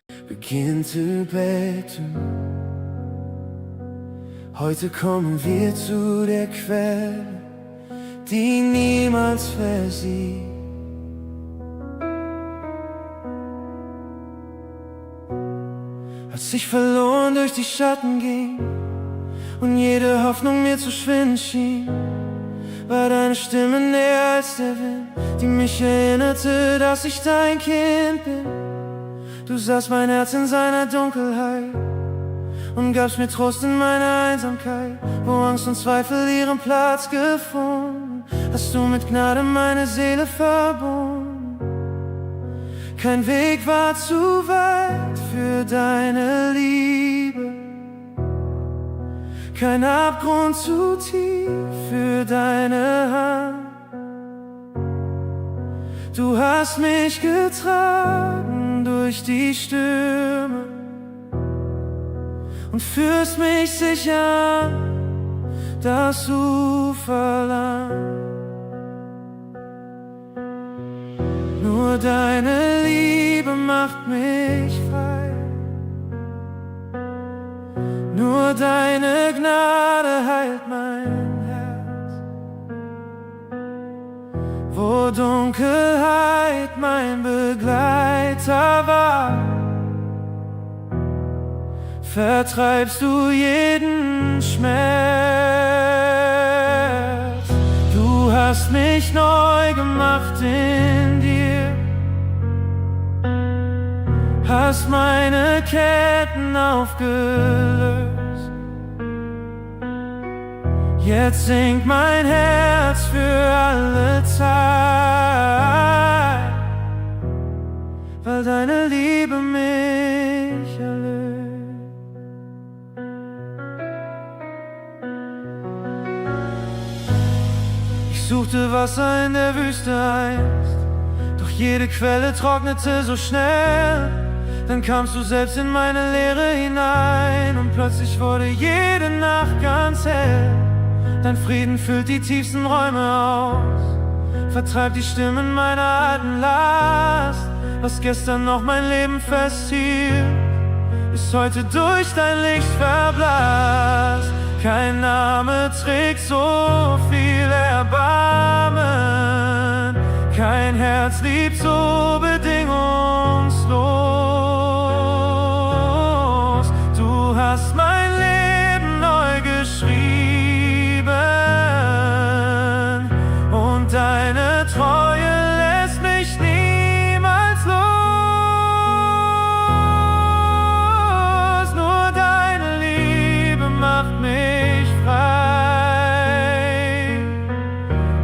Begin zu beten. Heute kommen wir zu der Quelle, die niemals versiegt. Als ich verloren durch die Schatten ging und jede Hoffnung mir zu schwinden schien, war deine Stimme näher als der Wind, die mich erinnerte, dass ich dein Kind bin. Du sahst mein Herz in seiner Dunkelheit und gabst mir Trost in meiner Einsamkeit, wo Angst und Zweifel ihren Platz gefunden. Hast du mit Gnade meine Seele verbunden. Kein Weg war zu weit für deine Liebe, kein Abgrund zu tief für deine Hand. Du hast mich getragen durch die Stürme und führst mich sicher an das Ufer lang. Nur deine Liebe macht mich frei, nur deine Gnade heilt mein Herz. Wo Dunkelheit mein Begleiter war, vertreibst du jeden Schmerz. Du hast mich neu gemacht in dir, hast meine Ketten aufgelöst. Jetzt singt mein Herz für alle Zeit, weil deine Liebe mich erlöst. Ich suchte Wasser in der Wüste einst, doch jede Quelle trocknete so schnell. Dann kamst du selbst in meine Leere hinein und plötzlich wurde jede Nacht ganz hell. Dein Frieden füllt die tiefsten Räume aus, vertreibt die Stimmen meiner alten Last. Was gestern noch mein Leben festhielt, ist heute durch dein Licht verblasst. Kein Name trägt so viel Erbarmen, kein Herz liebt so bedingungslos. Du hast mein Leben neu geschrieben und deine Treue lässt mich niemals los. Nur deine Liebe macht mich frei,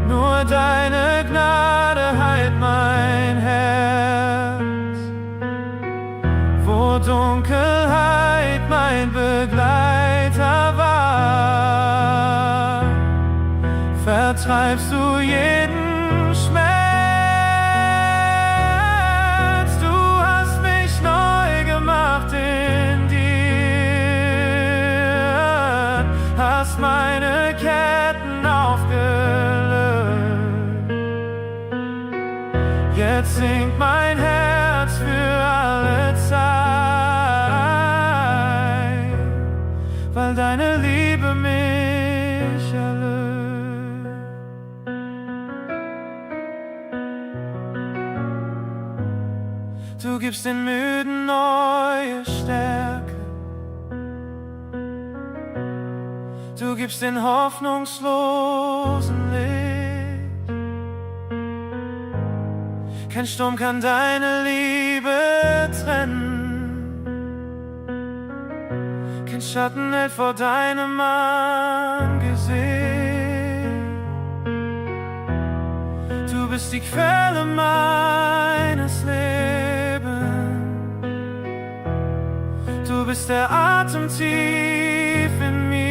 nur deine Gnade heilt mein Herz. Wo Dunkelheit mein Begleiter war, vertreibst du jeden Schmerz. Du hast mich neu gemacht in dir, hast meine Ketten aufgelöst. Jetzt singt mein Herz für alle Zeit, weil deine Liebe mich erlöst. Du gibst den Müden neue Stärke, du gibst den Hoffnungslosen Licht. Kein Sturm kann deine Liebe trennen, kein Schatten hält vor deinem Angesicht. Du bist die Quelle meines Lebens, du bist der Atem tief in mir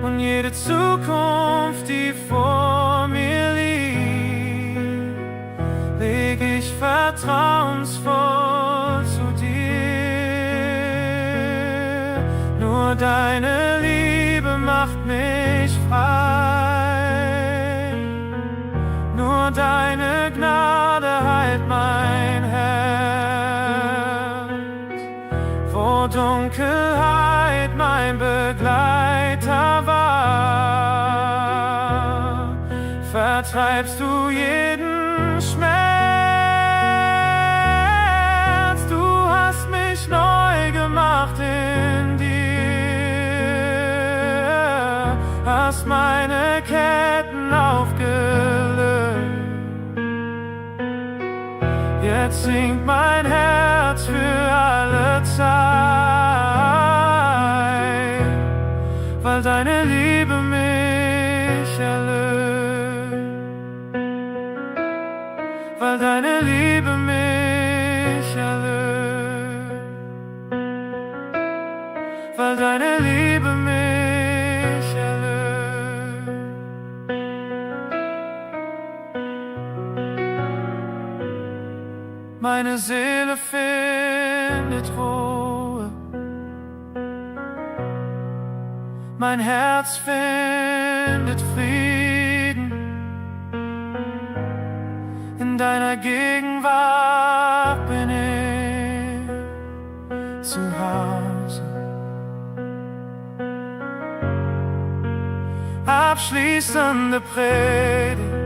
und jede Zukunft, die vor mir liegt, leg ich vertrauensvoll zu dir. Nur deine Liebe macht mich frei, nur deine Gnade heilt mein vertreibst du jeden Schmerz. Du hast mich neu gemacht in dir, hast meine Ketten aufgelöst. Jetzt singt mein Herz für alle Zeit, weil deine Liebe mich erlöst, weil deine Liebe mich erlöst, weil deine Liebe mich erlöst. Meine Seele findet Ruhe, mein Herz findet Frieden. In deiner Gegenwart bin ich zu Hause. Abschließende Predigt.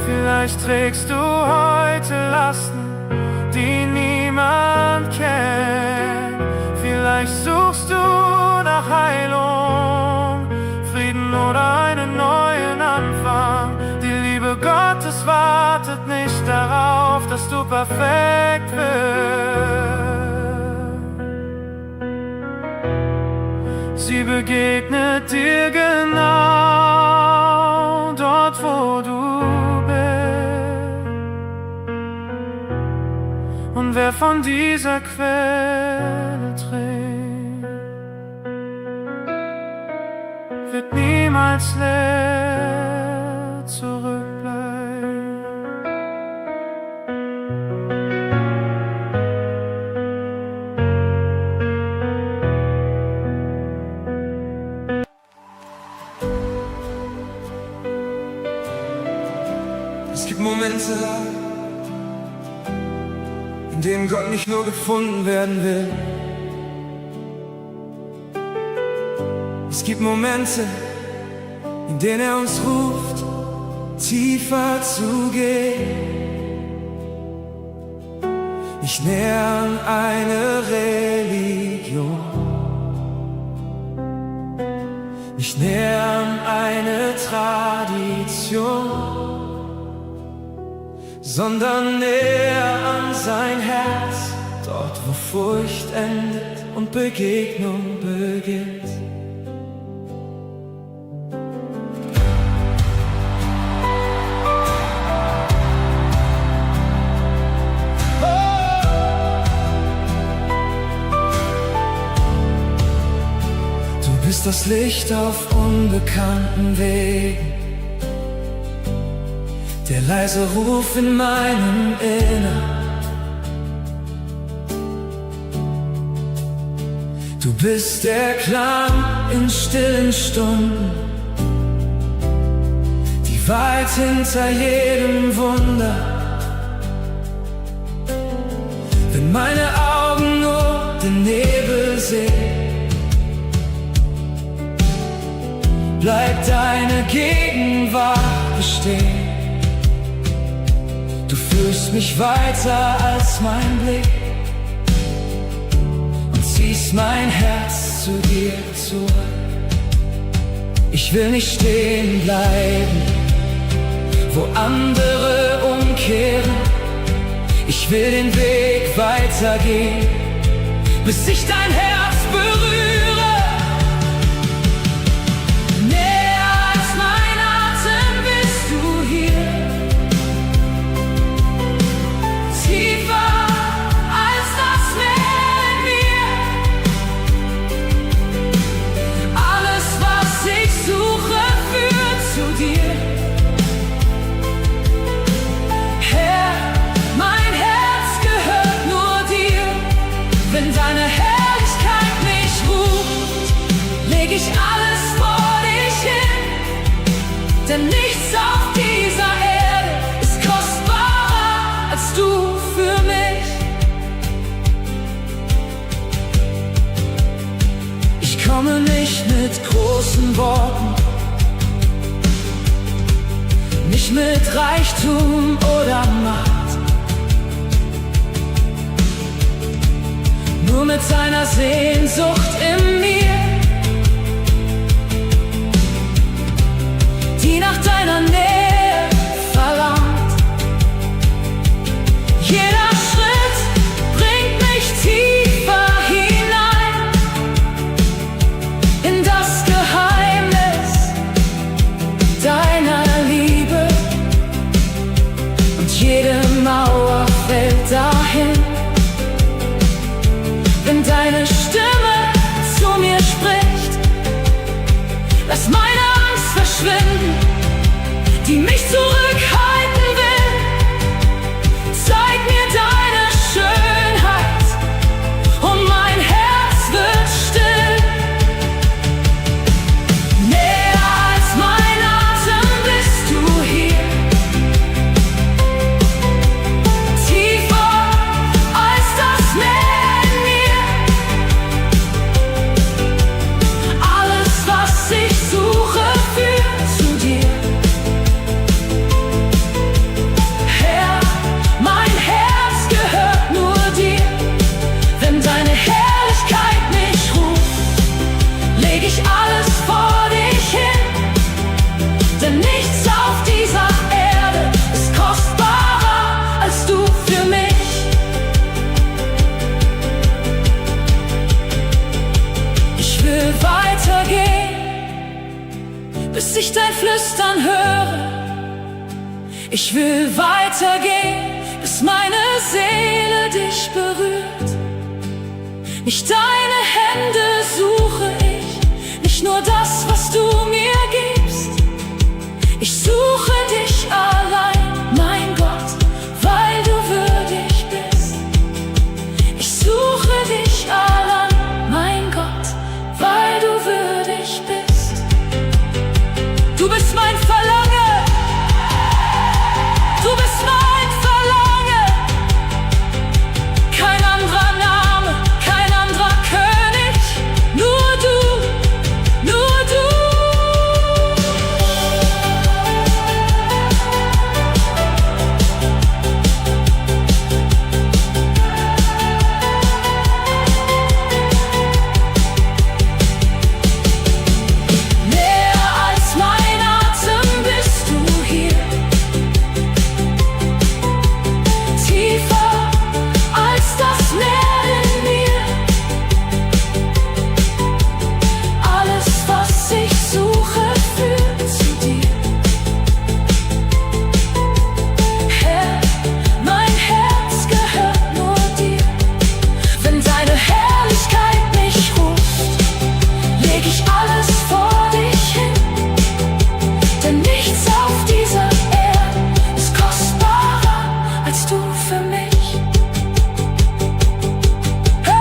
Vielleicht trägst du heute Lasten, die niemand kennt. Vielleicht suchst du nach Heilung, Frieden oder einen neuen Anfang. Die Liebe Gottes wartet nicht darauf, dass du perfekt wirst. Sie begegnet dir genau dort, wo du bist. Und wer von dieser Quelle trinkt, wird niemals leer zurückbleiben. Es gibt Momente, in denen Gott nicht nur gefunden werden will. Es gibt Momente, in denen er uns ruft, tiefer zu gehen. Nicht näher an eine Religion, nicht näher an eine Tradition, sondern näher an sein Herz, dort wo Furcht endet und Begegnung beginnt. Du bist das Licht auf unbekannten Wegen, der leise Ruf in meinem Innern. Du bist der Klang in stillen Stunden, die weit hinter jedem Wunder. Wenn meine Augen nur den Nebel sehen, bleibt deine Gegenwart bestehen. Du führst mich weiter als mein Blick und ziehst mein Herz zu dir zurück. Ich will nicht stehen bleiben, wo andere umkehren. Ich will den Weg weitergehen, bis ich dein Herz berühre. Denn nichts auf dieser Erde ist kostbarer als du für mich. Ich komme nicht mit großen Worten, nicht mit Reichtum oder Macht, nur mit seiner Sehnsucht in mir, die nach deiner Nähe verlangt. Jeder Schritt bringt mich tiefer hinein in das Geheimnis deiner Liebe, und jede Mauer fällt dahin, wenn deine Stimme zu mir spricht. Lass meine Angst verschwinden, die mich zurückhalten will. Zeig mir deine Schönheit und mein Herz wird still. Näher als mein Atem bist du hier, tiefer als das Meer in mir. Alles, was ich suche, führt zu dir. Herr, mein Herz gehört nur dir. Wenn deine Herrlichkeit mich ruft, leg ich alles vor dich hin. Denn nichts auf dieser Erde ist kostbarer als du für mich. Ich will weitergehen, bis ich dein Flüstern höre. Ich will weitergehen, bis meine Seele dich berührt. Nicht deine Hände suche ich, nicht nur das, was du mir gibst. Ich suche dich allein, mein Gott, weil du würdig bist. Ich suche dich allein, mein Gott, weil du würdig bist. Du bist mein Verlangen, du bist mein Verlangen. Kein anderer Name, kein anderer König, nur du, nur du. Näher als mein Atem bist du hier, tiefer als das Meer in mir. Alles, was ich suche, führt zu dir. Herr, mein Herz gehört nur dir. Wenn deine Herrlichkeit mich ruft, leg ich alles vor dich hin. Denn nichts auf dieser Erde ist kostbarer als du für mich. Hey!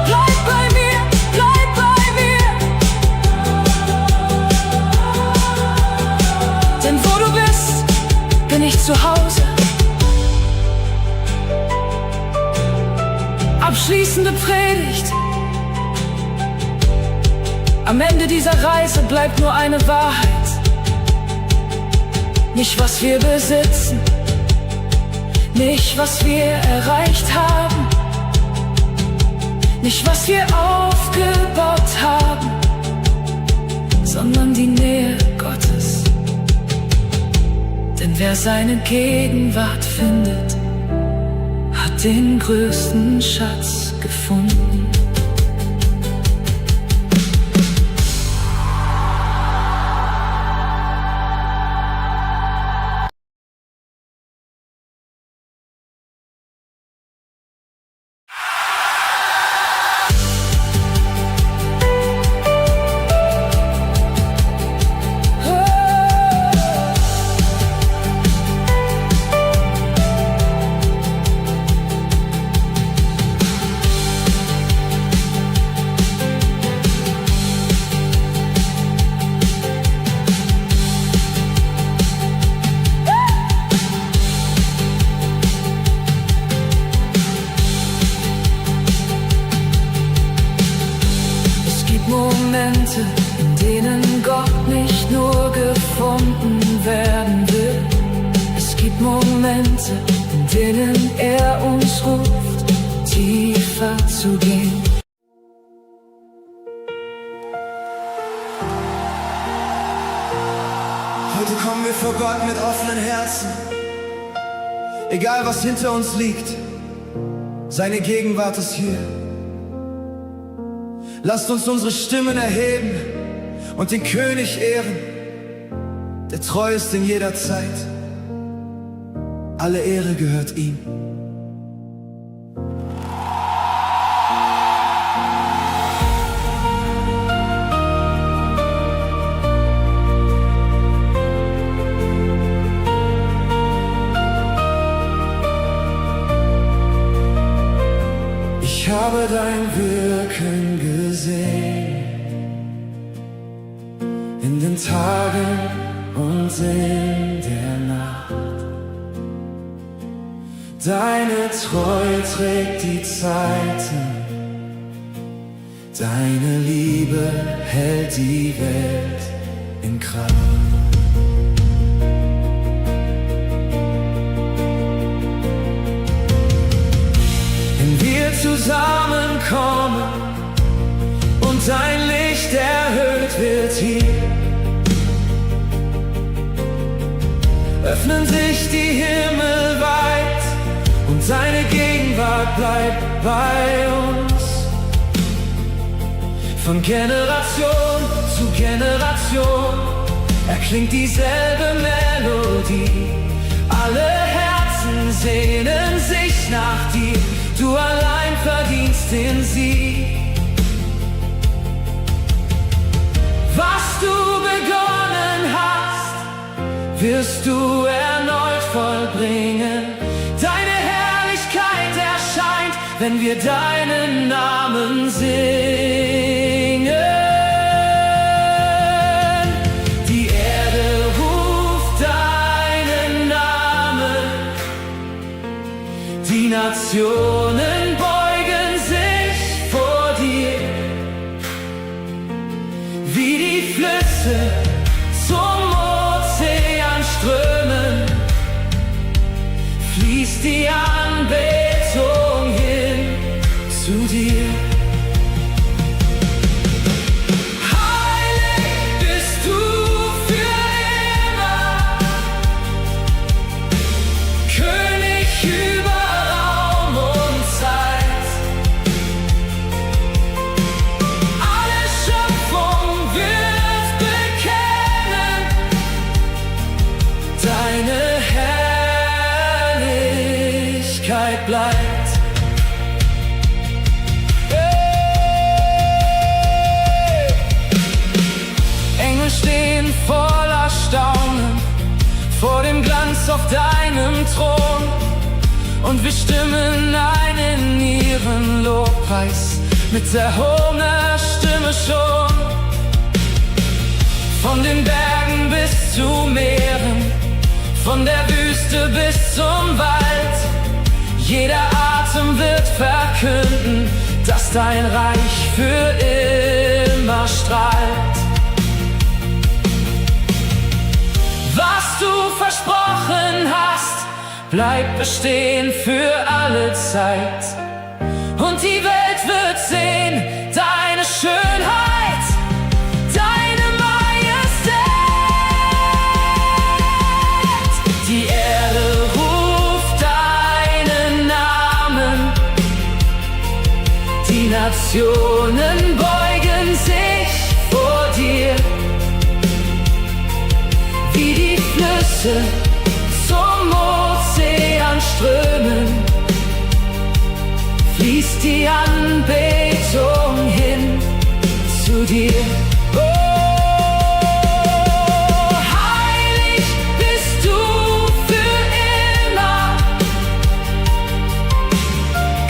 Bleib bei mir, bleib bei mir. Denn wo du bist, bin ich zu Hause. Abschließende Predigt. Am Ende dieser Reise bleibt nur eine Wahrheit. Nicht, was wir besitzen, nicht, was wir erreicht haben, nicht, was wir aufgebaut haben, sondern die Nähe Gottes. Denn wer seine Gegenwart findet, hat den größten Schatz gefunden. gibt Momente, in denen Gott nicht nur gefunden werden will. Es gibt Momente, in denen er uns ruft, tiefer zu gehen. Heute kommen wir vor Gott mit offenen Herzen. Egal was hinter uns liegt, seine Gegenwart ist hier. Lasst uns unsere Stimmen erheben und den König ehren, der treu ist in jeder Zeit. Alle Ehre gehört ihm. Ich habe dein Wirken gesehen, in den Tagen und in der Nacht. Deine Treue trägt die Zeiten, deine Liebe hält die Welt in Kraft. Zusammenkommen und dein Licht erhöht wird hier, öffnen sich die Himmel weit und deine Gegenwart bleibt bei uns. Von Generation zu Generation erklingt dieselbe Melodie. Alle Herzen sehnen sich nach dir, du allein verdienst den Sieg. Was du begonnen hast, wirst du erneut vollbringen. Deine Herrlichkeit erscheint, wenn wir deinen Namen singen. Die Erde ruft deinen Namen, die Nationen beugen sich vor dir, wie die Flüsse zum Ozean strömen, fließt die Anbetung hin zu dir. Heilig bist du für immer, König über Raum und Zeit. Alle Schöpfung wird bekennen, deine Herrlichkeit bleibt. Engel stehen voller Staunen vor dem Glanz auf deinem Thron, und wir stimmen ein in ihren Lobpreis mit erhobener Stimme schon. Von den Bergen bis zu Meeren, von der Wüste bis zum Wald, jeder Atem wird verkünden, dass dein Reich für immer strahlt. Was du versprochen hast, bleibt bestehen für alle Zeit. Und die Welt wird sehen deine Schönheit, deine Majestät. Die Erde ruft deinen Namen, die Nationen beugen sich vor dir, wie die Flüsse zum Ozean strömen, fließt die Anbetung hin zu dir. Heilig bist du für immer,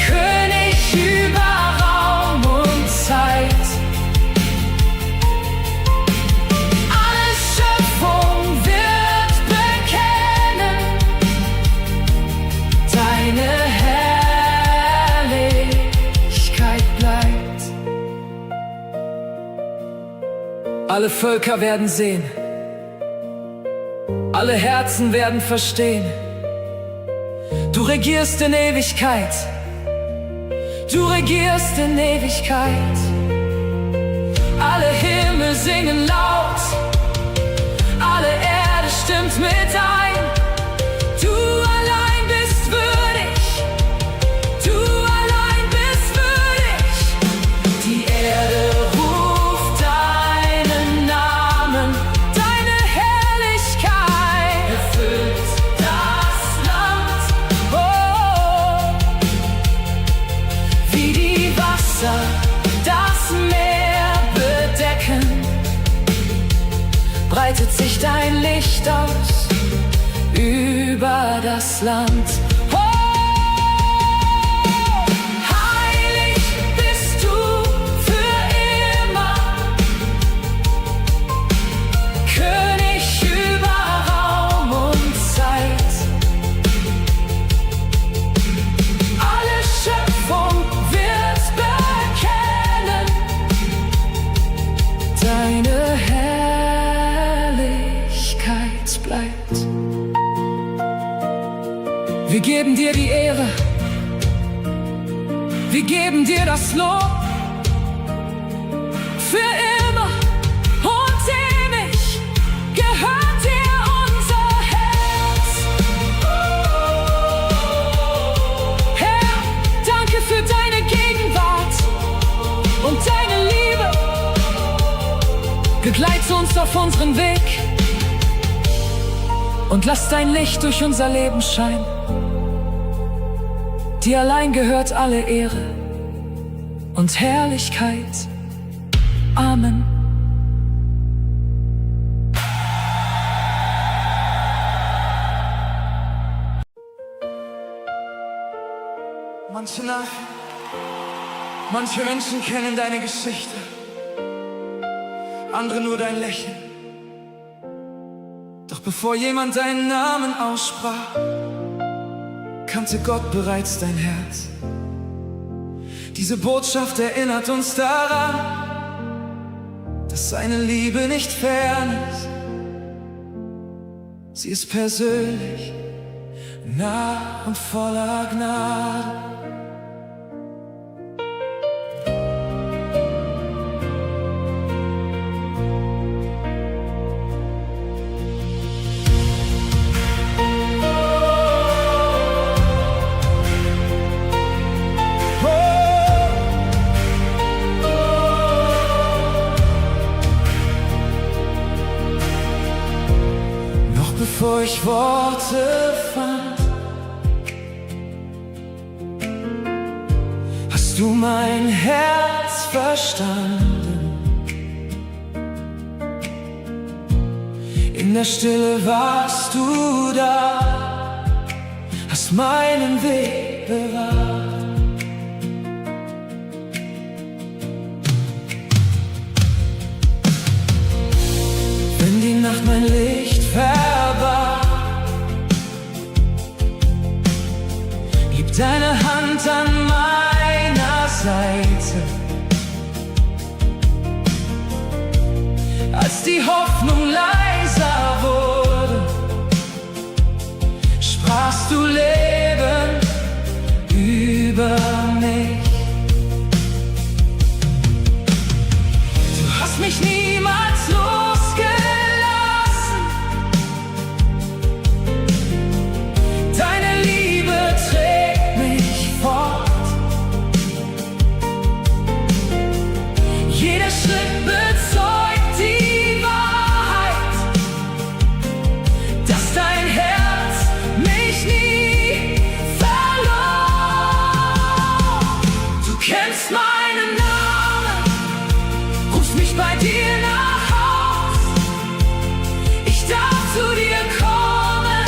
König über Raum und Zeit. Alle Schöpfung wird bekennen, deine Herrlichkeit bleibt. Alle Völker werden sehen, alle Herzen werden verstehen. Du regierst in Ewigkeit, du regierst in Ewigkeit. Alle Himmel singen laut, alle Erde stimmt mit ein. Du allein bist würdig, du allein bist würdig. Die Erde ruft deinen Namen, deine Herrlichkeit erfüllt das Land. Oh, wie die Wasser das Meer bedecken, breitet sich dein Licht aus über das Land. Oh, heilig bist du für immer, König über Raum und Zeit. Alle Schöpfung wird bekennen deine Herrlichkeit bleibt. Wir geben dir die Ehre, wir geben dir das Lob, für immer und ewig gehört dir unser Herz. Herr, danke für deine Gegenwart und deine Liebe. Begleite uns auf unseren Weg und lass dein Licht durch unser Leben scheinen. Dir allein gehört alle Ehre und Herrlichkeit. Amen. Manche Nacht, manche Menschen kennen deine Geschichte, andere nur dein Lächeln. Doch bevor jemand deinen Namen aussprach, kannte Gott bereits dein Herz. Diese Botschaft erinnert uns daran, dass seine Liebe nicht fern ist. Sie ist persönlich, nah und voller Gnade. Bevor ich Worte fand, hast du mein Herz verstanden. In der Stille warst du da, hast meinen Weg bewahrt. Wenn die Nacht mein Licht verbarg, blieb deine Hand an meiner Seite. Als die Hoffnung leiser wurde, sprachst du Leben über mich. Du hast mich niemals losgelassen. Deine Liebe trägt mich fort. Jeder Schritt bezeugt die Wahrheit, dass dein Herz mich nie verlor. Du kennst meinen Namen, rufst mich bei dir nach Haus. Ich darf zu dir kommen,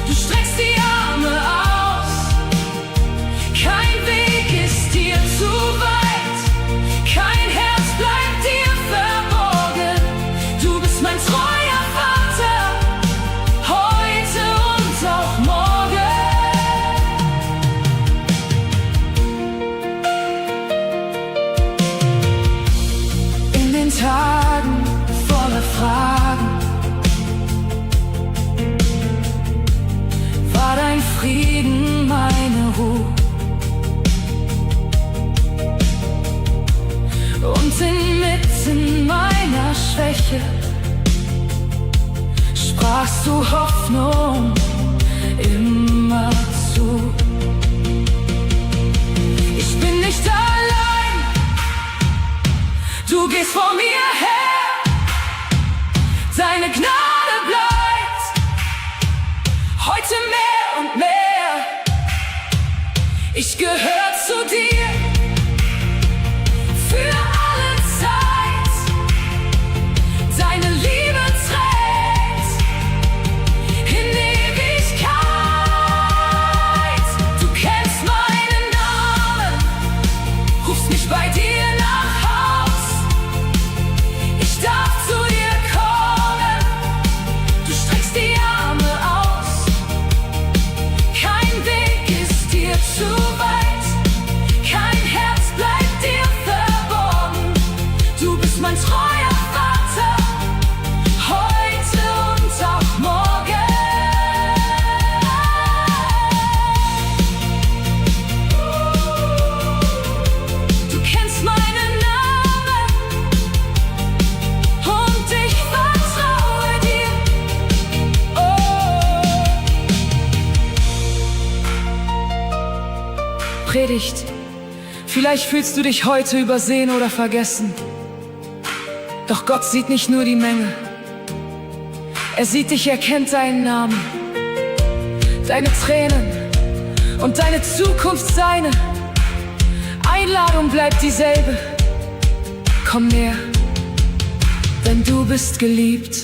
du streckst die Arme aus. Kein Weg ist dir zu weit, kein Herz bleibt dir verborgen. Du bist mein treuer Vater, heute und auch morgen. In den Tagen inmitten meiner Schwäche sprachst du Hoffnung immer zu. Ich bin nicht allein, du gehst vor mir her, deine Gnade bleibt heute mehr und mehr. Ich gehör zu dir für alle Zeit, deine Liebe trägt in Ewigkeit. Du kennst meinen Namen, rufst mich bei dir nach Haus. Ich darf zu dir kommen, du streckst die Arme aus. Kein Weg ist dir zu weit, kein Herz bleibt dir verborgen. Du bist mein treuer Vater, heute und auch morgen. Du kennst meinen Namen und ich vertraue dir. Predigt. Vielleicht fühlst du dich heute übersehen oder vergessen. Doch Gott sieht nicht nur die Menge. Er sieht dich, er kennt deinen Namen, deine Tränen und deine Zukunft seine. Einladung bleibt dieselbe. Komm näher, denn du bist geliebt.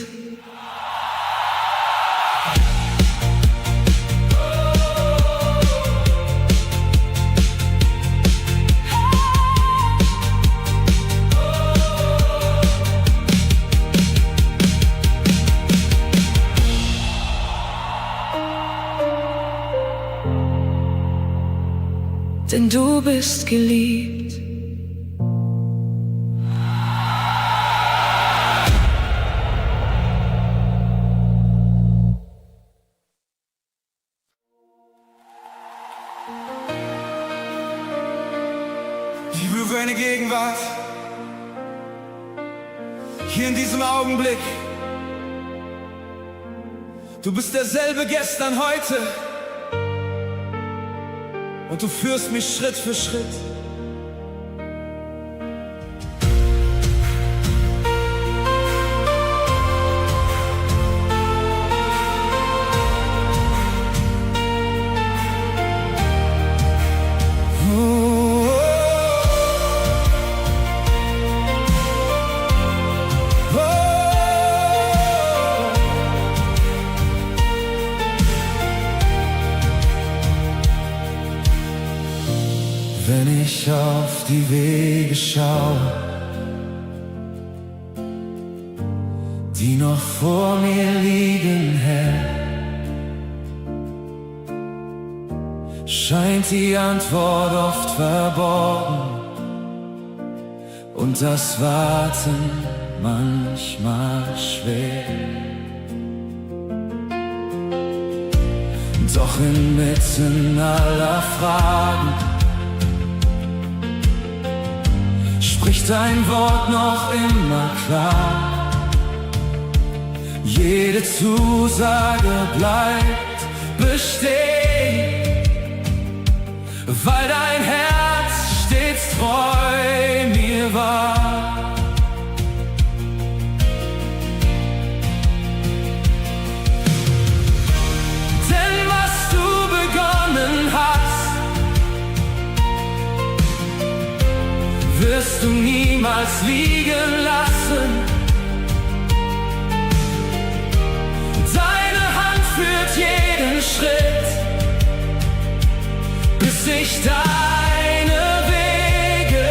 Denn du bist geliebt. Ich prüfe eine Gegenwart, hier in diesem Augenblick. Du bist derselbe gestern, heute. Und du führst mich Schritt für Schritt. Wenn ich auf die Wege schaue, die noch vor mir liegen, Herr, scheint die Antwort oft verborgen und das Warten manchmal schwer. Doch inmitten aller Fragen spricht dein Wort noch immer klar. Jede Zusage bleibt bestehen, weil dein Herz stets treu mir war. Denn was du begonnen hast, wirst du niemals liegen lassen. Deine Hand führt jeden Schritt, bis ich deine Wege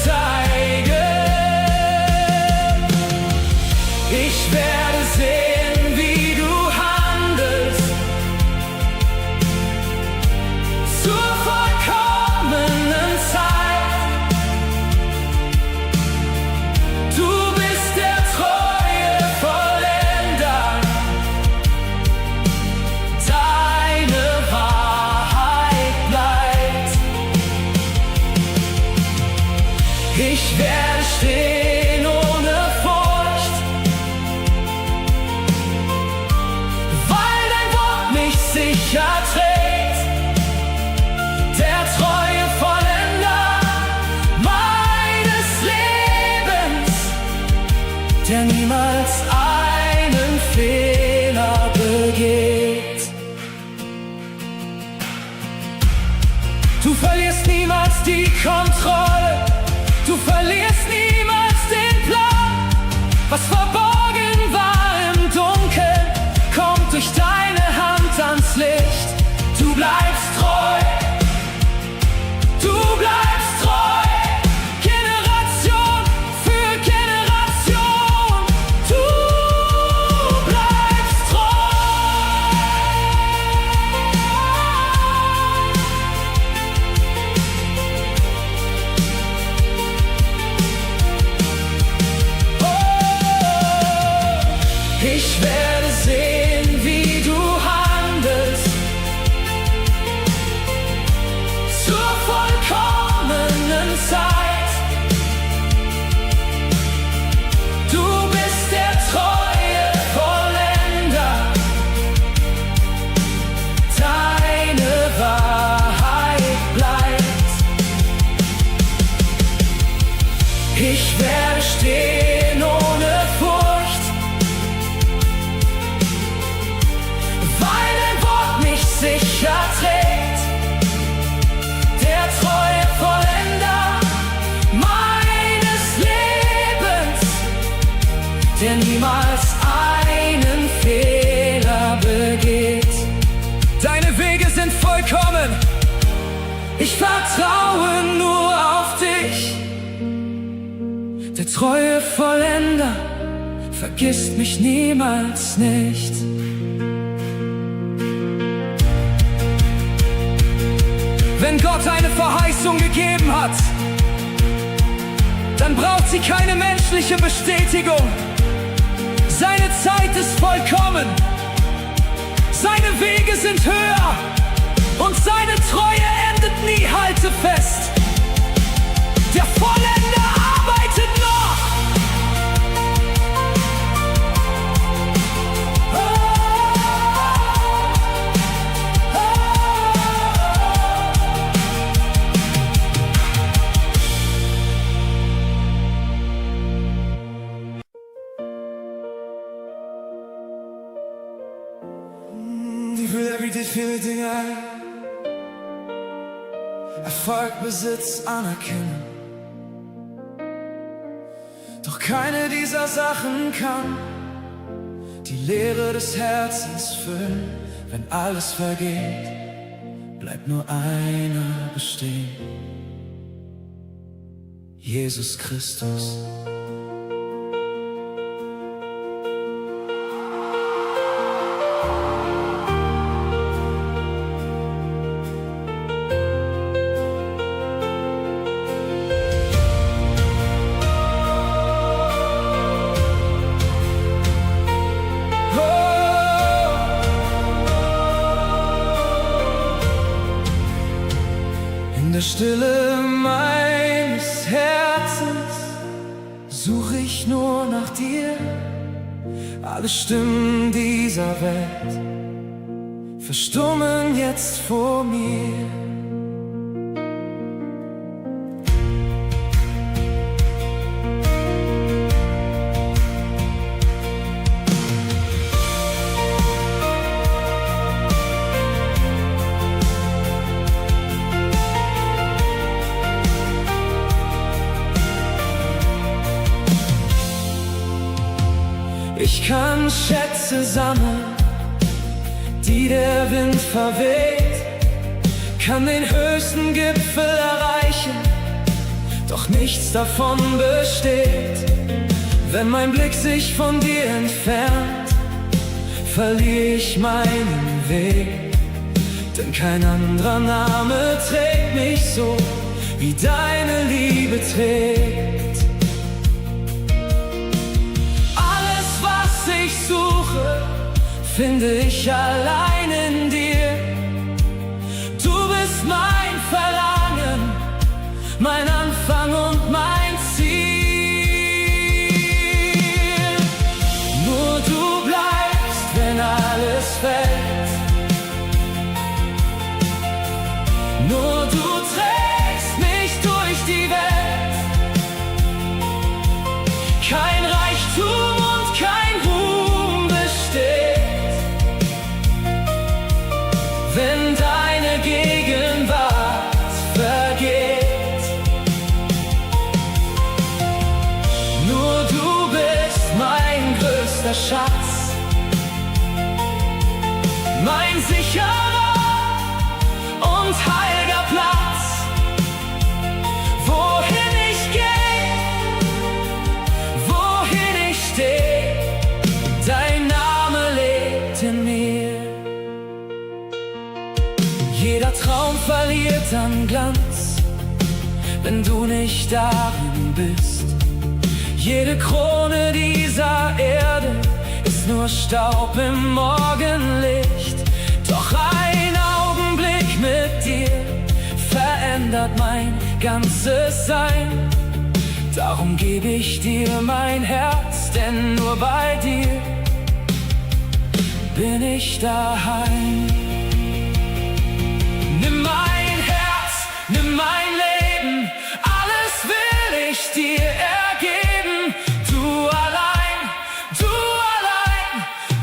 zeige. Ich werde sehen, wie du handelst, zur vollkommenen Zeit. Du bist der treue Vollender, deine Wahrheit bleibt. Ich werde stehen der niemals einen Fehler begeht. Du verlierst niemals die Kontrolle, du verlierst niemals den Plan. Was verborgen war im Dunkeln, kommt durch deine Hand ans Licht. Du bleibst treu, du bleibst treu, Generation für Generation, du bleibst treu. Oh, ich werde sehen, wie du handelst zur vollkommenen Zeit. Du bist der treue Vollender, deine Wahrheit bleibt. Ich werde stehen ohne Furcht, weil dein Wort mich sicher trägt. Der treue Vollender meines Lebens, der niemals einen Fehler begeht. Deine Wege sind vollkommen, ich vertraue nur auf dich. Der treue Vollender vergisst mich niemals nicht. Wenn Gott eine Verheißung gegeben hat, dann braucht sie keine menschliche Bestätigung. Seine Zeit ist vollkommen, seine Wege sind höher und seine Treue endet nie. Halte fest, der Vollender arbeitet noch. Die Welt bietet viele Dinge ein: Erfolg, Besitz, Anerkennung. Doch keine dieser Sachen kann die Leere des Herzens füllen. Wenn alles vergeht, bleibt nur einer bestehen: Jesus Christus. In der Stille meines Herzens suche ich nur nach dir. Alle Stimmen dieser Welt verstummen jetzt vor mir. Ich kann Schätze sammeln, die der Wind verweht, kann den höchsten Gipfel erreichen, doch nichts davon besteht. Wenn mein Blick sich von dir entfernt, verliere ich meinen Weg, denn kein anderer Name trägt mich so, wie deine Liebe trägt. Ich suche, finde ich allein in dir. Du bist mein Verlangen, mein Anfang und mein Ziel. Nur du bleibst, wenn alles fällt. Nur du trägst mich durch die Welt. Kein Reichtum größter Schatz, mein sicherer und heiliger Platz. Wohin ich gehe, wohin ich stehe, dein Name lebt in mir. Jeder Traum verliert an Glanz, wenn du nicht darin bist. Jede Krone dieser Erde ist nur Staub im Morgenlicht. Doch ein Augenblick mit dir verändert mein ganzes Sein. Darum gebe ich dir mein Herz, denn nur bei dir bin ich daheim. Nimm mein Herz, nimm mein Leben, alles will ich dir ergeben. Du allein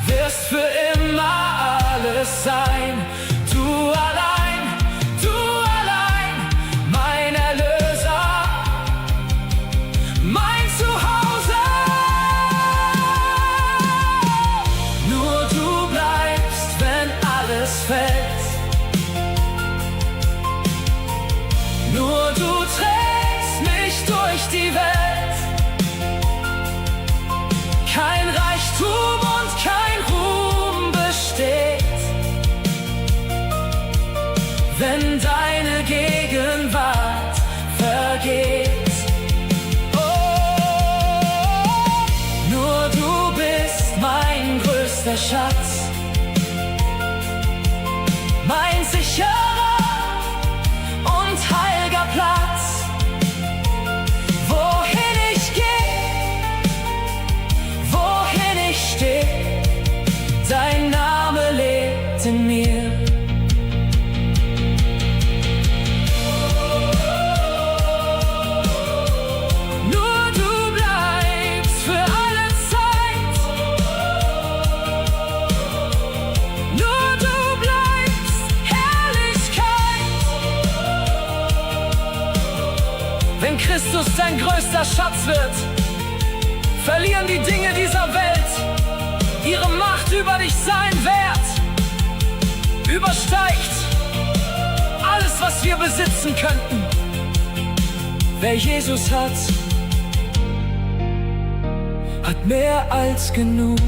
wirst für immer alles sein. Du allein, mein Erlöser, mein Zuhause. Nur du bleibst, wenn alles fällt. Nur du trägst mich durch die Welt. Kein Reichtum und kein Ruhm besteht, wenn deine Gegenwart vergeht. Oh, nur du bist mein größter Schatz, mein sicherer und heiliger Platz. Wohin ich gehe, wohin ich stehe, dein Name lebt in mir. Nur du bleibst für alle Zeit. Nur du bleibst Herrlichkeit. Wenn Christus dein größter Schatz wird, verlieren die Dinge dieser Welt ihre Macht über dich. Sein Wert übersteigt alles, was wir besitzen könnten. Wer Jesus hat mehr als genug.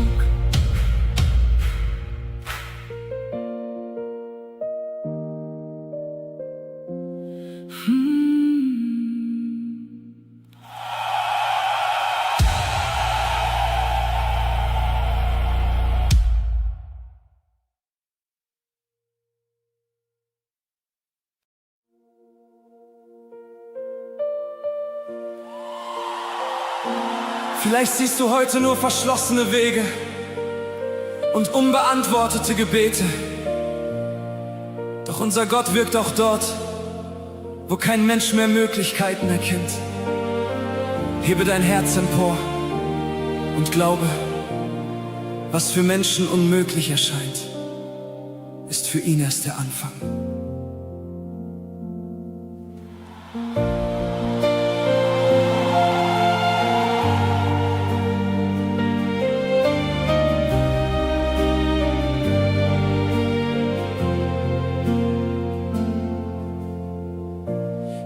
Vielleicht siehst du heute nur verschlossene Wege und unbeantwortete Gebete. Doch unser Gott wirkt auch dort, wo kein Mensch mehr Möglichkeiten erkennt. Hebe dein Herz empor und glaube, was für Menschen unmöglich erscheint, ist für ihn erst der Anfang.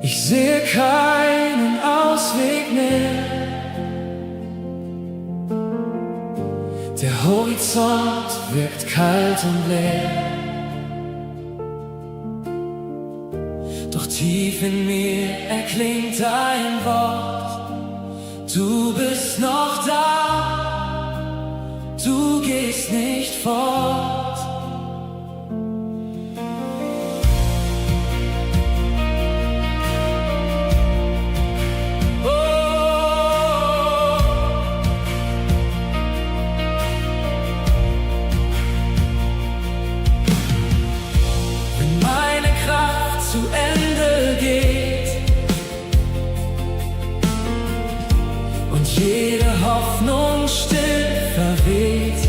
Ich sehe keinen Ausweg mehr. Der Horizont wirkt kalt und leer. Doch tief in mir erklingt ein Wort. Du bist noch da, du gehst nicht fort. Zu Ende geht und jede Hoffnung still verweht,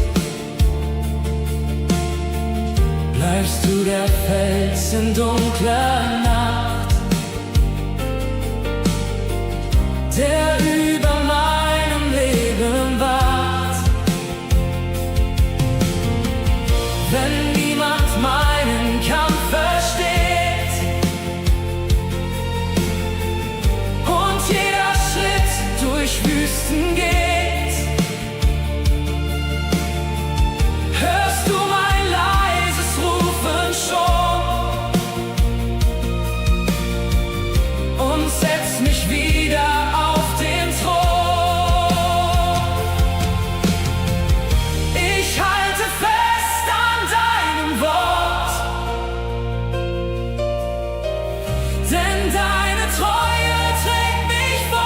bleibst du der Fels in dunkler Nacht, der über meinem Leben wacht. Wüsten geht, hörst du mein leises Rufen schon und setzt mich wieder auf den Thron. Ich halte fest an deinem Wort, denn deine Treue trägt mich fort.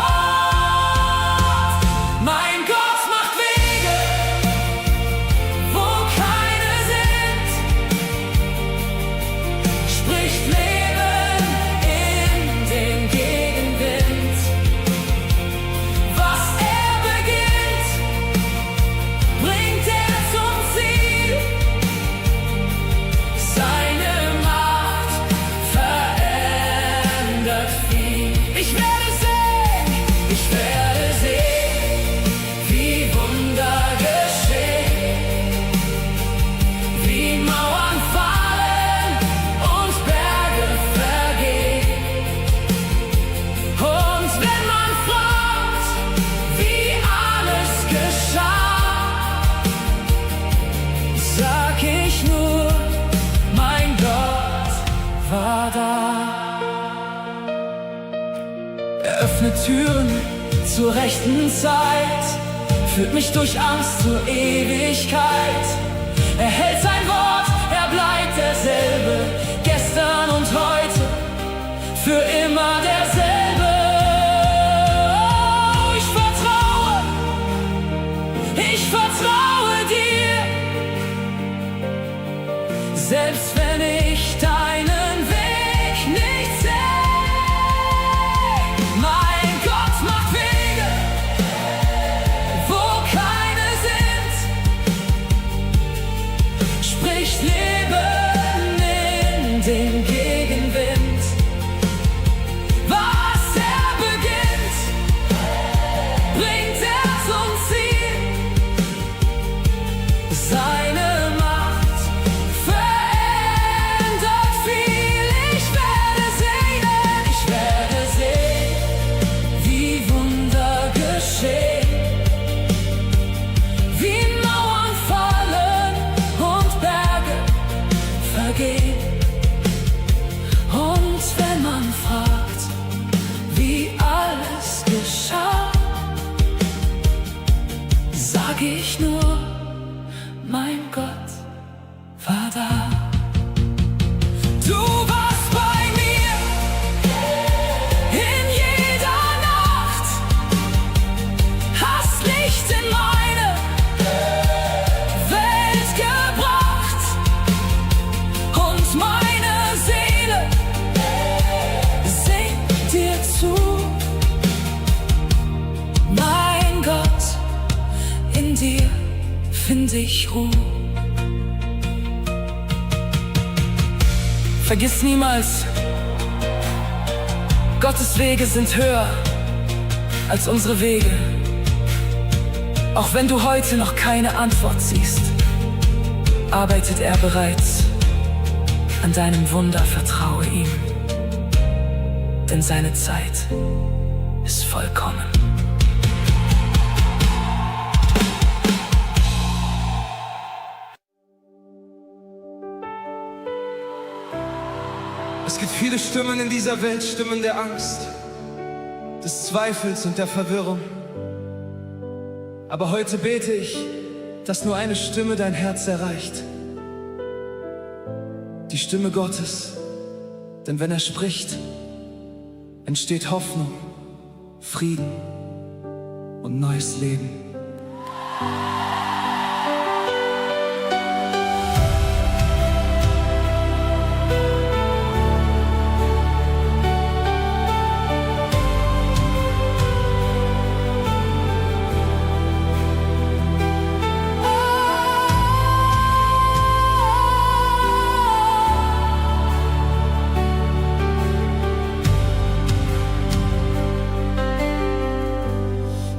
Mein Gott macht Wege, wo keine sind, spricht Leben in den Gegenwind. Was er beginnt, bringt er zum Ziel. Seine Macht verändert viel. Ich werde sehen, wie Wunder geschehen, wie Mauern fallen und Berge vergehen. Und wenn man fragt, wie alles geschah, sag ich nur, mein Gott war da. Er öffnet Türen zur rechten Zeit, führt mich durch Angst zur Ewigkeit. Er hält sein Wort, er bleibt derselbe, gestern und heute, für immer derselbe. Oh, ich vertraue dir, selbst wenn ich deinen Weg nicht sehe. Mein Gott macht Wege, wo keine sind, spricht Leben in den Gegenwind. Was er beginnt, bringt er zum Ziel. Seine Macht verändert viel. Ich werde sehen, wie Wunder geschehen, wie Mauern fallen und Berge vergehen. Und wenn man fragt, wie alles geschah, sag ich nur, mein Gott war da. Du warst bei mir in jeder Nacht, hast Licht in meine Welt gebracht und meine Seele singt dir zu. Mein Gott, in dir finde ich Ruhe. Vergiss niemals, Gottes Wege sind höher als unsere Wege. Auch wenn du heute noch keine Antwort siehst, arbeitet er bereits an deinem Wunder, vertraue ihm, denn seine Zeit ist vollkommen. Es gibt viele Stimmen in dieser Welt, Stimmen der Angst, des Zweifels und der Verwirrung. Aber heute bete ich, dass nur eine Stimme dein Herz erreicht. Die Stimme Gottes. Denn wenn er spricht, entsteht Hoffnung, Frieden und neues Leben.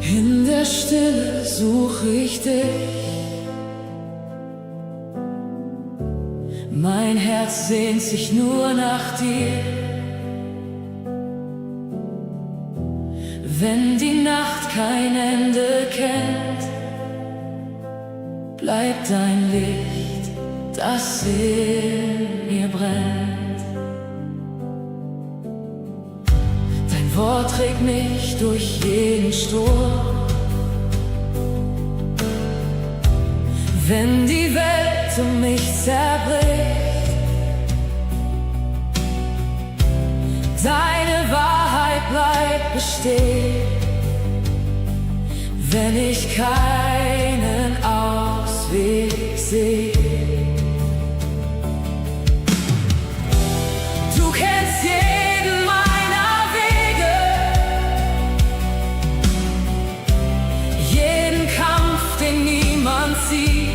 In der Stille suche ich dich, mein Herz sehnt sich nur nach dir. Wenn die Nacht kein Ende kennt, bleibt dein Licht, das in mir brennt. Dein Wort trägt mich durch jeden Sturm. Wenn die Welt um mich zerbricht, deine Wahrheit bleibt bestehen. Wenn ich keinen Ausweg sehe, du kennst jeden meiner Wege, jeden Kampf, den niemand sieht.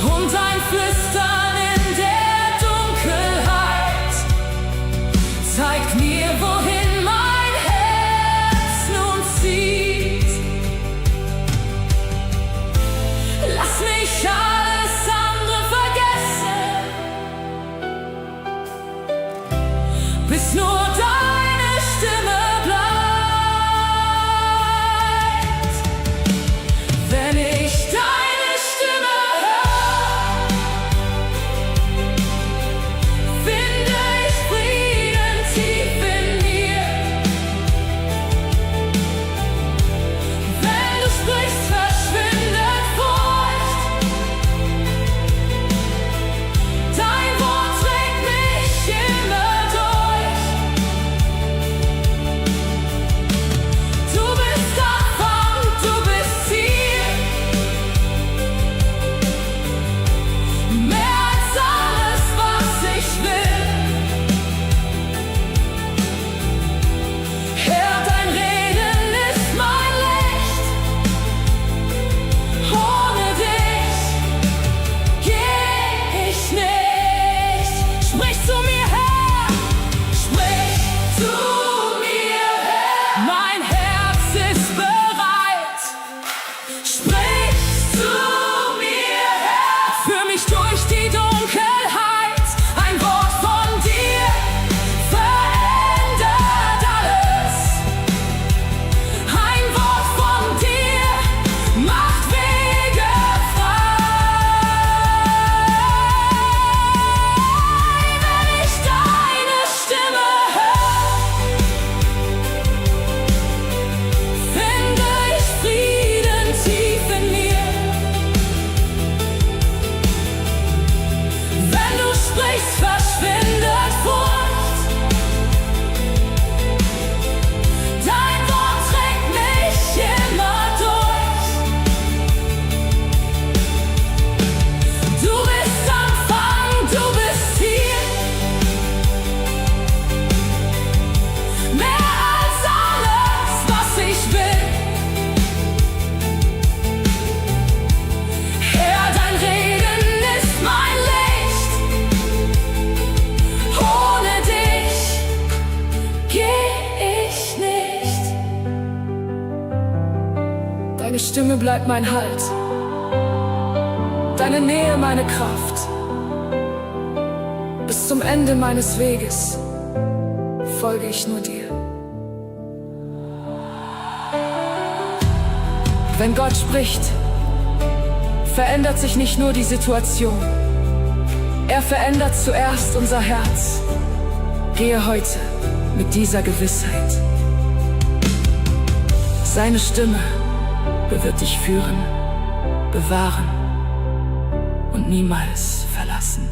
Und ein Flüstern in der Dunkelheit zeigt mir, wohin mein Herz nun zieht. Lass mich alles andere vergessen, bis nur deine Stimme bleibt. Wenn ich deine Stimme höre, finde ich Frieden tief in mir. Wenn du sprichst, verschwindet Furcht. Dein Wort trägt mich immer durch. Du bist Anfang, du bist Ziel. Mehr als alles, was ich will. Herr, dein Reden ist mein Licht. Ohne dich geh ich nicht. Sprich zu mir, Herr. Sprich zu mir, Herr. Mein Herz ist bereit. Sprich zu mir, Herr. Führ mich durch die Dunkelheit. Ein Wort von dir verändert alles. Ein Wort von dir macht Wege frei. Wenn ich deine Stimme höre, finde ich Frieden tief in mir. Wenn du sprichst, verschwindet Furcht. Dein Wort trägt mich immer durch. Du bist Anfang, du bist Ziel. Mehr als alles, was ich will. Herr, dein Reden ist mein Licht. Ohne dich geh ich nicht. Deine Stimme bleibt mein Halt. Deine Nähe meine Kraft. Bis zum Ende meines Weges folge ich nur dir. Wenn Gott spricht, verändert sich nicht nur die Situation. Er verändert zuerst unser Herz. Gehe heute mit dieser Gewissheit. Seine Stimme wird dich führen, bewahren und niemals verlassen.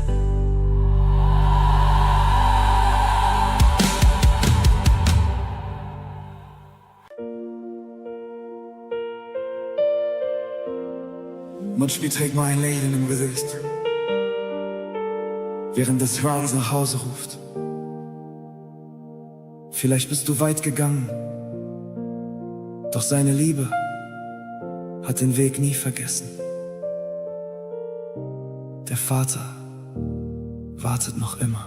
Manchmal trägt man ein Lächeln im Gesicht, während das Herz nach Hause ruft. Vielleicht bist du weit gegangen, doch seine Liebe hat den Weg nie vergessen. Der Vater wartet noch immer.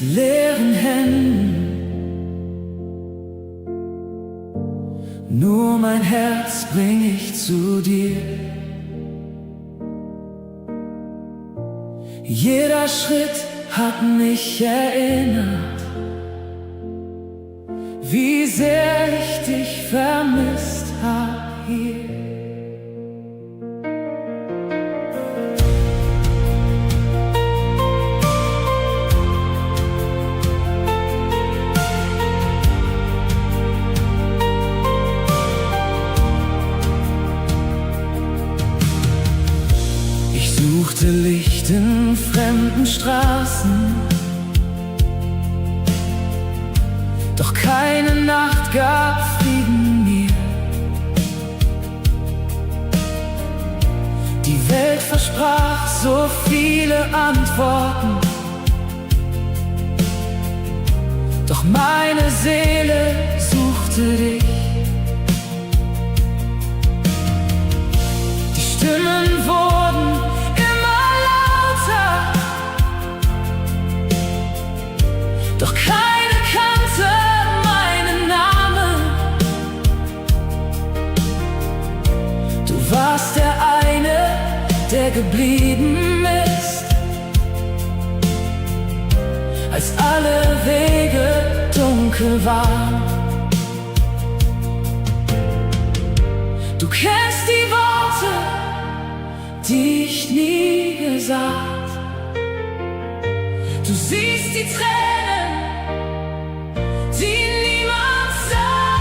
mit leeren Händen. Nur mein Herz bring ich zu dir. Jeder Schritt hat mich erinnert, wie sehr ich dich vermisst hab hier. Ich suchte Licht in fremden Straßen, doch keine Nacht gab Frieden mir. Die Welt versprach so viele Antworten, doch meine Seele suchte dich. Die Stimmen wurden immer lauter, doch keine kannte meinen Namen. Du warst der eine, der geblieben ist, als alle Wege dunkel waren. Du kennst die Worte, die ich nie gesagt. Du siehst die Tränen, die niemand sah.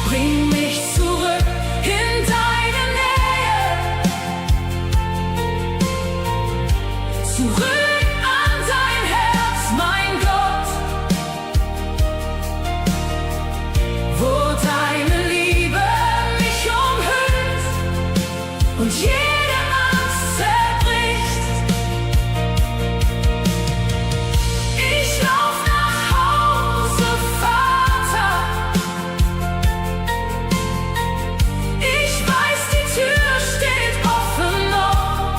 Bring mich zurück in deine Nähe, zurück an dein Herz, mein Gott, wo deine Liebe mich umhüllt und jede Angst zerbricht. Ich lauf nach Hause, Vater. Ich weiß, die Tür steht offen noch.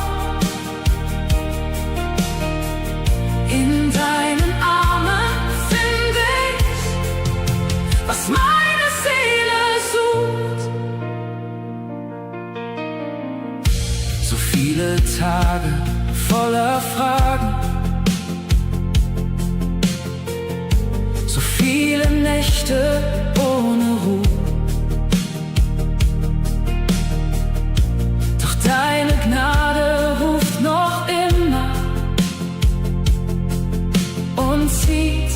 In deinen Armen finde ich, was meine Seele sucht. So viele Tage voller Fragen, so viele Nächte ohne Ruhe. Doch deine Gnade ruft noch immer und zieht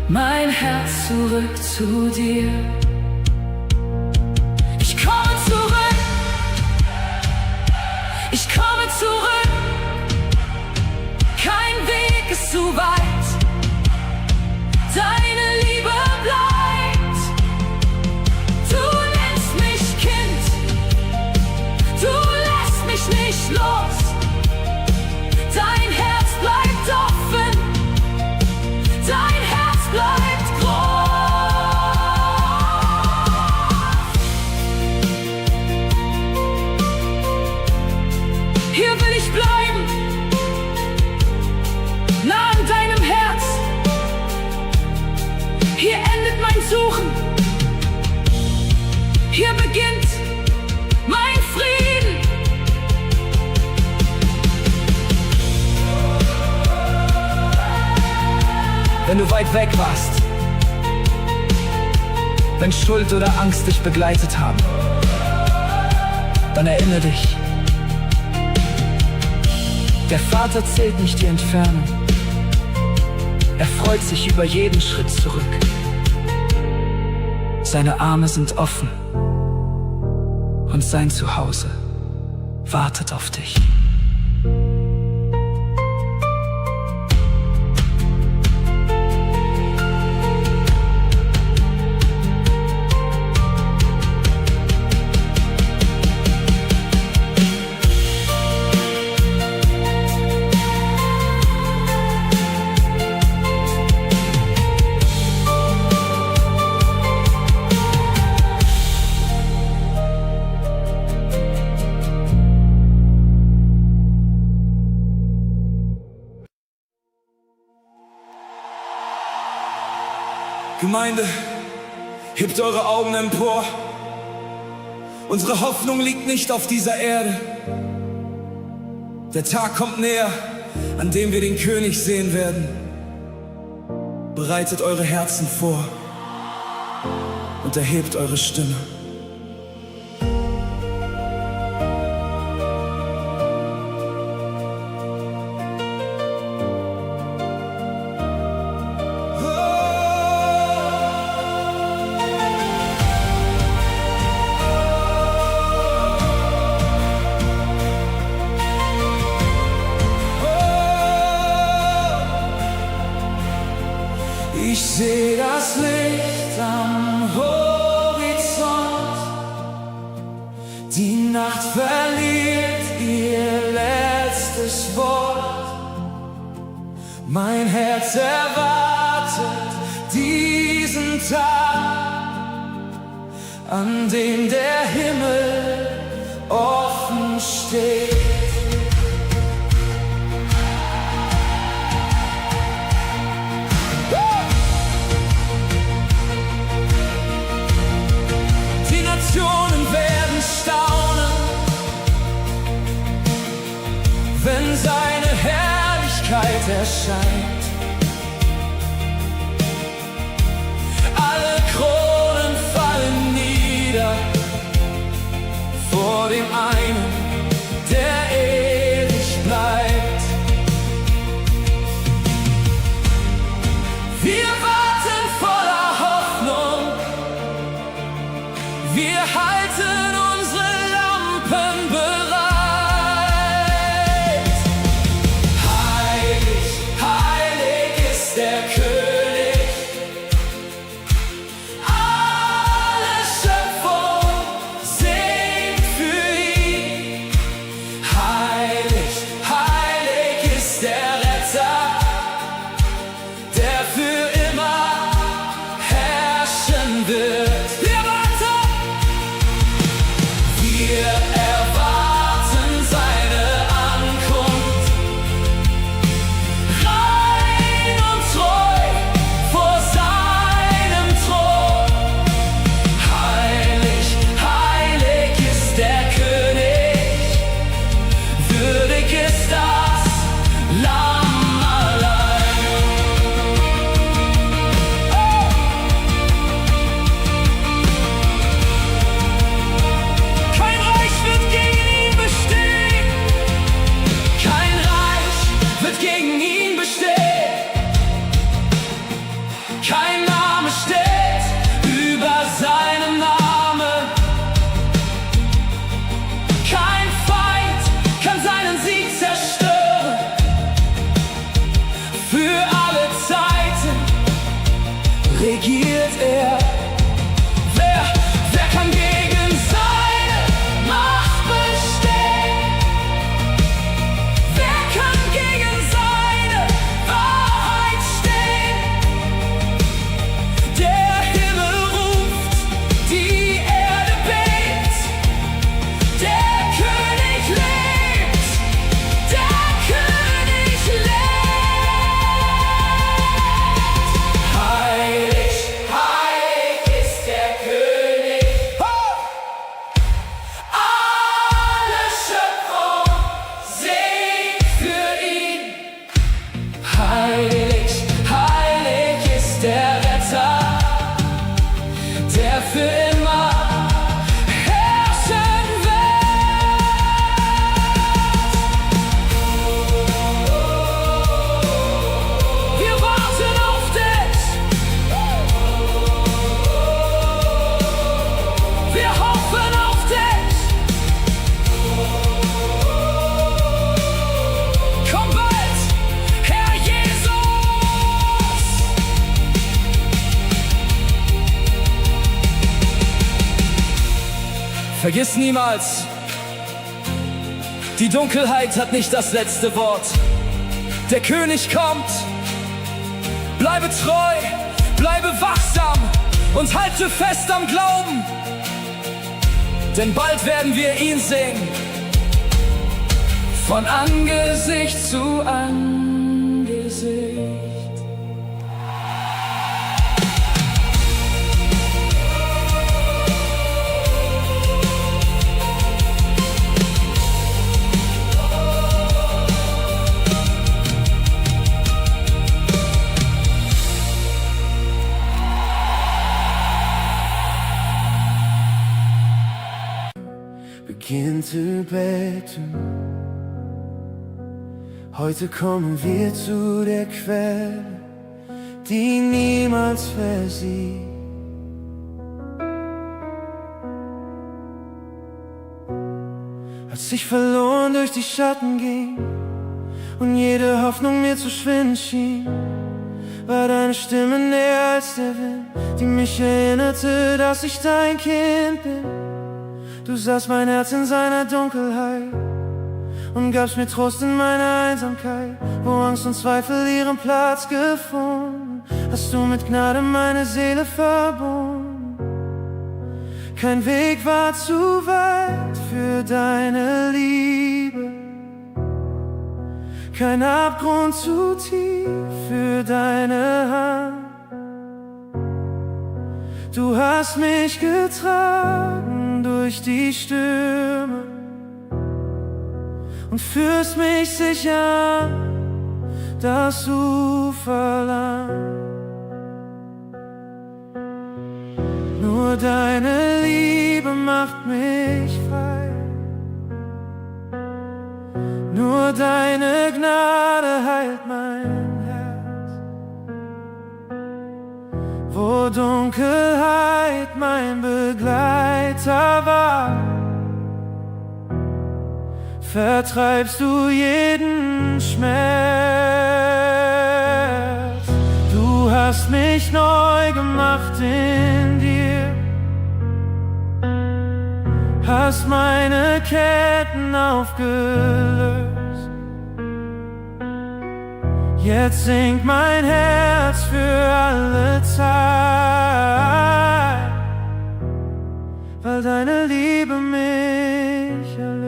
mein Herz zurück zu dir. Ich komme zurück, ich komme zurück. Kein Weg ist zu weit, deine Liebe bleibt. Du nennst mich Kind, du lässt mich nicht los. Dein Herz bleibt offen, dein Herz bleibt groß. Hier will ich bleiben, nah an deinem Herz. Hier endet mein Suchen, hier beginnt mein Frieden. Wenn du weit weg warst, wenn Schuld oder Angst dich begleitet haben, dann erinnere dich. Der Vater zählt nicht die Entfernung, er freut sich über jeden Schritt zurück. Seine Arme sind offen und sein Zuhause wartet auf dich. Gemeinde, hebt eure Augen empor. Unsere Hoffnung liegt nicht auf dieser Erde. Der Tag kommt näher, an dem wir den König sehen werden. Bereitet eure Herzen vor und erhebt eure Stimme. Ich seh das Licht am Horizont. Die Nacht verliert ihr letztes Wort. Mein Herz erwartet diesen Tag, an dem der Himmel offen steht. Werden staunen, wenn seine Herrlichkeit erscheint. Alle Kronen fallen nieder vor dem einen, der ewig bleibt. Wir warten voller Hoffnung. Wir halten unsere Lampen bereit. Heilig, heilig ist der König. Alle Schöpfung singt für ihn. Heilig, heilig ist der Retter, der für immer herrschen wird. Wir erwarten seine Ankunft, rein und treu vor seinem Thron. Heilig, heilig ist der König, würdig ist das Lamm allein. Kein Name steht über seinen Namen. Kein Feind kann seinen Sieg zerstören. Für alle Zeiten regiert er. Wer kann gegen seine Macht bestehen? Wer kann gegen seine Wahrheit stehen? Der Himmel ruft, die Erde bebt. Der König lebt, der König lebt. Heilig, heilig ist der König. Alle Schöpfung singt für ihn. Heilig, heilig ist der Retter, der für immer herrschen wird. Wir warten auf dich. Wir hoffen auf dich. Komm bald, Herr Jesus. Vergiss niemals, die Dunkelheit hat nicht das letzte Wort. Der König kommt. Bleibe treu, bleibe wachsam und halte fest am Glauben. Denn bald werden wir ihn sehen, von Angesicht zu Angesicht. Betten. Heute kommen wir zu der Quelle, die niemals versiegt. Als ich verloren durch die Schatten ging und jede Hoffnung mir zu schwinden schien, war deine Stimme näher als der Wind, die mich erinnerte, dass ich dein Kind bin. Du sahst mein Herz in seiner Dunkelheit und gabst mir Trost in meiner Einsamkeit, wo Angst und Zweifel ihren Platz gefunden. Hast du mit Gnade meine Seele verbunden. Kein Weg war zu weit für deine Liebe, kein Abgrund zu tief für deine Hand. Du hast mich getragen durch die Stürme und führst mich sicher an das Uferland. Nur deine Liebe macht mich frei, nur deine Gnade heilt mein Herz. Wo Dunkelheit mein Begleiter war, vertreibst du jeden Schmerz. Du hast mich neu gemacht in dir, hast meine Ketten aufgelöst. Jetzt singt mein Herz für alle Zeit, weil deine Liebe mich erlöst.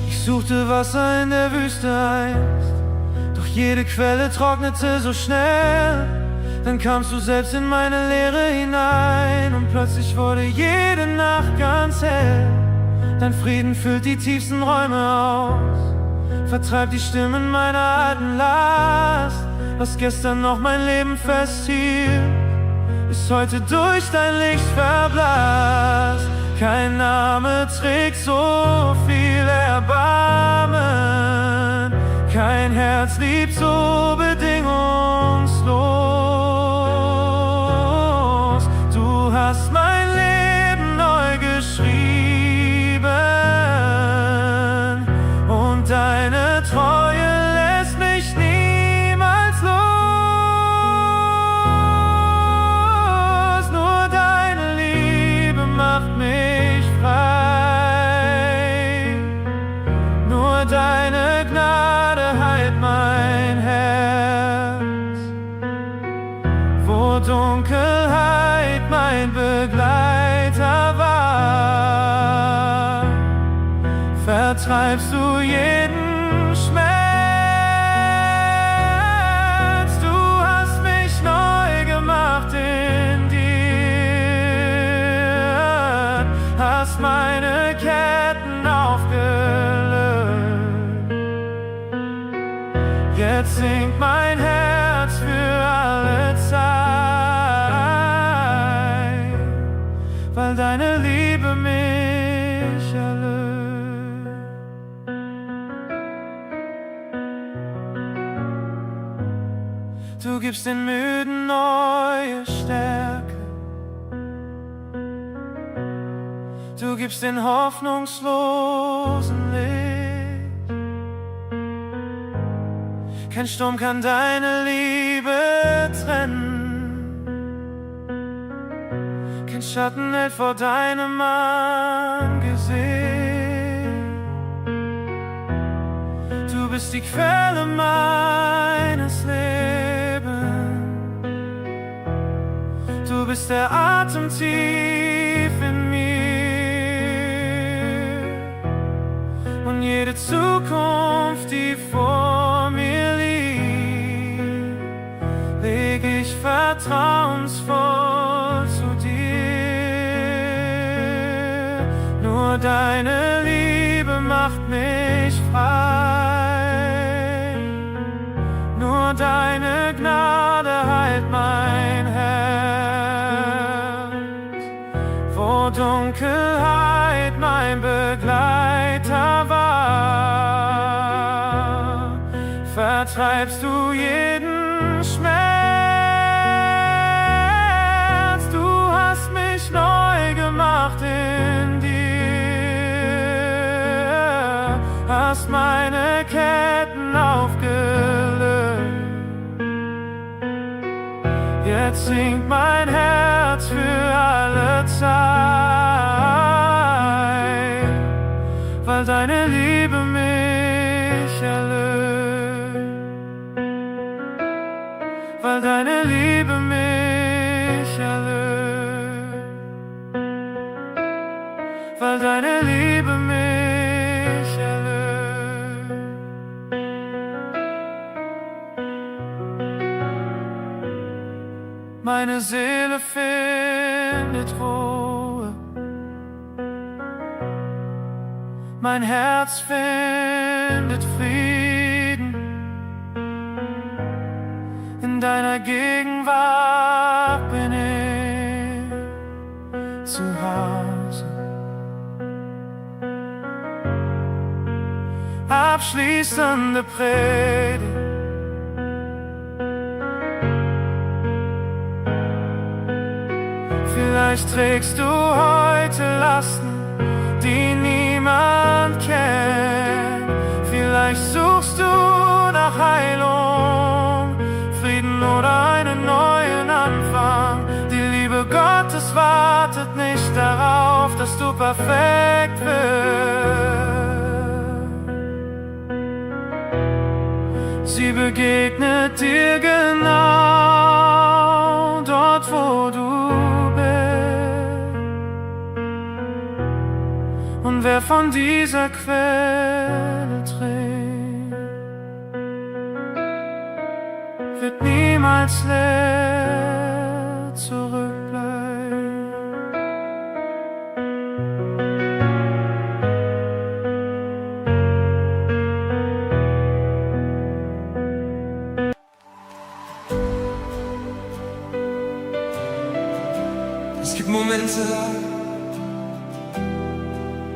Ich suchte Wasser in der Wüste einst, doch jede Quelle trocknete so schnell. Dann kamst du selbst in meine Leere hinein und plötzlich wurde jede Nacht ganz hell. Dein Frieden füllt die tiefsten Räume aus, vertreibt die Stimmen meiner alten Last. Was gestern noch mein Leben festhielt, ist heute durch dein Licht verblasst. Kein Name trägt so viel Erbarmen, kein Herz liebt so bedingungslos. Du hast mein Leben neu geschrieben und deine Treue lässt mich niemals los. Nur deine Liebe macht mich frei, nur deine Gnade heilt mein Herz. Wo Dunkelheit mein Begleiter war, vertreibst du jeden Schmerz. Du hast mich neu gemacht in dir, hast meine Ketten aufgelöst. Jetzt singt mein Herz für alle Zeit, weil deine Liebe mich erlöst. Du gibst den Müden neue Stärke, du gibst den Hoffnungslosen Licht. Kein Sturm kann deine Liebe trennen, kein Schatten hält vor deinem Angesicht. Du bist die Quelle meines Lebens, du bist der Atem tief in mir und jede Zukunft, die vor mir liegt, leg ich vertrauensvoll zu dir. Nur deine Liebe macht mich frei, nur deine Gnade heilt mein Herz. vertreibst du jeden Schmerz. Du hast mich neu gemacht in dir, hast meine Ketten aufgelöst. Jetzt singt mein Herz für alle Zeit, weil deine Liebe mich erlöst, weil deine Liebe mich erlöst, weil deine Liebe mich erlöst. Meine Seele findet Ruhe, mein Herz findet Frieden. In deiner Gegenwart bin ich zu Hause. Abschließende Predigt. Vielleicht trägst du heute Lasten, die niemand kennt. Vielleicht suchst du nach Heilung, Frieden oder einen neuen Anfang. Die Liebe Gottes wartet nicht darauf, dass du perfekt wirst. Sie begegnet dir genau dort, wo du bist. Und wer von dieser Quelle trinkt, wird niemals leer zurückbleiben. Es gibt Momente,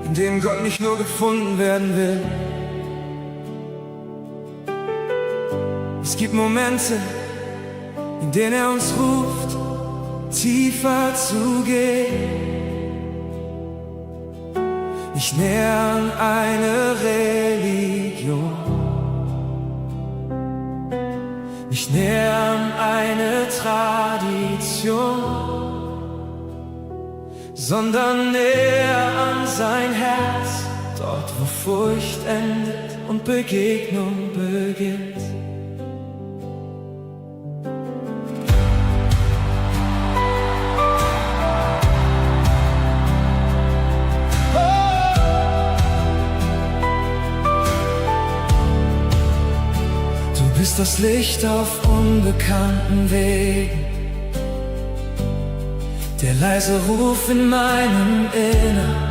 in denen Gott nicht nur gefunden werden will. Es gibt Momente, in denen er uns ruft, tiefer zu gehen. Nicht näher an eine Religion, nicht näher an eine Tradition, sondern näher an sein Herz, dort wo Furcht endet und Begegnung beginnt. Du bist das Licht auf unbekannten Wegen, der leise Ruf in meinem Innern.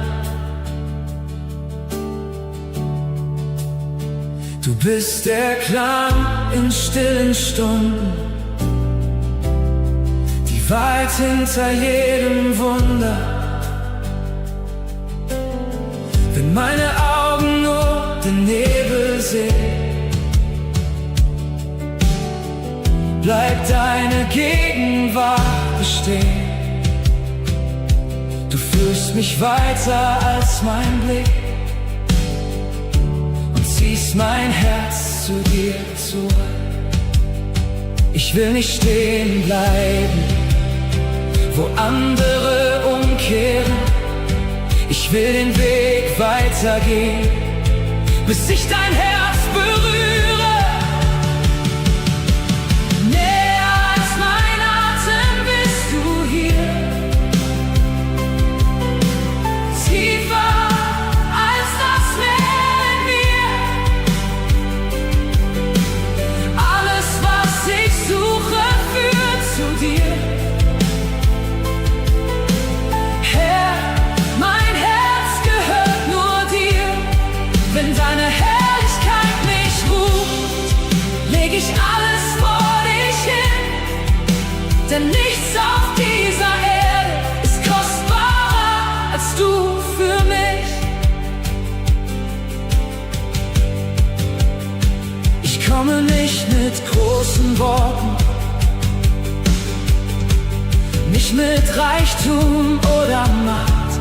Du bist der Klang in stillen Stunden, die weit hinter jedem Wunder. Wenn meine Augen nur den Nebel sehen, bleibt deine Gegenwart bestehen. Du führst mich weiter als mein Blick und ziehst mein Herz zu dir zurück. Ich will nicht stehen bleiben, wo andere umkehren. Ich will den Weg weitergehen, bis ich dein Herz berühre. Wenn deine Herrlichkeit mit großen Worten, nicht mit Reichtum oder Macht,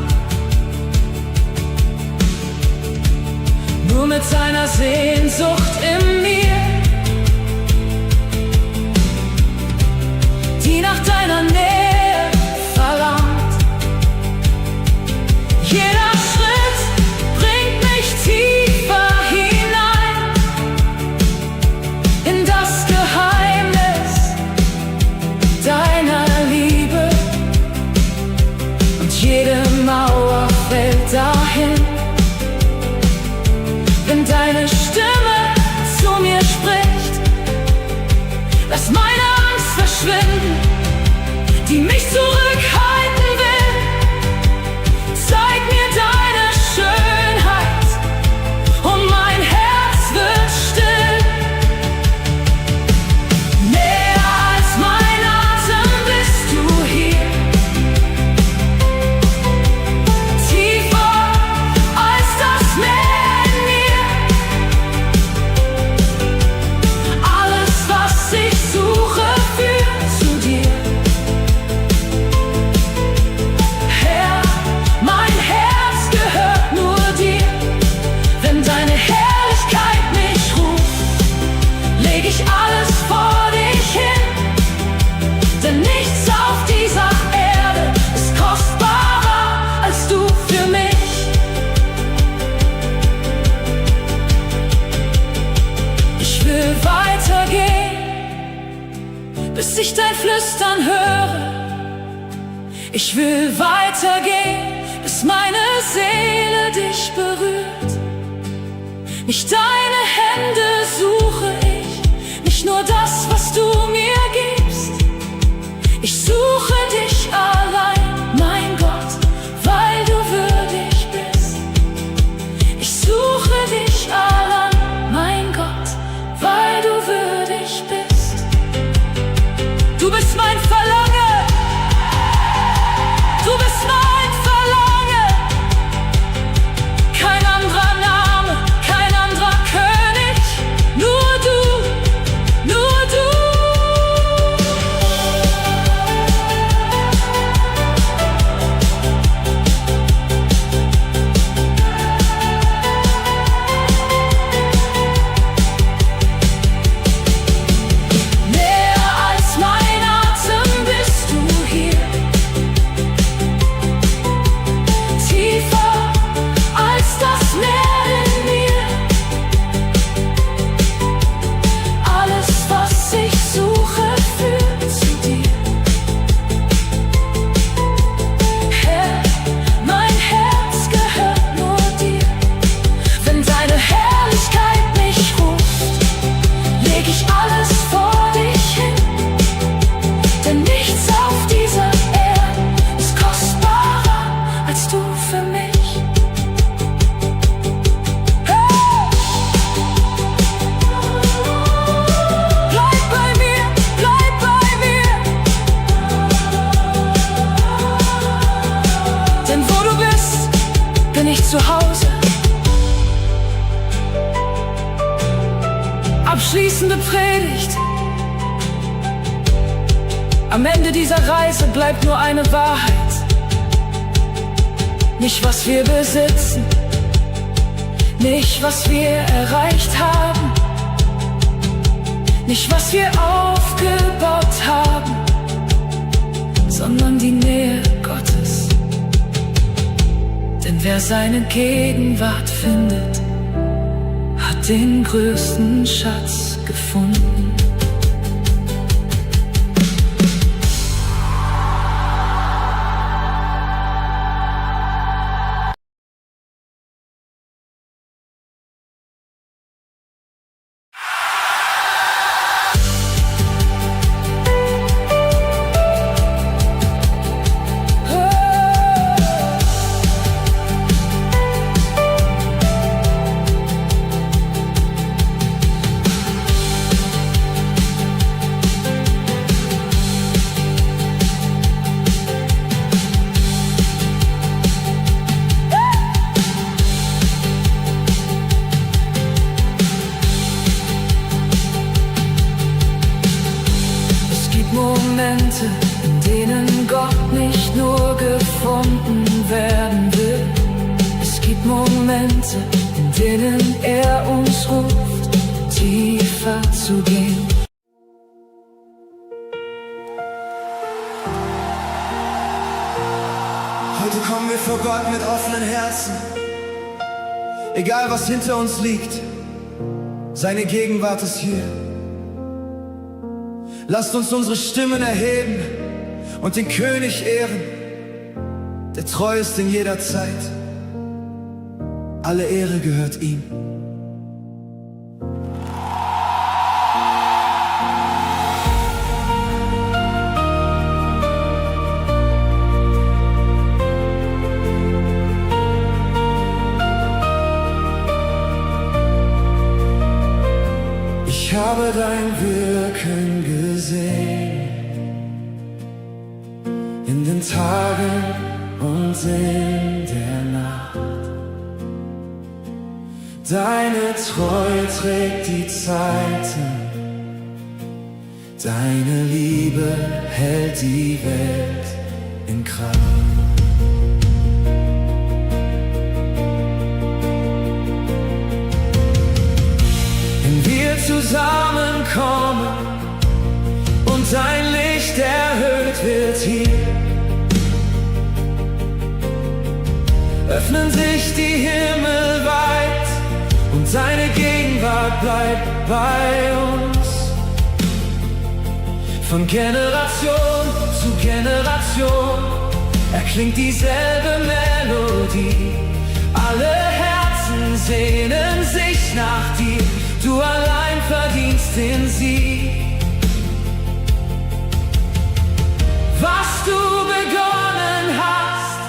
nur mit seiner Sehnsucht in mir, die nach deiner Nähe verlangt. Jeder Schritt bringt mich tiefer hinein in das Geheimnis deiner Liebe, und jede Mauer fällt dahin, wenn deine Stimme zu mir spricht. Lass meine Angst verschwinden, die mich zurückhalten will. Zeig mir deine Schönheit und mein Herz wird still. Näher als mein Atem bist du hier, tiefer als das Meer in mir. Alles, was ich suche, führt zu dir. Herr, mein Herz gehört nur dir. Wenn deine Herrlichkeit mich ruft, leg ich alles vor dich hin. Denn nichts auf dieser Erde ist kostbarer als du für mich. Ich will weitergehen, bis ich dein Flüstern höre. Ich will weitergehen, bis meine Seele dich berührt. Nicht deine Hände suche ich, nicht nur das, was du mir gibst. Ich suche dich allein, mein Gott, weil du würdig bist. Ich suche dich allein, mein Gott, weil du würdig bist. Du bist mein Verlangen, du bist mein Verlangen. Kein anderer Name, kein anderer König, nur du, nur du. Näher als mein Atem bist du hier, tiefer als das Meer in mir. Alles, was ich suche, führt zu dir. Herr, mein Herz gehört nur dir. Wenn deine Herrlichkeit mich ruft, leg ich alles vor dich hin. Denn nichts auf dieser Erde ist kostbarer als du für mich. Hey! Bleib bei mir, bleib bei mir. Denn wo du bist, bin ich zu Hause. Abschließende Predigt. Am Ende dieser Reise bleibt nur eine Wahrheit. Nicht, was wir besitzen, nicht, was wir erreicht haben, nicht, was wir aufgebaut haben, sondern die Nähe Gottes. Denn wer seine Gegenwart findet, hat den größten Schatz gefunden. Momente, in denen er uns ruft, tiefer zu gehen. Heute kommen wir vor Gott mit offenen Herzen. Egal was hinter uns liegt, seine Gegenwart ist hier. Lasst uns unsere Stimmen erheben und den König ehren, der treu ist in jeder Zeit. Alle Ehre gehört ihm. Ich habe dein Wirken gesehen, in den Tagen und in der Nacht. Deine Treue trägt die Zeiten, deine Liebe hält die Welt in Kraft. Wenn wir zusammenkommen und dein Licht erhöht wird hier, öffnen sich die Himmel weit und seine Gegenwart bleibt bei uns. Von Generation zu Generation erklingt dieselbe Melodie. Alle Herzen sehnen sich nach dir, du allein verdienst den Sieg. Was du begonnen hast,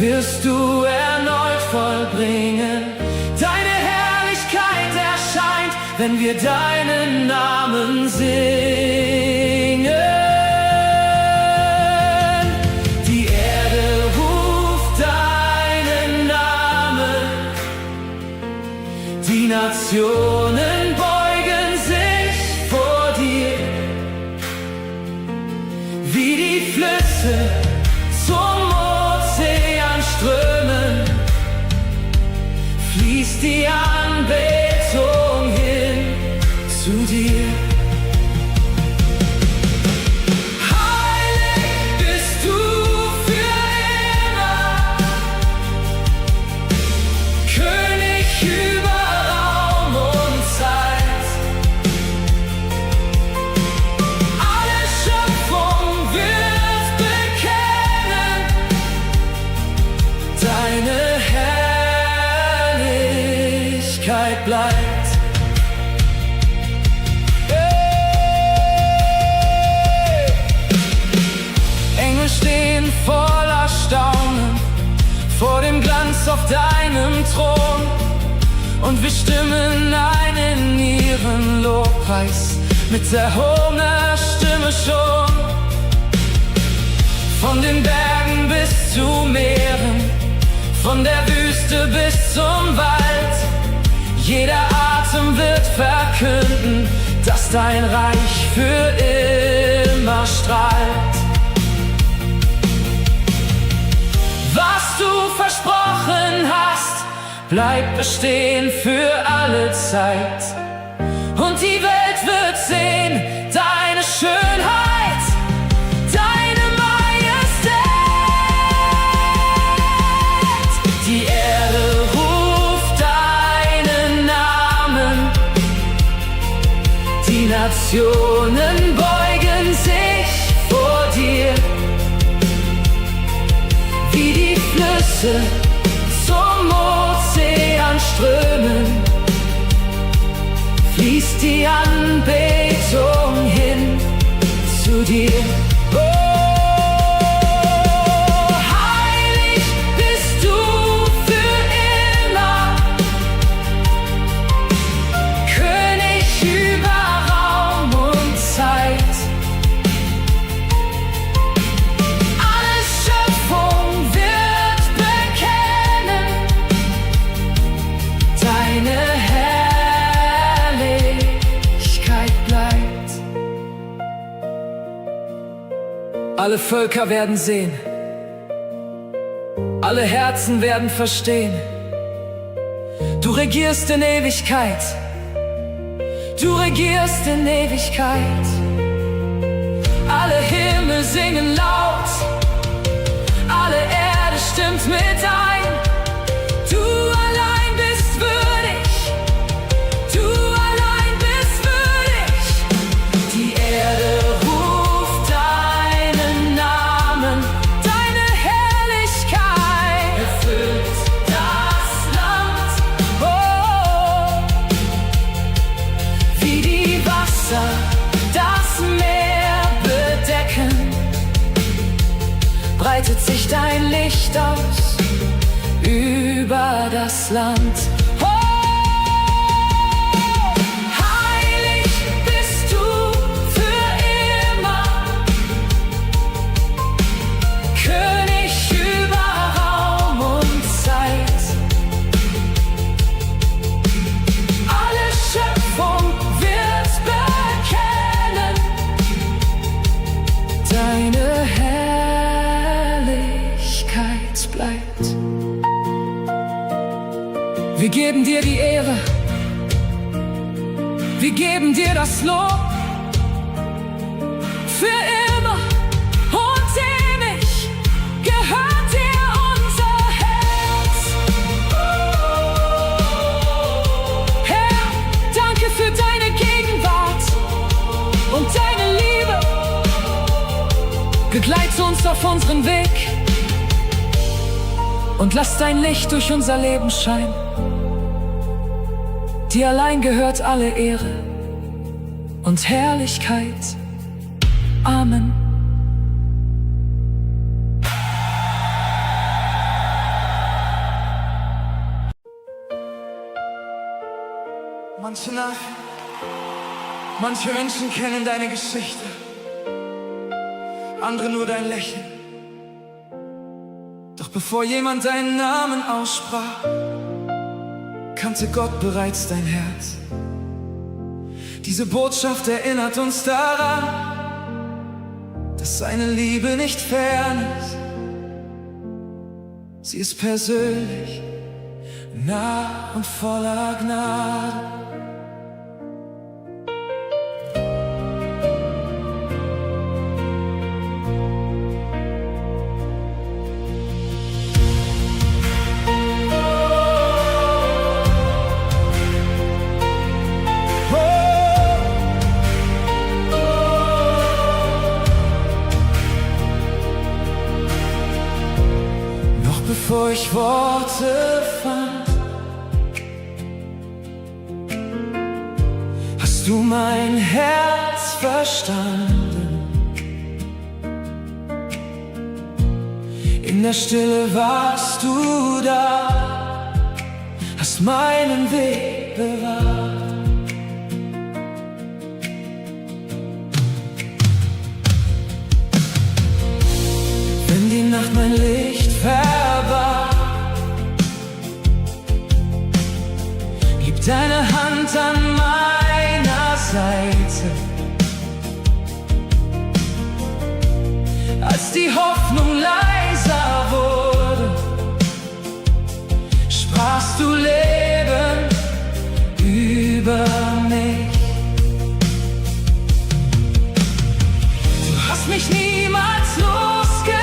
wirst du erneut vollbringen. Deine Herrlichkeit erscheint, wenn wir deinen Namen singen. Die Erde ruft deinen Namen, die Nationen beugen sich vor dir, wie die Flüsse zum Ozean strömen, fließt die Anbetung hin zu dir. Heilig bist du für immer, König über Raum und Zeit. Alle Schöpfung wird bekennen deine Herrlichkeit bleibt. Engel stehen voller Staunen vor dem Glanz auf deinem Thron, und wir stimmen ein in ihren Lobpreis mit erhobener Stimme schon. Von den Bergen bis zu Meeren, von der Wüste bis zum Wald, jeder Atem wird verkünden, dass dein Reich für immer strahlt. Was du versprochen hast, bleibt bestehen für alle Zeit. Und die Welt wird sehen deine Schönheit, deine Majestät. Die Erde ruft deinen Namen, die Nationen beugen sich vor dir, wie die Flüsse zum Ozean strömen, fließt die Anbetung hin zu dir. Oh, heilig bist du für immer, König über Raum und Zeit. Alle Schöpfung wird bekennen deine Herrlichkeit bleibt. Alle Völker werden sehen, alle Herzen werden verstehen, Du regierst in Ewigkeit, du regierst in Ewigkeit. Alle Himmel singen laut, alle Erde stimmt mit ein. Du allein bist würdig, du allein bist würdig. Die Erde ruft deinen Namen, deine Herrlichkeit erfüllt das Land. Oh, wie die Wasser das Meer bedecken, breitet sich dein Licht aus über das Land. Oh, heilig bist du für immer, König über Raum und Zeit. Alle Schöpfung wird bekennen deine Herrlichkeit bleibt. Wir geben dir die Ehre, wir geben dir das Lob, für immer und ewig gehört dir unser Herz. Herr, danke für deine Gegenwart und deine Liebe. Begleite uns auf unseren Weg und lass dein Licht durch unser Leben scheinen. Dir allein gehört alle Ehre und Herrlichkeit. Amen. Manche Nacht, manche Menschen kennen deine Geschichte, andere nur dein Lächeln. Doch bevor jemand deinen Namen aussprach, kannte Gott bereits dein Herz. Diese Botschaft erinnert uns daran, dass seine Liebe nicht fern ist. Sie ist persönlich, nah und voller Gnade. Bevor ich Worte fand, hast du mein Herz verstanden. In der Stille warst du da, hast meinen Weg bewahrt. Wenn die Nacht mein Licht verbarg, gib deine Hand an meiner Seite. Als die Hoffnung leiser wurde, sprachst du Leben über mich. Du hast mich niemals losgelassen.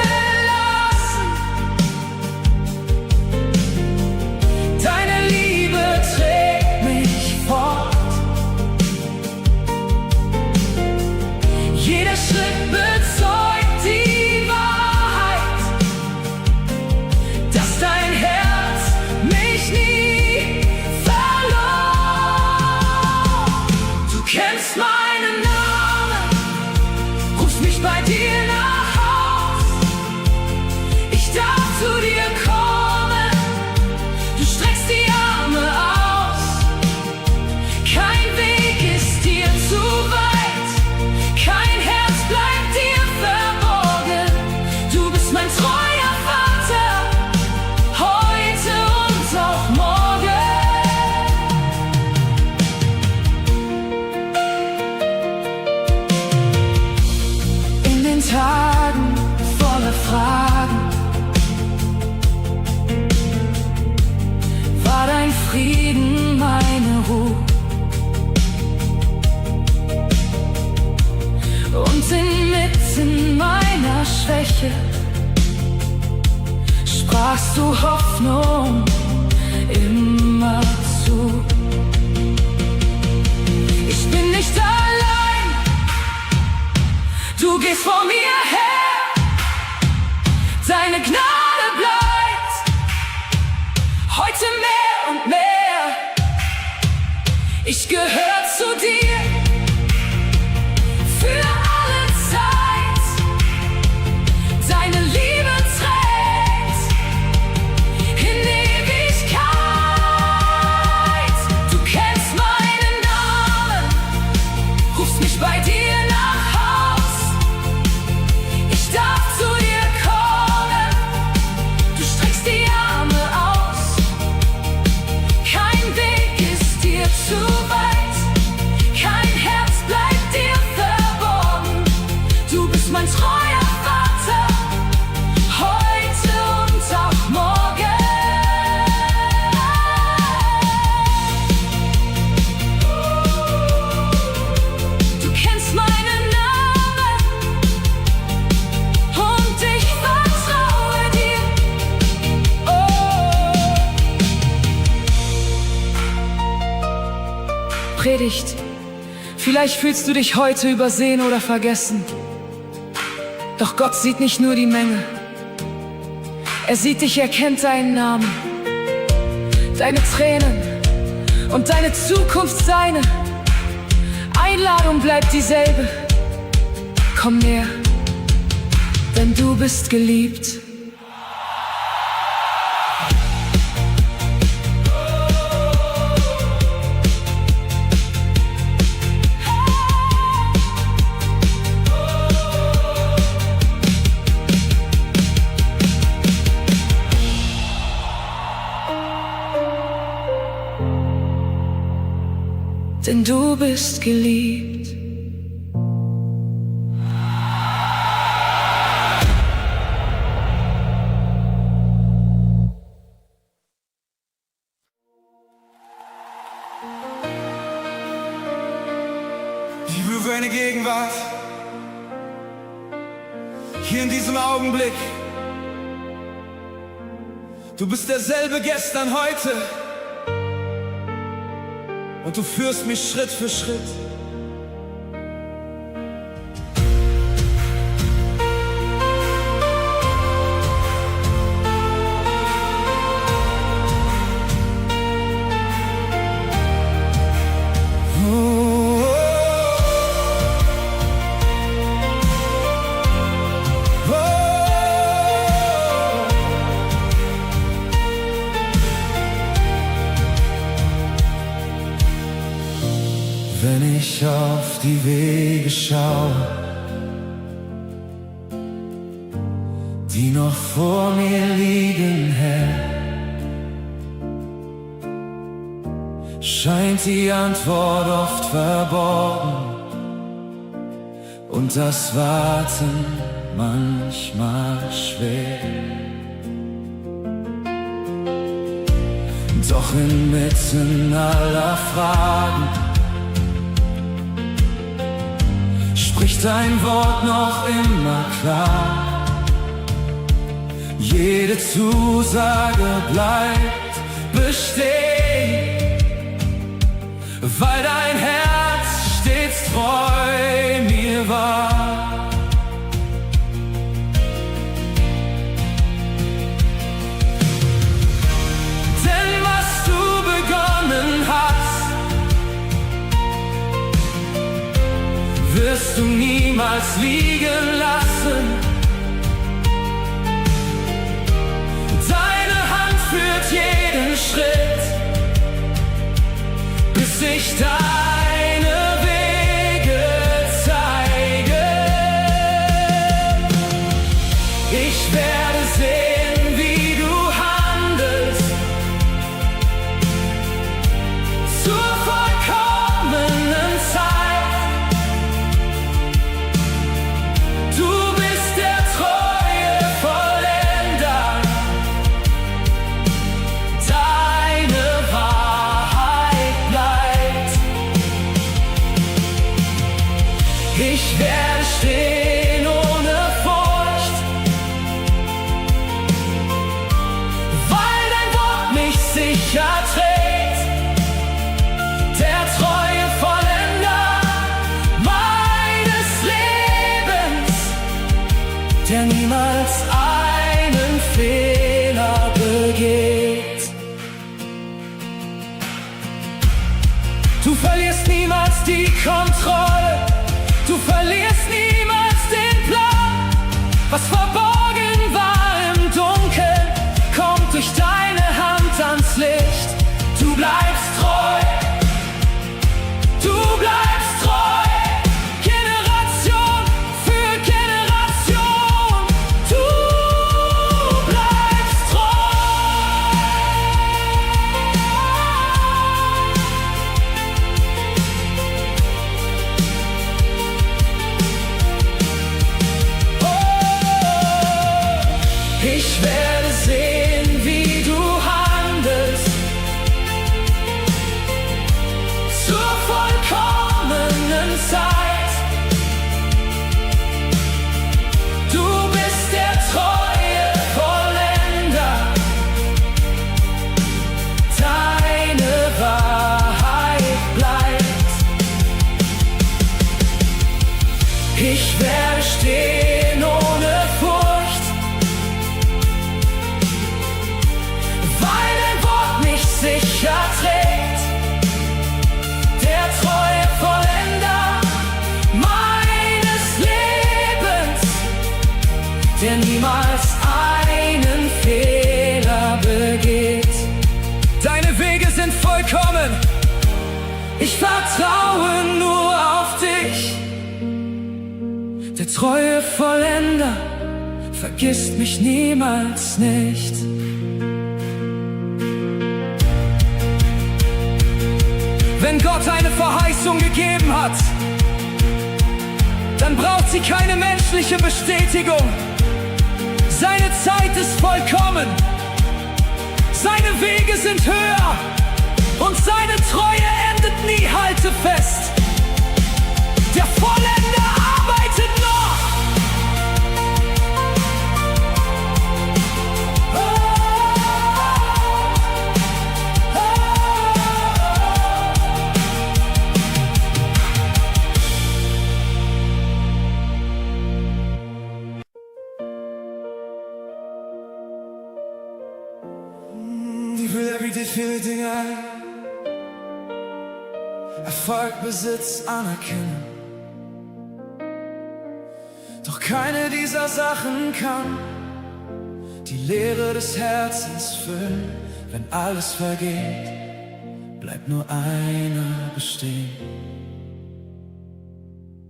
Deine Liebe trägt mich fort. Jeder Schritt bezeugt die Wahrheit. Frieden, meine Ruhe. Und inmitten meiner Schwäche sprachst du Hoffnung immer zu. Ich bin nicht allein, du gehst vor mir her, deine Gnade bleibt heute mehr und mehr. Ich gehöre zu dir für alle Zeit, deine Liebe trägt in Ewigkeit. Du kennst meinen Namen, rufst mich bei dir nach Haus. Ich darf zu dir kommen, du streckst die Arme aus. Kein Weg ist dir zu weit, kein Herz bleibt dir verborgen. Du bist mein treuer Vater, heute und auch morgen. Du kennst meinen Namen und ich vertraue dir. Predigt. Vielleicht fühlst du dich heute übersehen oder vergessen. Doch Gott sieht nicht nur die Menge. Er sieht dich, er kennt deinen Namen, deine Tränen und deine Zukunft seine. Einladung bleibt dieselbe. Komm näher, denn du bist geliebt. Denn du bist geliebt. Ich berühre deine Gegenwart hier in diesem Augenblick. Du bist derselbe gestern, heute. Und du führst mich Schritt für Schritt. Wenn ich auf die Wege schaue, die noch vor mir liegen, Herr, scheint die Antwort oft verborgen und das Warten manchmal schwer. Doch inmitten aller Fragen spricht dein Wort noch immer klar. Jede Zusage bleibt bestehen, weil dein Herz stets treu mir war. Denn was du begonnen hast, wirst du niemals liegen lassen. Deine Hand führt jeden Schritt, bis ich deine Wege zeige. Ich werde sehen, wie du handelst, zur vollkommenen Zeit. Du bist der treue Vollender, deine Wahrheit. erträgt. Der treue Vollender meines Lebens, der niemals einen Fehler begeht. Du verlierst niemals die Kontrolle, du verlierst niemals den Plan. Was verborgen war im Dunkeln, kommt durch deine Hand ans Licht. Du bleibst treu, du bleibst treu. Generation für Generation, du bleibst treu. Ich werde sehen, wie du handelst zur vollkommenen Zeit. Du bist der treue Vollender, deine Wahrheit bleibt. Ich werde stehen ohne Furcht, weil dein Wort mich sicher trägt. Der treue Vollender meines Lebens, der niemals einen Fehler begeht. Deine Wege sind vollkommen, ich vertraue nur auf dich. Der treue Vollender vergisst mich niemals nicht. Wenn Gott eine Verheißung gegeben hat, dann braucht sie keine menschliche Bestätigung. Seine Zeit ist vollkommen, seine Wege sind höher und seine Treue endet nie. Halte fest, der Vollender arbeitet noch. Die will everyday viele Dinge ein. Erfolg, Besitz, Anerkennung. Doch keine dieser Sachen kann die Leere des Herzens füllen. Wenn alles vergeht, bleibt nur einer bestehen: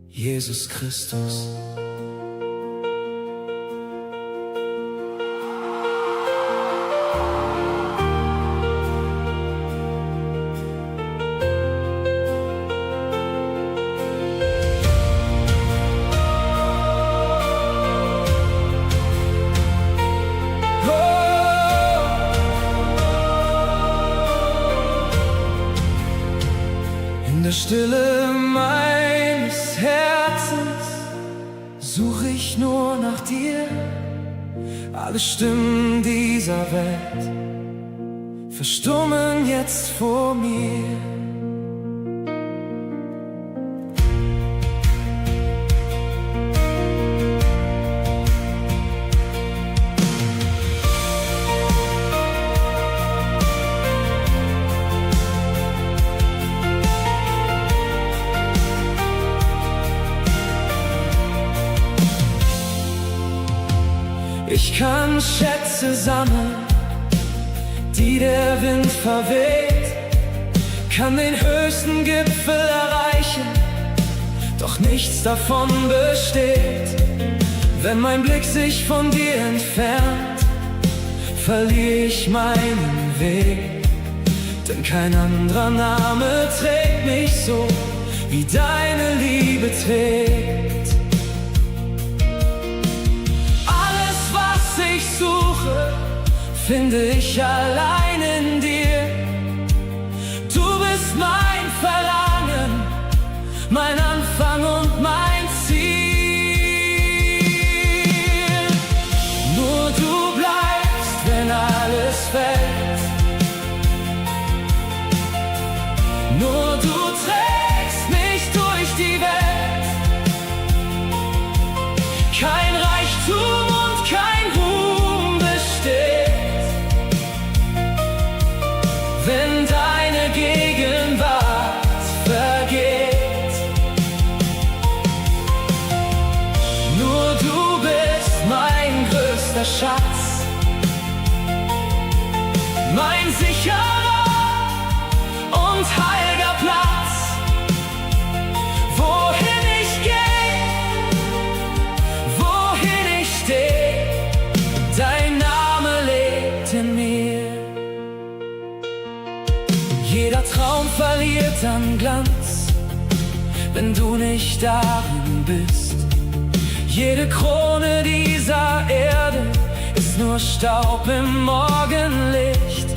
Jesus Christus. In der Stille meines Herzens suche ich nur nach dir. Alle Stimmen dieser Welt verstummen jetzt vor mir. Ich kann Schätze sammeln, die der Wind verweht, kann den höchsten Gipfel erreichen, doch nichts davon besteht. Wenn mein Blick sich von dir entfernt, verliere ich meinen Weg, denn kein anderer Name trägt mich so, wie deine Liebe trägt. Ich suche, finde ich allein in dir. Du bist mein Verlangen, mein Anfang und mein Ziel. Nur du bleibst, wenn alles fällt. Nur du trägst mich durch die Welt. Kein Reichtum und kein Ruhm besteht, wenn deine Gegenwart vergeht. Nur du bist mein größter Schatz, mein sicherer und heiliger Platz. Wohin ich gehe, wohin ich stehe, dein Name lebt in mir. Jeder Traum verliert an Glanz, wenn du nicht darin bist. Jede Krone dieser Erde ist nur Staub im Morgenlicht.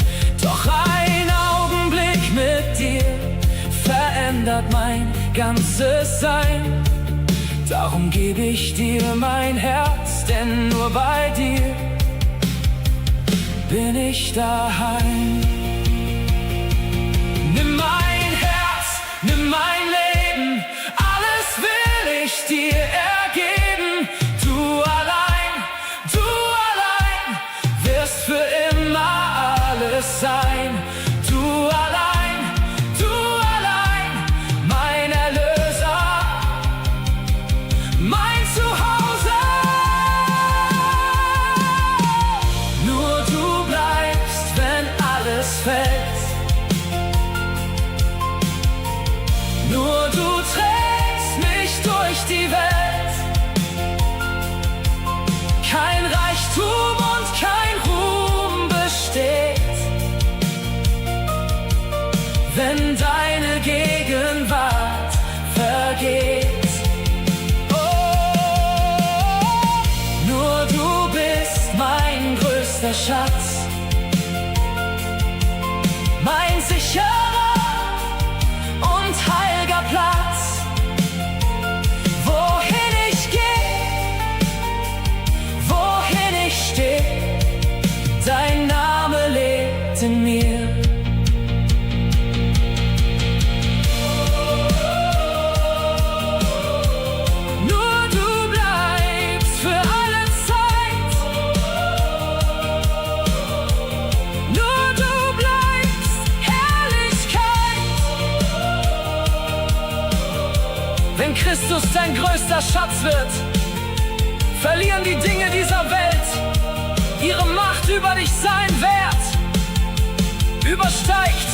Doch ein Augenblick mit dir verändert mein ganzes Sein. Darum gebe ich dir mein Herz, denn nur bei dir bin ich daheim. Nimm mein Herz, nimm mein Leben, alles will ich dir ergeben. Du allein wirst für immer alles sein. Du allein, mein Erlöser, mein Zuhause. Nur du bleibst, wenn alles fällt. Nur du trägst mich durch die Welt. Kein Reichtum und kein Ruhm besteht, wenn deine Gegenwart vergeht. Oh, nur du bist mein größter Schatz, mein sicherer und heiliger Platz. Wohin ich gehe, wohin ich stehe, dein Name lebt in mir. Nur du bleibst für alle Zeit. Nur du bleibst Herrlichkeit. Wenn Christus dein größter Schatz wird, verlieren die Dinge dieser Welt ihre Macht über dich. Sein Wert übersteigt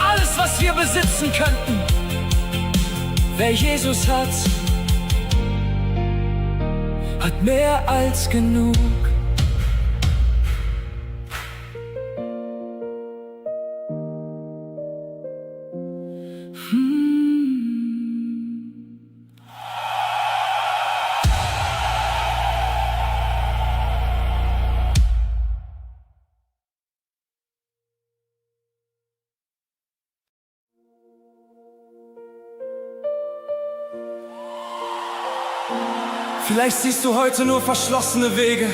alles, was wir besitzen könnten. Wer Jesus hat mehr als genug. Vielleicht siehst du heute nur verschlossene Wege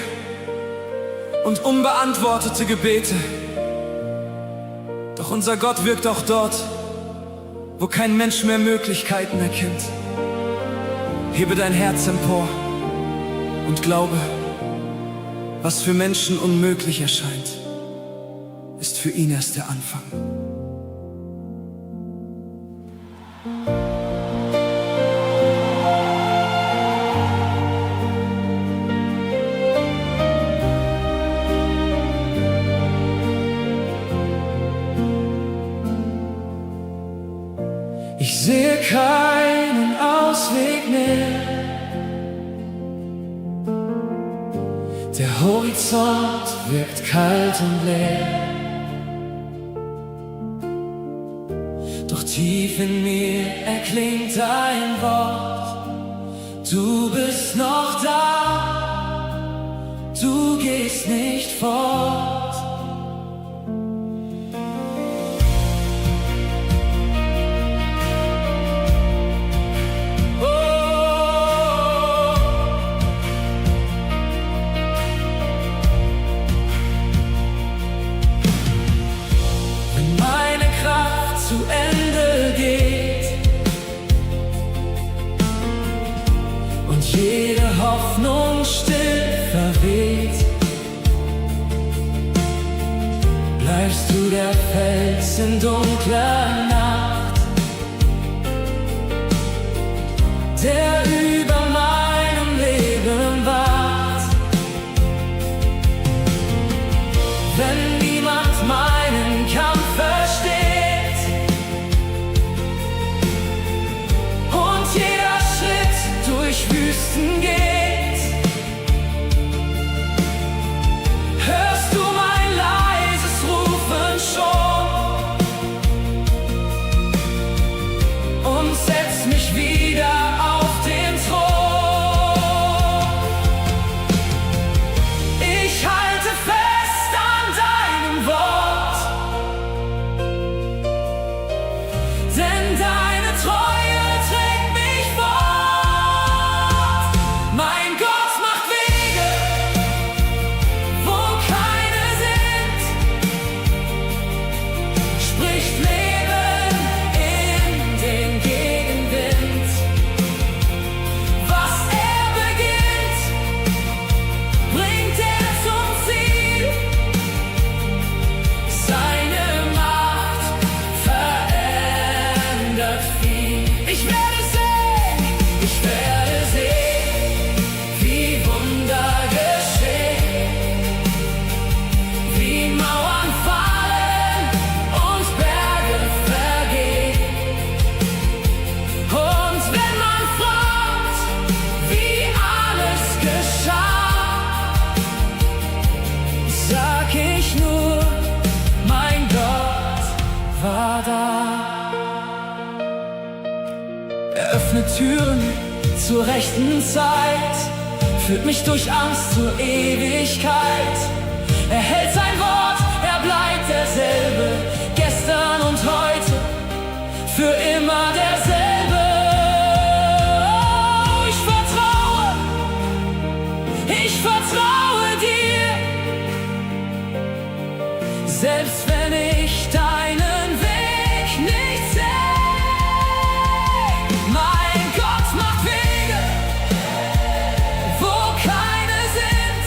und unbeantwortete Gebete. Doch unser Gott wirkt auch dort, wo kein Mensch mehr Möglichkeiten erkennt. Hebe dein Herz empor und glaube, was für Menschen unmöglich erscheint, ist für ihn erst der Anfang. Ich sehe keinen Ausweg mehr. Der Horizont wirkt kalt und leer. Doch tief in mir erklingt ein Wort: Du bist noch da, du gehst nicht fort. Zu der Fels in dunkler Nacht, der über meinem Leben wacht. Wenn niemand meinen Kampf versteht und jeder Schritt durch Wüsten geht, hörst du mein leises Rufen schon und setzt mich wieder auf den Thron. Ich halte fest an deinem Wort, denn deine Treue trägt mich fort. Mein Gott macht Wege, wo keine sind, spricht Leben in den Gegenwind. Was er beginnt, bringt er zum Ziel. Seine Macht verändert viel. Ich werde sehen, wie Wunder geschehen, wie Mauern fallen und Berge vergehen. Und wenn man fragt, wie alles geschah, sag ich nur, mein Gott war da. Er öffnet Türen zur rechten Zeit, führt mich durch Angst zur Ewigkeit. Er hält sein Wort, er bleibt derselbe, gestern und heute, für immer derselbe. Oh, ich vertraue dir, selbst wenn ich deinen Weg nicht sehe. Mein Gott macht Wege, wo keine sind,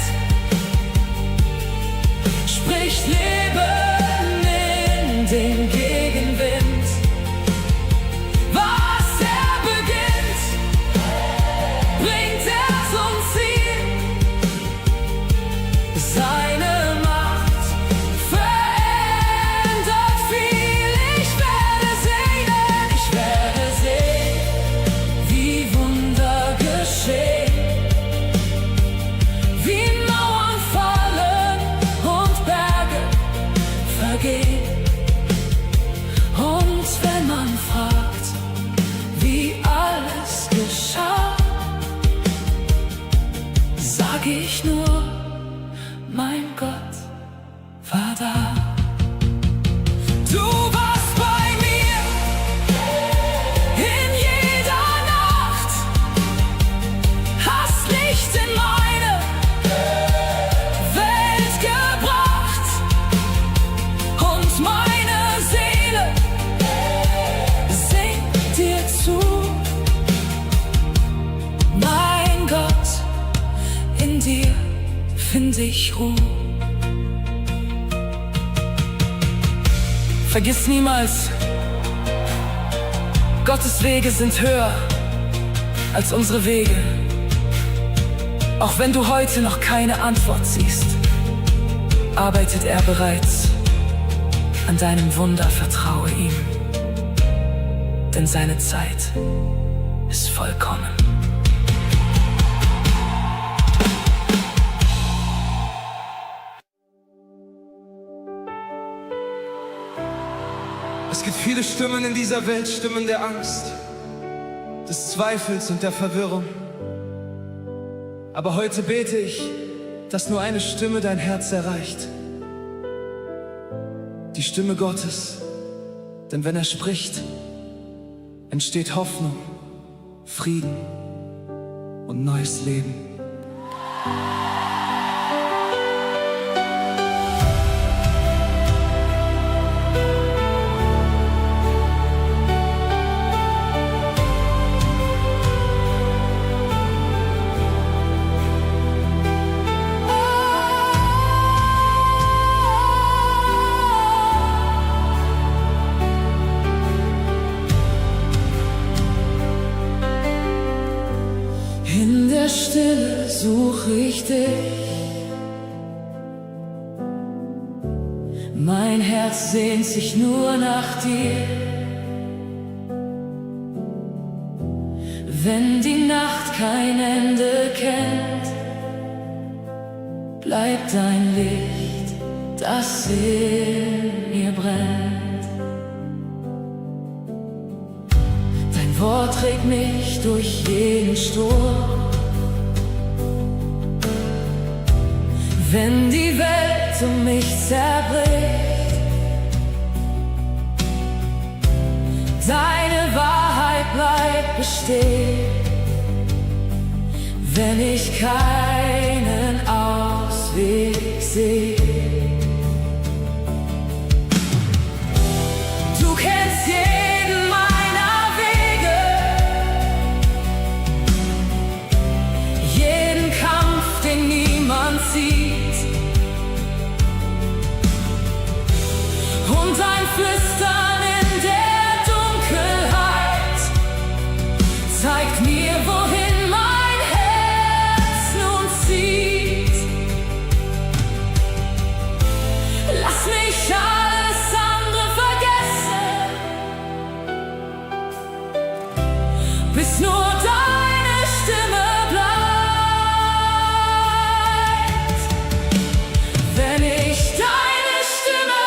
spricht Leben in den Gegenwind. Was er beginnt, bringt er zum Ziel. Seine Macht verändert viel. Ich werde sehen, wie Wunder geschehen, wie Mauern fallen und Berge vergehen. Und wenn man fragt, wie alles geschah, sag ich nur, mein Gott war da. Du warst bei mir in jeder Nacht, hast Licht in meine Welt gebracht und meine Seele singt dir zu. Mein Gott, in dir finde ich Ruhe. Vergiss niemals, Gottes Wege sind höher als unsere Wege. Auch wenn du heute noch keine Antwort siehst, arbeitet er bereits an deinem Wunder. Vertraue ihm, denn seine Zeit ist vollkommen. Es gibt viele Stimmen in dieser Welt, Stimmen der Angst, des Zweifels und der Verwirrung. Aber heute bete ich, dass nur eine Stimme dein Herz erreicht. Die Stimme Gottes. Denn wenn er spricht, entsteht Hoffnung, Frieden und neues Leben. Stille suche ich dich. Mein Herz sehnt sich nur nach dir. Wenn die Nacht kein Ende kennt, bleibt dein Licht, das in mir brennt. Dein Wort trägt mich durch jeden Sturm. Wenn die Welt um mich zerbricht, deine Wahrheit bleibt bestehen. Wenn ich keinen Ausweg sehe, du kennst jeden meiner Wege, jeden Kampf, den niemand sieht. Und ein Flüstern in der Dunkelheit zeigt mir, wohin mein Herz nun zieht. Lass mich alles andere vergessen, bis nur deine Stimme bleibt. Wenn ich deine Stimme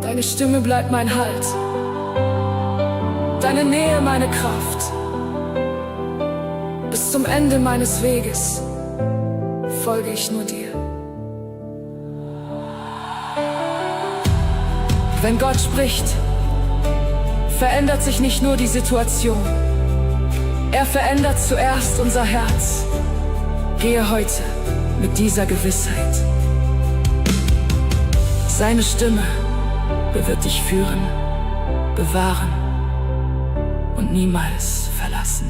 Deine Stimme bleibt mein Halt, deine Nähe meine Kraft. Bis zum Ende meines Weges folge ich nur dir. Wenn Gott spricht, verändert sich nicht nur die Situation, er verändert zuerst unser Herz. Gehe heute mit dieser Gewissheit. Seine Stimme wird dich führen, bewahren und niemals verlassen.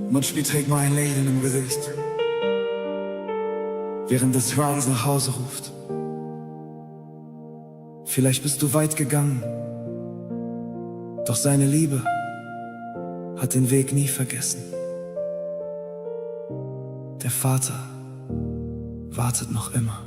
Manchmal trägt man ein Lächeln im Gesicht, während das Hören nach Hause ruft. Vielleicht bist du weit gegangen, doch seine Liebe hat den Weg nie vergessen. Der Vater wartet noch immer.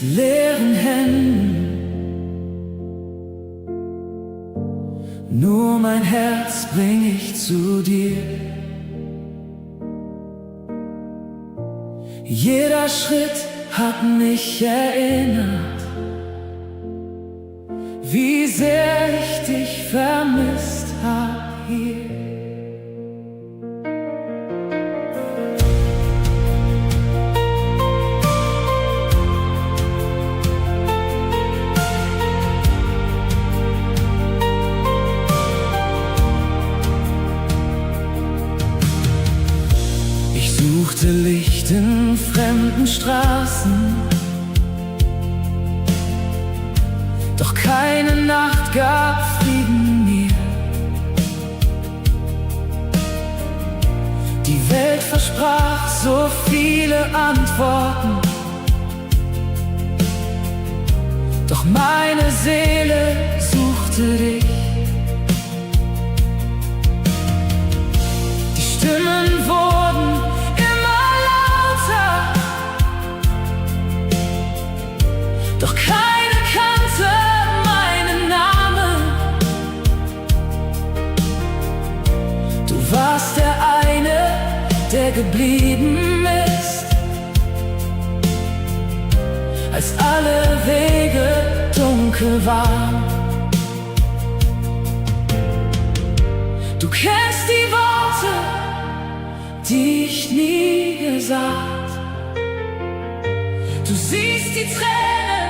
mit leeren Händen. Nur mein Herz bring ich zu dir. Jeder Schritt hat mich erinnert, wie sehr ich dich vermisst hab hier. Ich suchte Licht in fremden Straßen, doch keine Nacht gab Frieden mir. Die Welt versprach so viele Antworten, doch meine Seele suchte dich. Die Stimmen wurden immer lauter, doch keine kannte meinen Namen. Du warst der eine, der geblieben ist, als alle Wege dunkel waren. Du kennst die Worte, die ich nie gesagt. Du siehst die Tränen,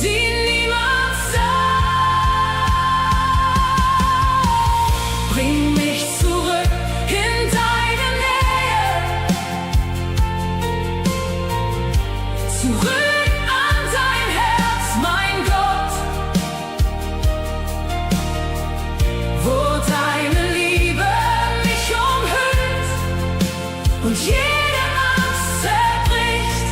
die niemand sah. Bring mich zurück in deine Nähe, zurück an dein Herz, mein Gott, wo deine Liebe mich umhüllt und jede Angst zerbricht.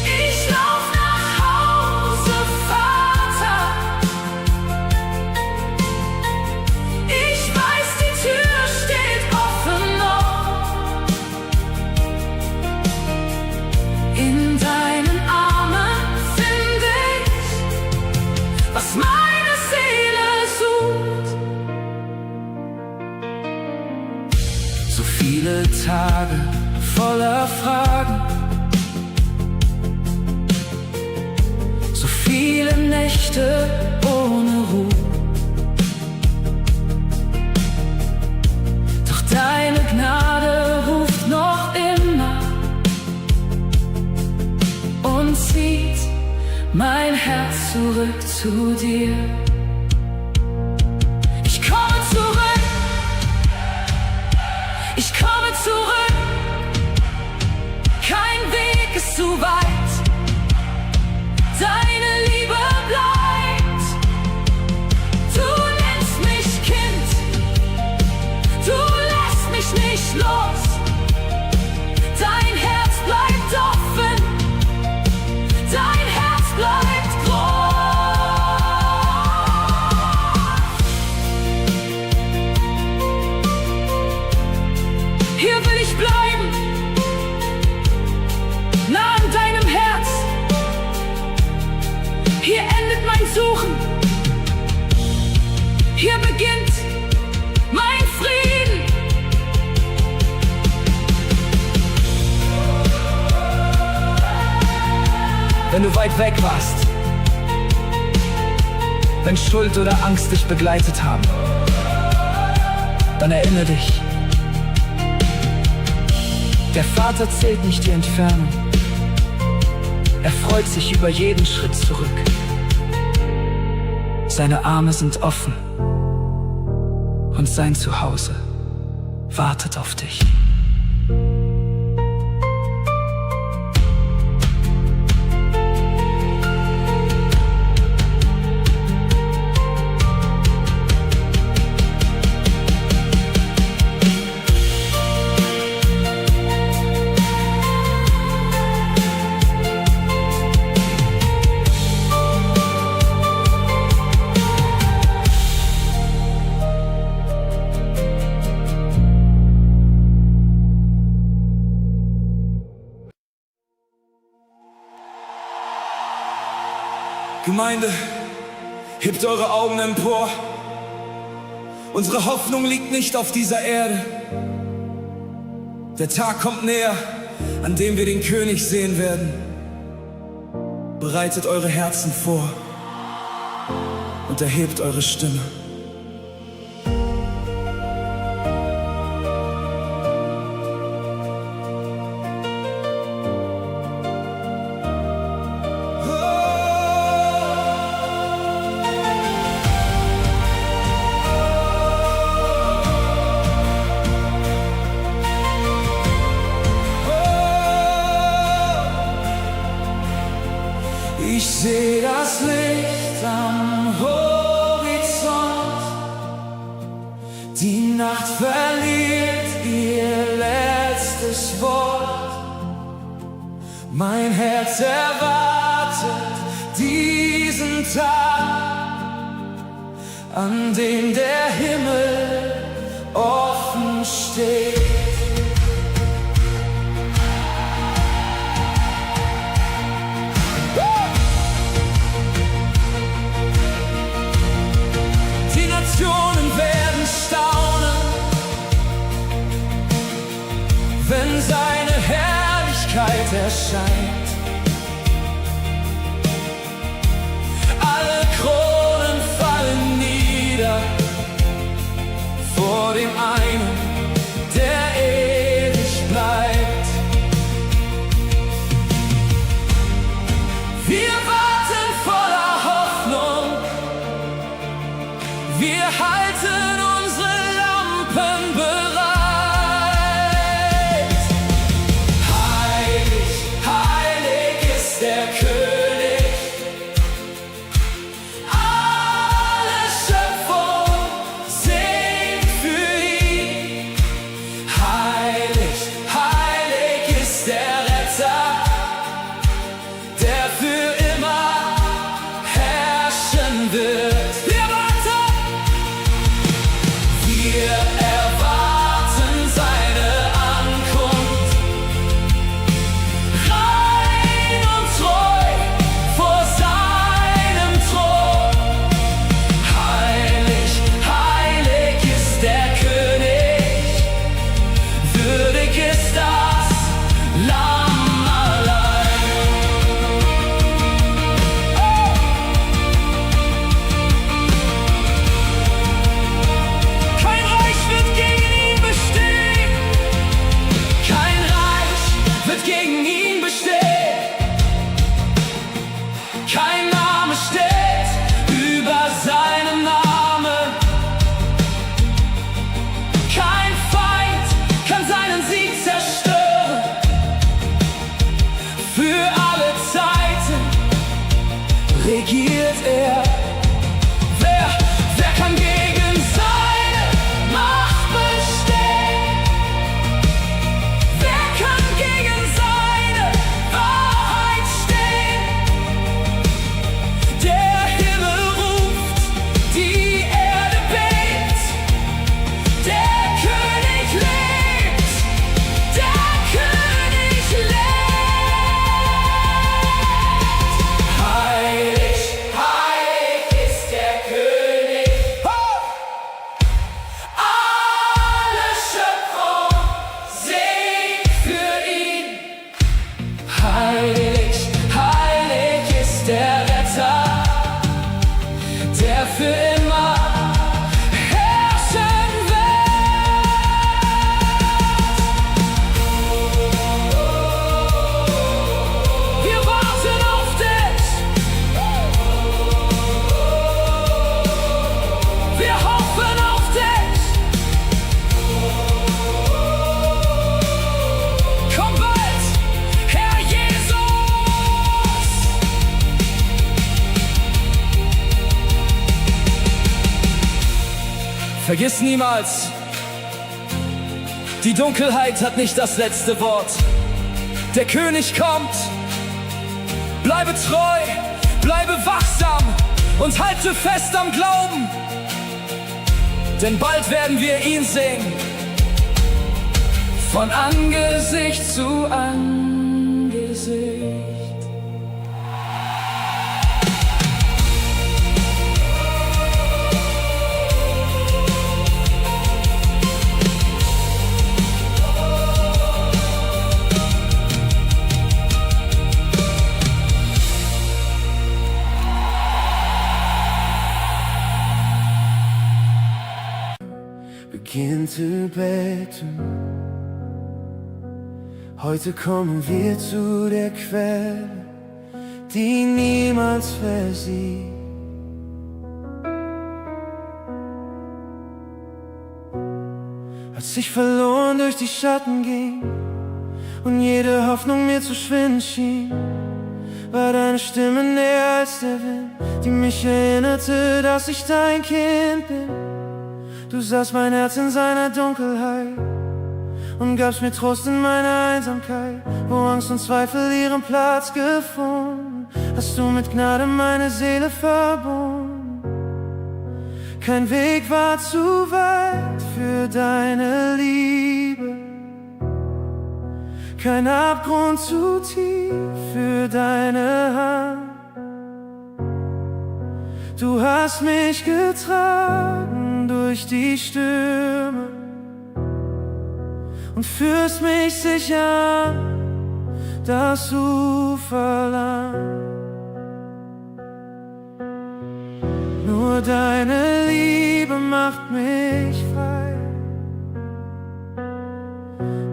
Ich lauf nach Hause, Vater. Ich weiß, die Tür steht offen noch. In deinen Armen finde ich, was meine Seele sucht. So viele Tage voller Fragen, so viele Nächte ohne Ruhe. Doch deine Gnade ruft noch immer und zieht mein Herz zurück zu dir. Ich komme zurück, ich komme zurück. Kein Weg ist zu weit, deine Liebe bleibt. Du nennst mich Kind, du lässt mich nicht los. Dein Herz bleibt offen, dein Herz bleibt groß. Hier will ich bleiben, nah an deinem Herz. Hier endet mein Suchen, hier beginnt mein Frieden. Wenn du weit weg warst, wenn Schuld oder Angst dich begleitet haben, dann erinnere dich. Der Vater zählt nicht die Entfernung, er freut sich über jeden Schritt zurück. Seine Arme sind offen und sein Zuhause wartet auf dich. Gemeinde, hebt eure Augen empor. Unsere Hoffnung liegt nicht auf dieser Erde. Der Tag kommt näher, an dem wir den König sehen werden. Bereitet eure Herzen vor und erhebt eure Stimme. Ich seh das Licht am Horizont. Die Nacht verliert ihr letztes Wort. Mein Herz erwartet diesen Tag, an dem der Himmel offen steht. Werden staunen, wenn seine Herrlichkeit erscheint. Alle Kronen fallen nieder vor dem einen, der ewig bleibt. Wir warten voller Hoffnung. Wir halten unsere Lampen bereit. Heilig, heilig ist der König. Alle Schöpfung singt für ihn. Heilig, heilig ist der Retter, der für immer herrschen wird. Wir erwarten seine Ankunft, rein und treu vor seinem Thron. Heilig, heilig ist der König, würdig ist das Lamm allein. Gegen ihn besteht. Kein Name steht über seinen Namen. Kein Feind kann seinen Sieg zerstören. Für alle Zeiten regiert er. Wer kann gegen seine Macht bestehen? Wer kann gegen seine Wahrheit stehen? Der Himmel ruft, die Erde bebt. Der König lebt, der König lebt. Heilig, heilig ist der König. Alle Schöpfung singt für ihn. Heilig, heilig ist der Retter, der für immer herrschen wird. Wir warten auf dich. Wir hoffen auf dich. Komm bald, Herr Jesus. Vergiss niemals, die Dunkelheit hat nicht das letzte Wort. Der König kommt. Bleibe treu, bleibe wachsam und halte fest am Glauben. Denn bald werden wir ihn sehen, von Angesicht zu Angesicht. begin zu beten. Heute kommen wir zu der Quelle, die niemals versiegt. Als ich verloren durch die Schatten ging und jede Hoffnung mir zu schwinden schien, war deine Stimme näher als der Wind, die mich erinnerte, dass ich dein Kind bin. Du sahst mein Herz in seiner Dunkelheit und gabst mir Trost in meiner Einsamkeit, wo Angst und Zweifel ihren Platz gefunden. Hast du mit Gnade meine Seele verbunden. Kein Weg war zu weit für deine Liebe, kein Abgrund zu tief für deine Hand. Du hast mich getragen durch die Stürme und führst mich sicher an das Ufer lang. Nur deine Liebe macht mich frei,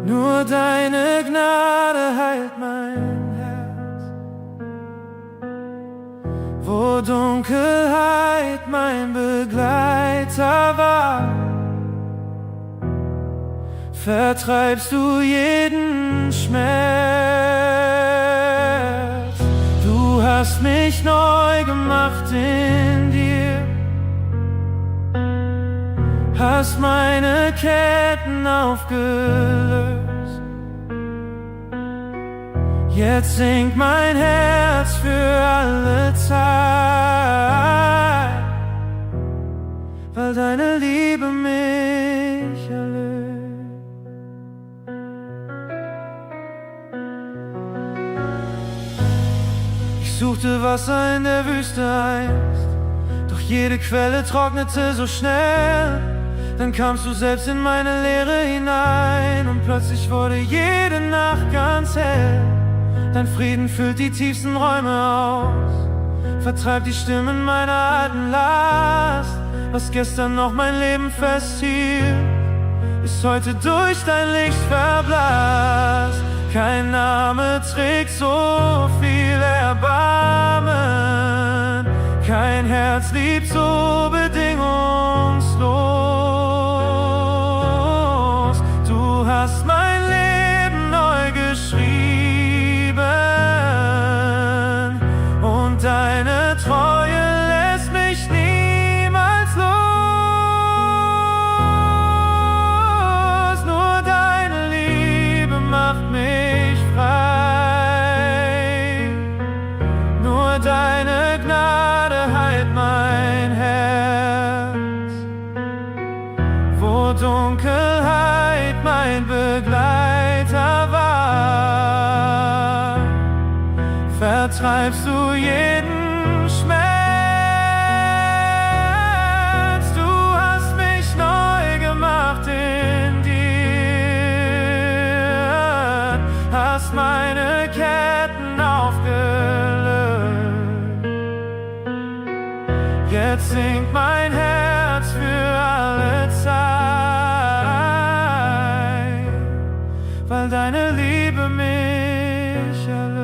nur deine Gnade heilt mein Herz. Wo Dunkelheit mein Begleiter war, vertreibst du jeden Schmerz. Du hast mich neu gemacht in dir, hast meine Ketten aufgelöst. Jetzt singt mein Herz für alle Zeit, weil deine Liebe mich erlöst. Ich suchte Wasser in der Wüste einst, doch jede Quelle trocknete so schnell. Dann kamst du selbst in meine Leere hinein und plötzlich wurde jede Nacht ganz hell. Dein Frieden füllt die tiefsten Räume aus, vertreibt die Stimmen meiner alten Last. Was gestern noch mein Leben festhielt, ist heute durch dein Licht verblasst. Kein Name trägt so viel Erbarmen, kein Herz liebt so bedingungslos. Du hast mein Leben neu geschrieben und deine Treue lässt mich niemals los. Nur deine Liebe macht mich frei, nur deine Gnade heilt mein Herz. Wo Dunkelheit mein Begleiter war, vertreibst du jeden Schmerz. Du hast mich neu gemacht in dir, hast meine Ketten aufgelöst. Jetzt singt mein Herz für alle Zeit, weil deine Liebe mich erlöst.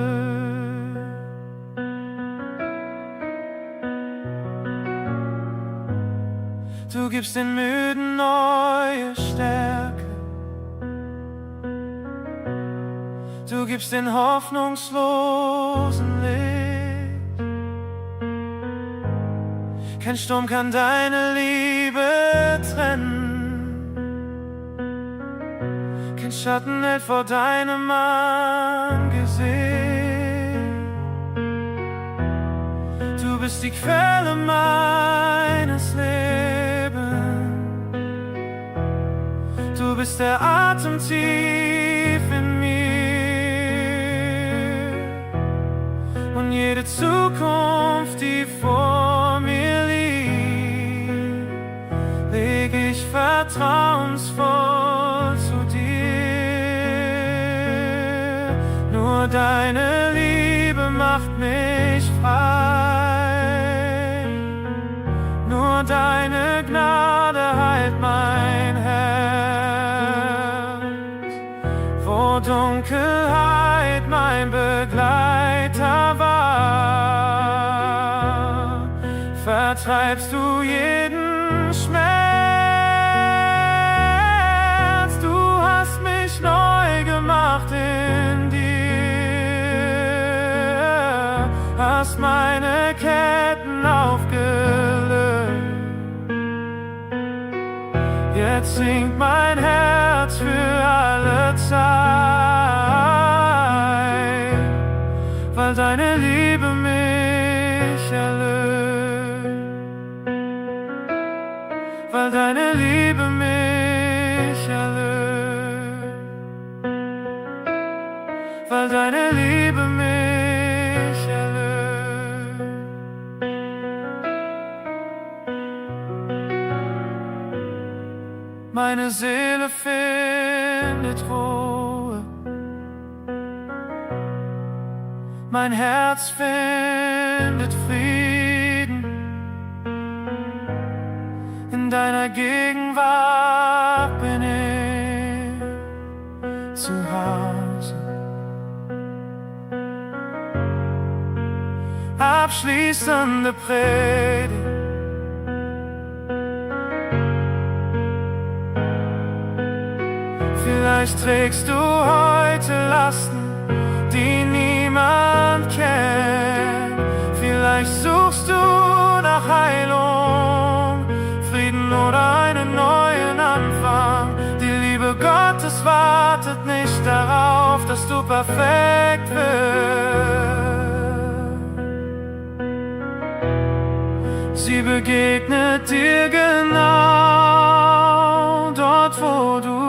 Du gibst den Müden neue Stärke, du gibst den Hoffnungslosen Licht. Kein Sturm kann deine Liebe trennen, kein Schatten hält vor deinem Angesicht. Du bist die Quelle meines Lebens, du bist der Atem tief in mir und jede Zukunft, die vor mir liegt, leg ich vertrauensvoll zu dir. Nur deine Liebe macht mich frei, nur deine Gnade heilt mein Herz. vertreibst du jeden Schmerz. Du hast mich neu gemacht in dir, hast meine Ketten aufgelöst. Jetzt singt mein Herz für alle Zeit, weil deine Liebe mich erlöst, weil deine Liebe mich erlöst, weil deine Liebe mich erlöst. Meine Seele findet Ruhe, mein Herz findet Frieden. In deiner Gegenwart bin ich zu Hause. Abschließende Predigt. Vielleicht trägst du heute Lasten, die niemand kennt. Vielleicht suchst du nach Heilung, Frieden oder einen neuen Anfang. Die Liebe Gottes wartet nicht darauf, dass du perfekt wirst. Sie begegnet dir genau dort, wo du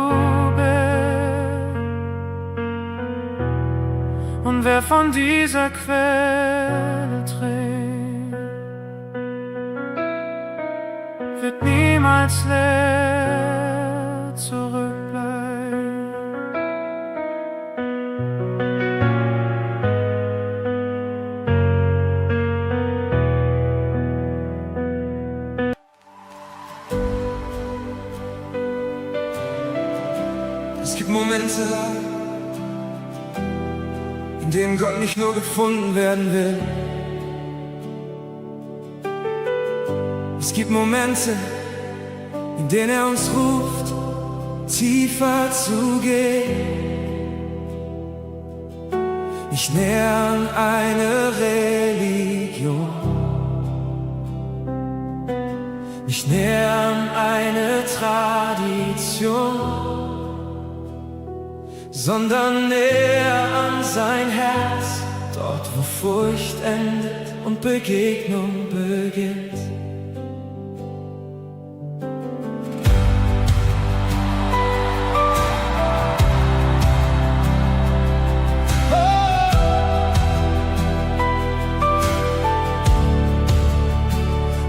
und wer von dieser Quelle trinkt, wird niemals leer zurückbleiben. Es gibt Momente, in denen Gott nicht nur gefunden werden will. Es gibt Momente, in denen er uns ruft, tiefer zu gehen. Nicht näher an eine Religion, nicht näher an eine Tradition, sondern näher an sein Herz, dort wo Furcht endet und Begegnung beginnt.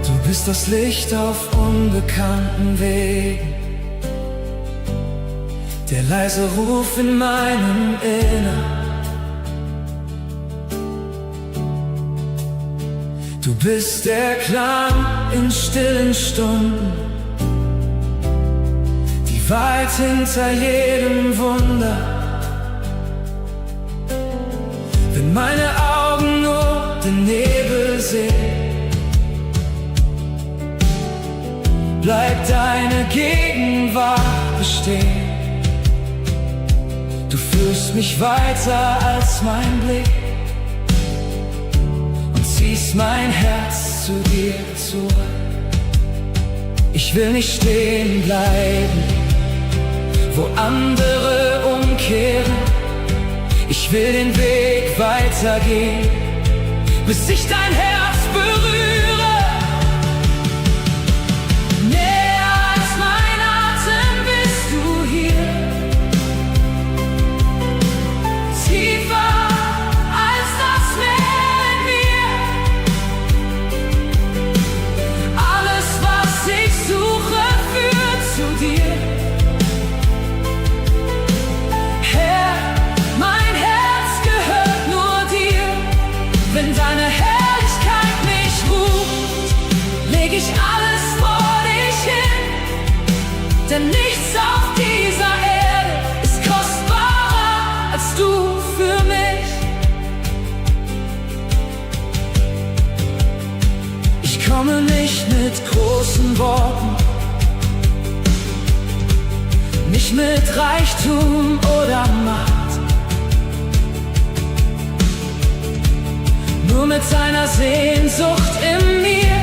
Du bist das Licht auf unbekannten Wegen, der leise Ruf in meinem Innern. Du bist der Klang in stillen Stunden, die weit hinter jedem Wunder. Wenn meine Augen nur den Nebel sehen, bleibt deine Gegenwart bestehen. Du führst mich weiter als mein Blick und ziehst mein Herz zu dir zurück. Ich will nicht stehen bleiben, wo andere umkehren. Ich will den Weg weitergehen, bis ich dein Herz berühre. Denn nichts auf dieser Erde ist kostbarer als du für mich. Ich komme nicht mit mit großen Worten, nicht mit Reichtum oder Macht, nur mit seiner Sehnsucht in mir,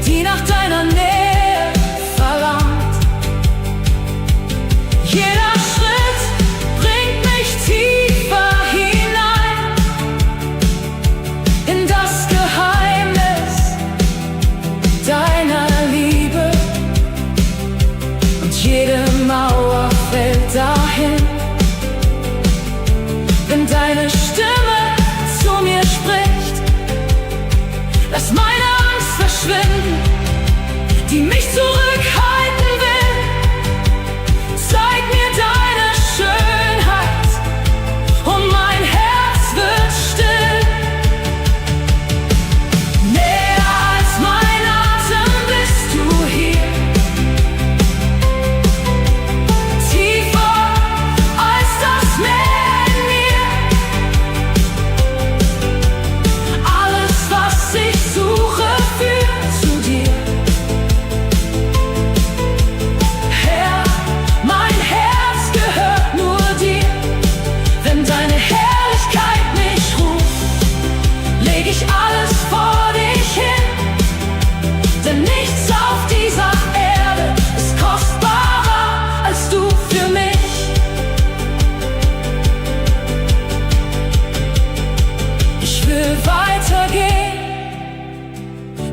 die nach deiner Nähe verlangt. Jeder Schritt bringt mich tiefer hinein in das Geheimnis deiner Liebe, und jede Mauer fällt dahin, wenn deine Stimme zu mir spricht. Lass meine Angst verschwinden, die mich zurückhalten will. Zeig mir deine Schönheit und mein Herz wird still. Näher als mein Atem bist du hier, tiefer als das Meer in mir. Alles, was ich suche, führt zu dir. Herr, mein Herz gehört nur dir. Wenn deine Herrlichkeit mich ruft, leg ich alles vor dich hin. Denn nichts auf dieser Erde ist kostbarer als du für mich. Ich will weitergehen,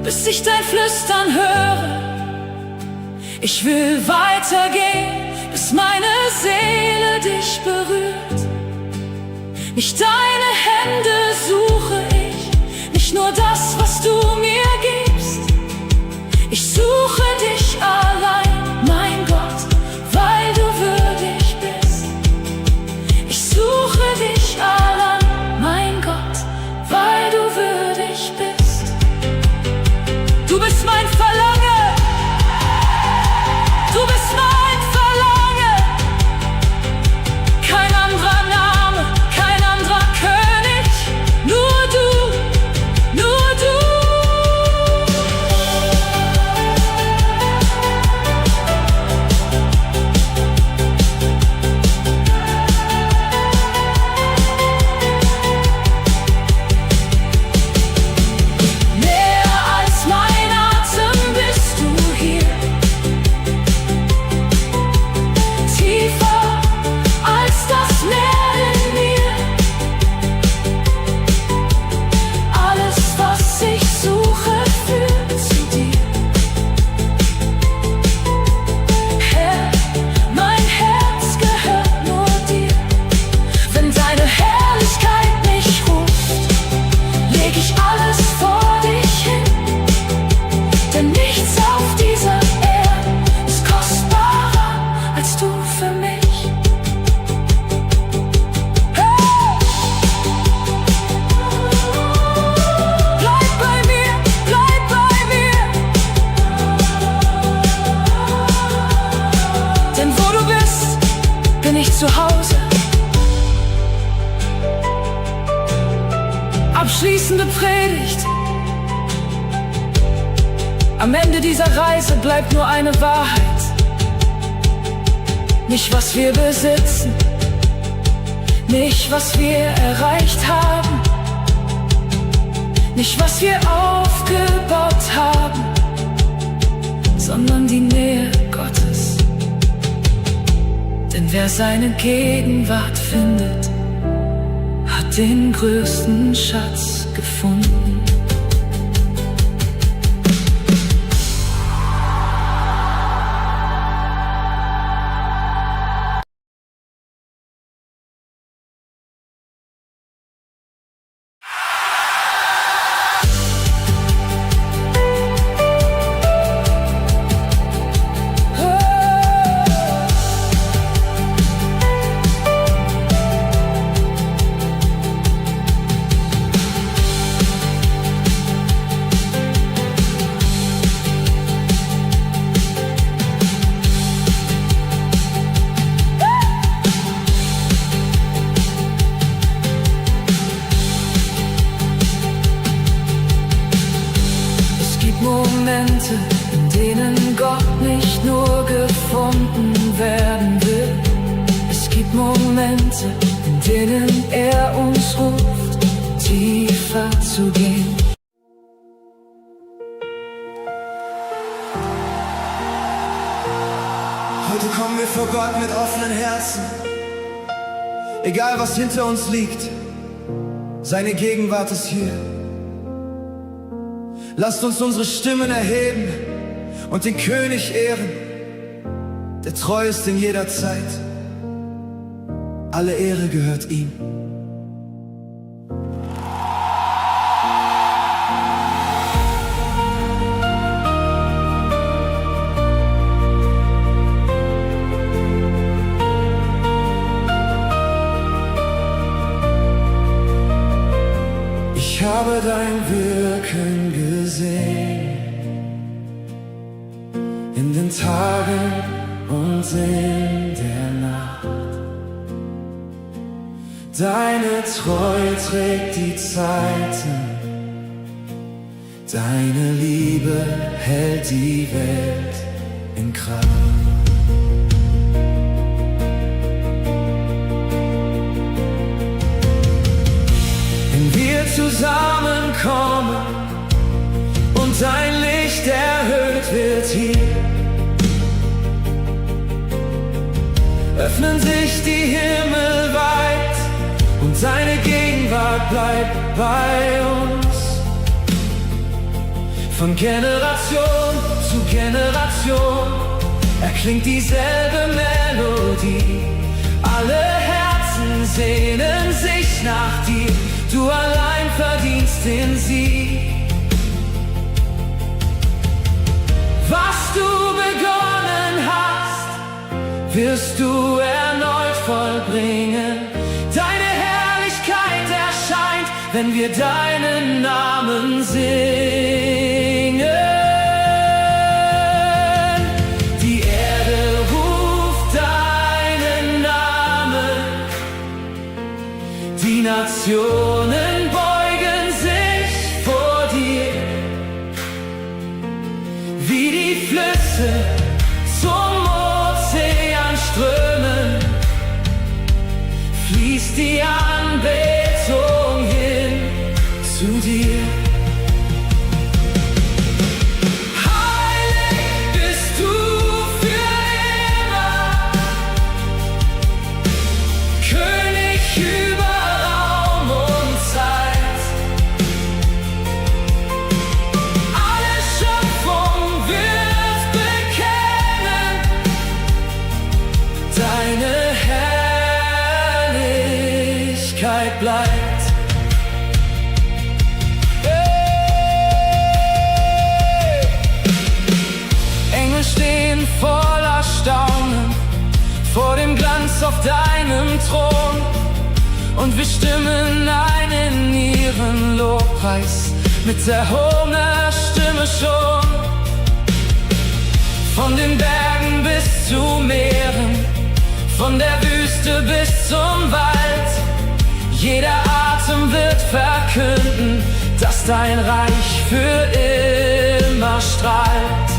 bis ich dein Flüstern höre. Ich will weitergehen, bis meine Seele dich berührt. Nicht deine Hände suche ich, nicht nur das, was du mir gibst. Ich suche dich allein, mein Gott, weil du würdig bist. Ich suche dich allein, mein Gott, weil du würdig bist. Du bist mein Verlangen, du bist mein Verlangen. Kein anderer Name, kein anderer König, nur du, nur du. Näher als mein Atem bist du hier, tiefer als das Meer in mir. Alles, was ich suche, führt zu dir. Herr, mein Herz gehört nur dir. Wenn deine Herrlichkeit mich ruft, leg ich alles vor dich hin. Denn nichts auf dieser Erde ist kostbarer als du für mich. Hey! Bleib bei mir, bleib bei mir. Denn wo du bist, bin ich zu Hause. Abschließende Predigt. Am Ende dieser Reise bleibt nur eine Wahrheit. Nicht, was wir besitzen, nicht, was wir erreicht haben, nicht, was wir aufgebaut haben, sondern die Nähe Gottes. Denn wer seine Gegenwart findet, hat den größten Schatz gefunden. gibt Momente, in denen Gott nicht nur gefunden werden will. Es gibt Momente, in denen er uns ruft, tiefer zu gehen. Heute kommen wir vor Gott mit offenen Herzen. Egal was hinter uns liegt, seine Gegenwart ist hier. Lasst uns unsere Stimmen erheben und den König ehren, der treu ist in jeder Zeit. Alle Ehre gehört ihm. Ich habe dein Wirken gesehen, in den Tagen und in der Nacht. Deine Treue trägt die Zeiten, deine Liebe hält die Welt in Kraft. Zusammenkommen und dein Licht erhöht wird hier, öffnen sich die Himmel weit und deine Gegenwart bleibt bei uns. Von Generation zu Generation erklingt dieselbe Melodie. Alle Herzen sehnen sich nach dir, du allein verdienst den Sieg. Was du begonnen hast, wirst du erneut vollbringen. Deine Herrlichkeit erscheint, wenn wir deinen Namen singen. Die Erde ruft deinen Namen, die Nationen beugen sich vor dir, wie die Flüsse zum Ozean strömen, fließt die Anbetung hin zu dir. Bleibt. Engel stehen voller Staunen vor dem Glanz auf deinem Thron, und wir stimmen ein in ihren Lobpreis mit erhobener Stimme schon. Von den Bergen bis zu Meeren, von der Wüste bis zum Wald, jeder Atem wird verkünden, dass dein Reich für immer strahlt.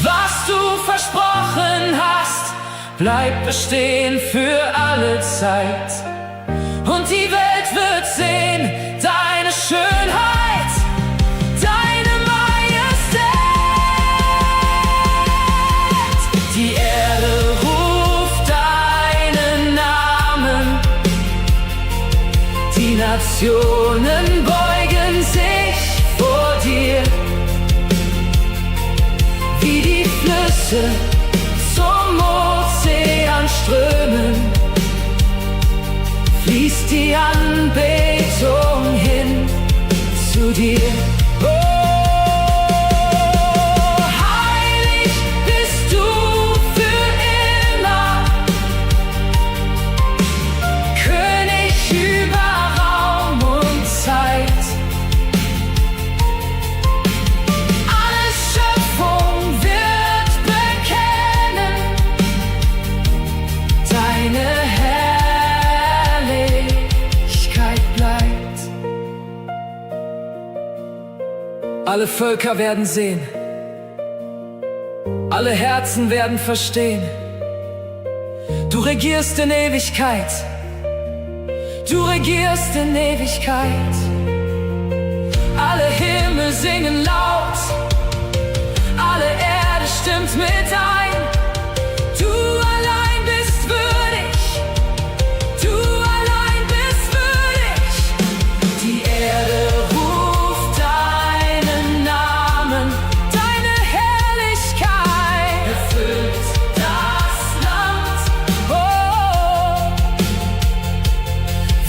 Was du versprochen hast, bleibt bestehen für alle Zeit. Und die Welt wird sehen deine Schönheit, deine Majestät. Die Erde ruft deinen Namen, die Nationen beugen sich vor dir, wie die Flüsse zum Ozean strömen, fließt die Anbetung hin zu dir. Heilig bist du für immer, König über Raum und Zeit. Alle Schöpfung wird bekennen deine Herrlichkeit. Alle Völker werden sehen, alle Herzen werden verstehen. Du regierst in Ewigkeit, du regierst in Ewigkeit. Alle Himmel singen laut, alle Erde stimmt mit ein. Du allein bist würdig, du allein bist würdig. Die Erde ruft deinen Namen, deine Herrlichkeit erfüllt das Land. Oh,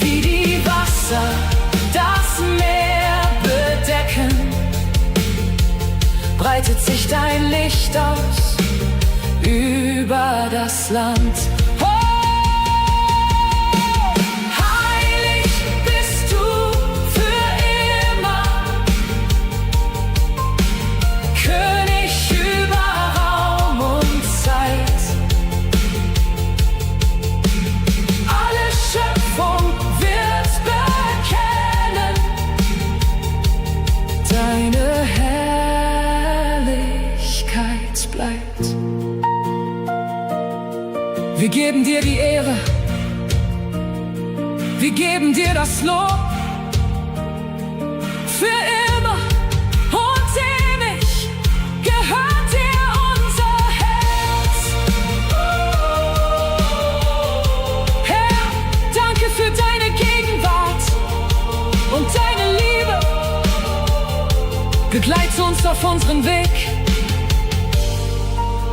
wie die Wasser das Meer bedecken, breitet sich dein Licht aus über das Land. Oh, heilig bist du für immer, König über Raum und Zeit. Alle Schöpfung wird bekennen deine Herrlichkeit bleibt. Wir geben dir die Ehre, wir geben dir das Lob. Für immer und ewig gehört dir unser Herz. Herr, danke für deine Gegenwart und deine Liebe. Begleite uns auf unseren Weg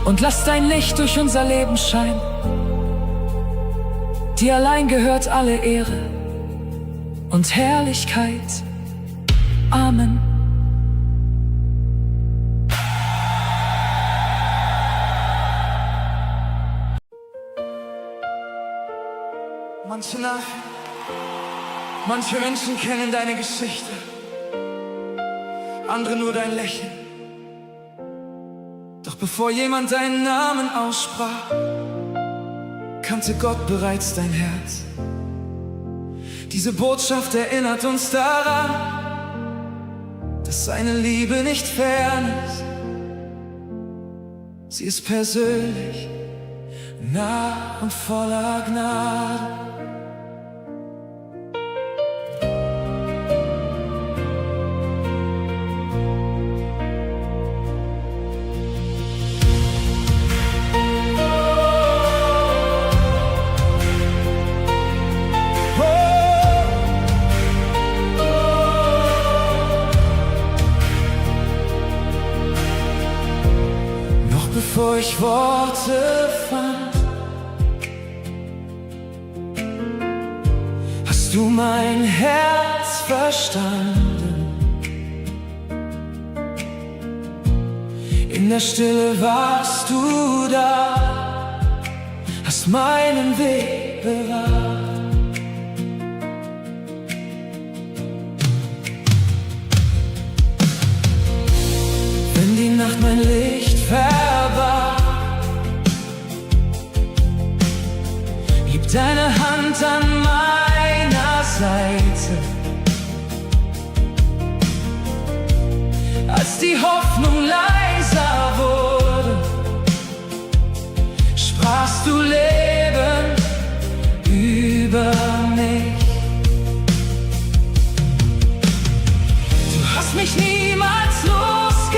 und lass dein Licht durch unser Leben scheinen. Dir allein gehört alle Ehre und Herrlichkeit. Amen. Manche Menschen kennen deine Geschichte, andere nur dein Lächeln. Doch bevor jemand deinen Namen aussprach, kannte Gott bereits dein Herz. Diese Botschaft erinnert uns daran, dass seine Liebe nicht fern ist. Sie ist persönlich, nah und voller Gnade. Bevor ich Worte fand, hast du mein Herz verstanden. In der Stille warst du da, hast meinen Weg bewahrt. Wenn die Nacht mein Licht verbarg, blieb deine Hand an meiner Seite. Als die Hoffnung leiser wurde, sprachst du Leben über mich. Du hast mich niemals losgelassen.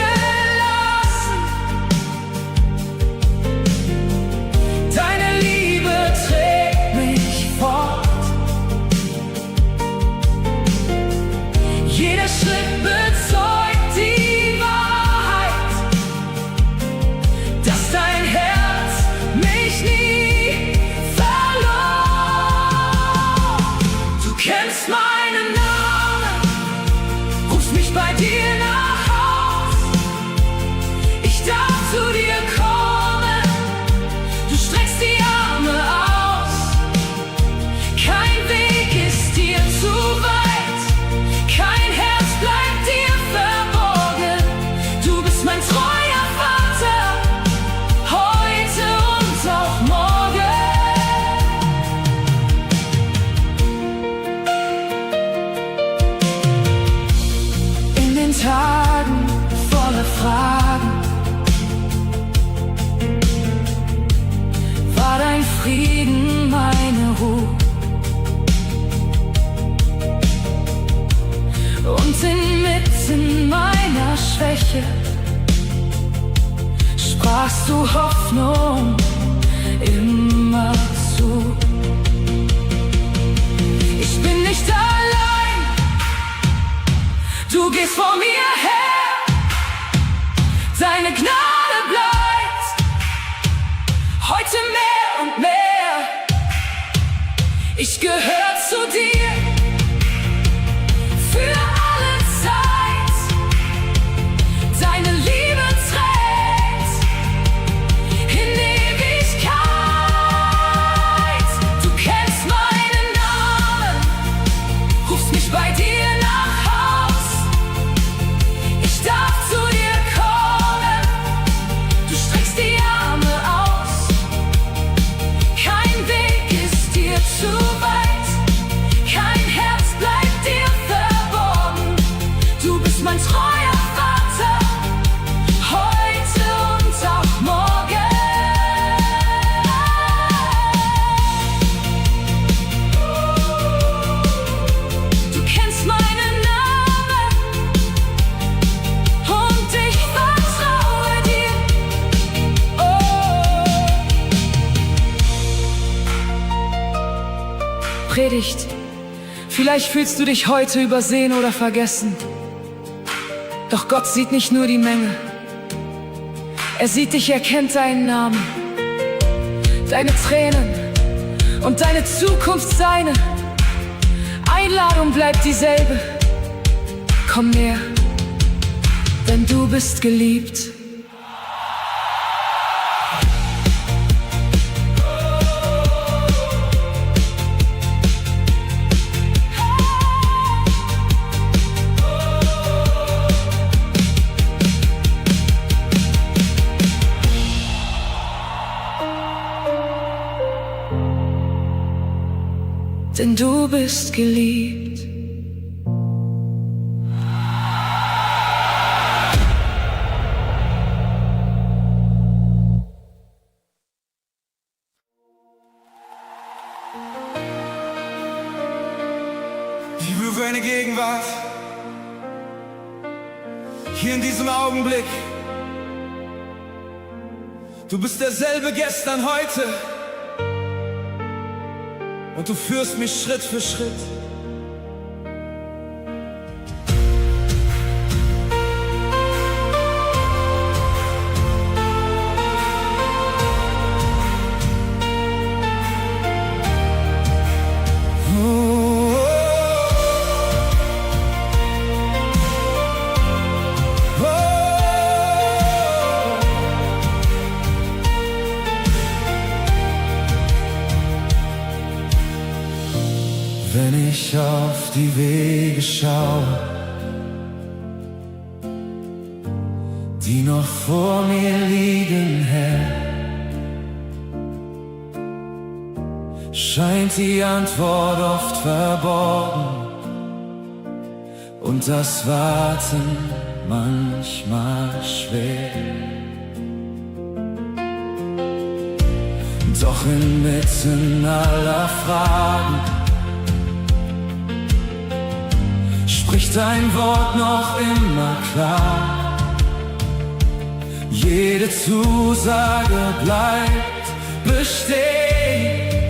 Deine Liebe trägt mich fort. Jeder Schritt bezeugt die Wahrheit, dass dein Herz mich nie verlor. Du kennst meinen Namen, rufst mich bei dir den Tagen voller Fragen war dein Frieden meine Ruhe. Und inmitten meiner Schwäche sprachst du Hoffnung immer zu. Ich bin nicht allein, du gehst vor mir her, deine Gnade bleibt heute mehr und mehr. Ich gehöre zu dir für alle Zeit, deine Liebe trägt in Ewigkeit. Du kennst meinen Namen, rufst mich bei dir nach Haus. Ich darf zu dir kommen, du streckst die Arme aus. Kein Weg ist dir zu weit, kein Herz bleibt dir verborgen. Du bist mein treuer Vater, heute und auch morgen. Du kennst meinen Namen und ich vertraue dir. Predigt. Vielleicht fühlst du dich heute übersehen oder vergessen. Doch Gott sieht nicht nur die Menge. Er sieht dich, er kennt deinen Namen, deine Tränen und deine Zukunft seine. Einladung bleibt dieselbe. Komm näher, denn du bist geliebt. Denn du bist geliebt. Liebe für eine Gegenwart, hier in diesem Augenblick. Du bist derselbe gestern, heute. Und du führst mich Schritt für Schritt. Wenn ich auf die Wege schaue, die noch vor mir liegen, Herr, scheint die Antwort oft verborgen und das Warten manchmal schwer. Doch inmitten aller Fragen spricht dein Wort noch immer klar. Jede Zusage bleibt bestehen,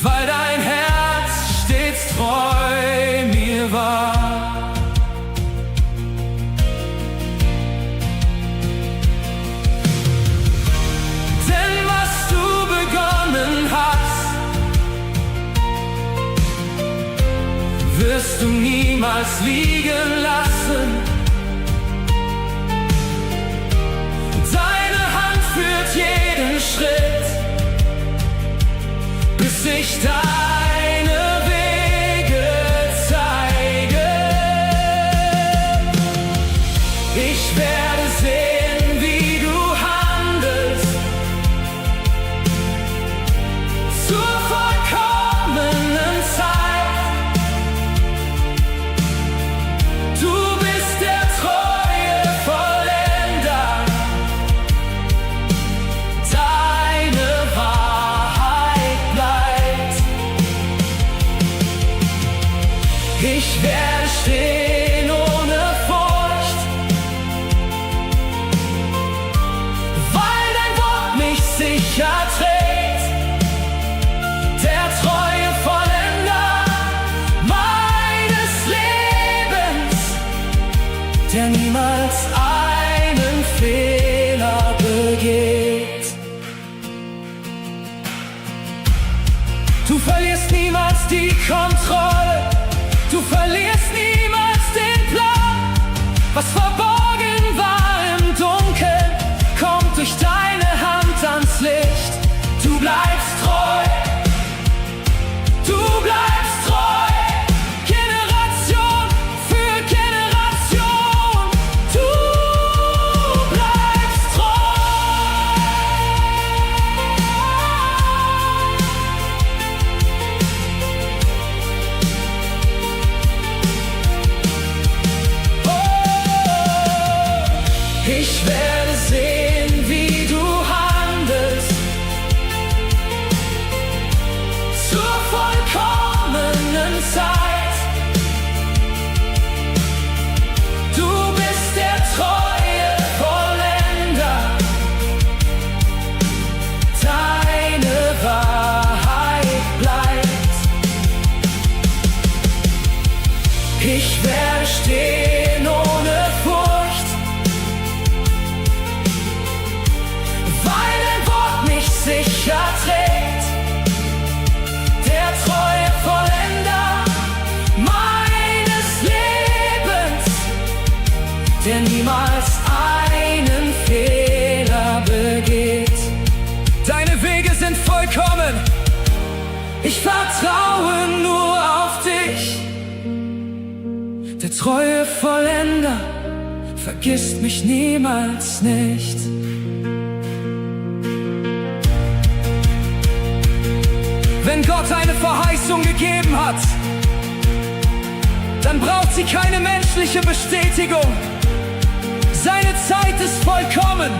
weil dein Herz stets treu mir war. Denn was du begonnen hast, wirst du niemals liegen lassen. Deine Hand führt jeden Schritt, bis ich deine Wege zeige. Ich werde sehen, wie du handelst, zur vollkommenen Zeit. Du der niemals einen Fehler begeht. Du verlierst niemals die Kontrolle, du verlierst niemals den Plan. Was verborgen war im Dunkeln, kommt durch deine Hand ans Licht. Du bleibst treu, du bleibst treu, Generation für Generation, du bleibst treu. Oh, ich werde sehen, wie du handelst zur vollkommenen Zeit. Du bist der treue Vollender, deine Wahrheit bleibt. Ich werde stehen ohne Furcht, weil dein Wort mich sicher trägt. Der treue Vollender meines Lebens, der niemals einen Fehler begeht. Deine Wege sind vollkommen, ich vertraue nur auf dich. Der treue Vollender vergisst mich niemals nicht. Wenn Gott eine Verheißung gegeben hat, dann braucht sie keine menschliche Bestätigung. Seine Zeit ist vollkommen,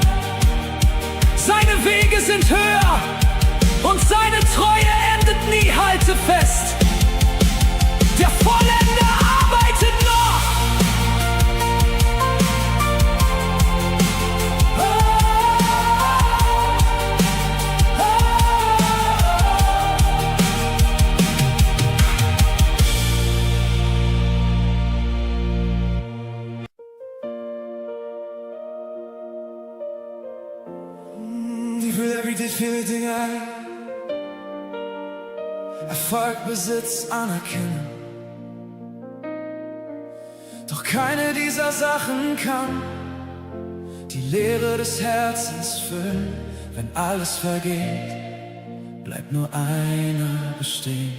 seine Wege sind höher und seine Treue endet nie. Halte fest, der Vollender arbeitet noch. Everyday feeling Erfolg, Besitz, Anerkennung. Doch keine dieser Sachen kann die Leere des Herzens füllen. Wenn alles vergeht, bleibt nur einer bestehen: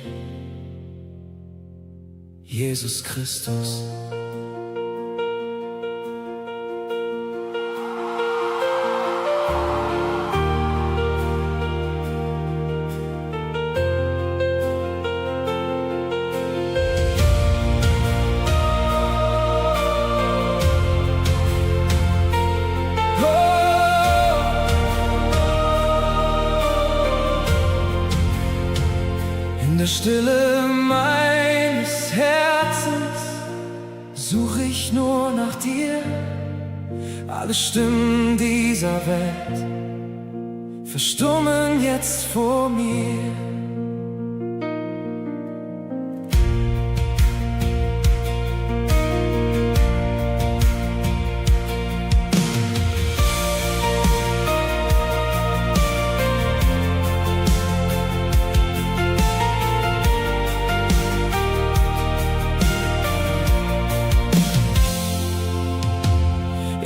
Jesus Christus. In der Stille meines Herzens suche ich nur nach dir. Alle Stimmen dieser Welt verstummen jetzt vor mir.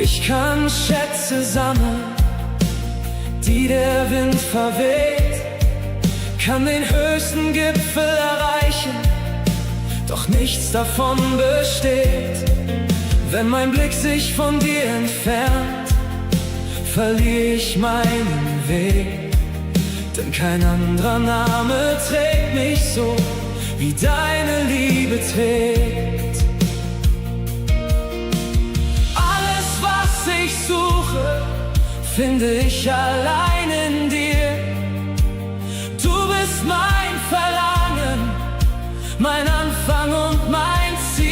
Ich kann Schätze sammeln, die der Wind verweht, kann den höchsten Gipfel erreichen, doch nichts davon besteht. Wenn mein Blick sich von dir entfernt, verliere ich meinen Weg, denn kein anderer Name trägt mich so, wie deine Liebe trägt. Ich suche, finde ich allein in dir. Du bist mein Verlangen, mein Anfang und mein Ziel.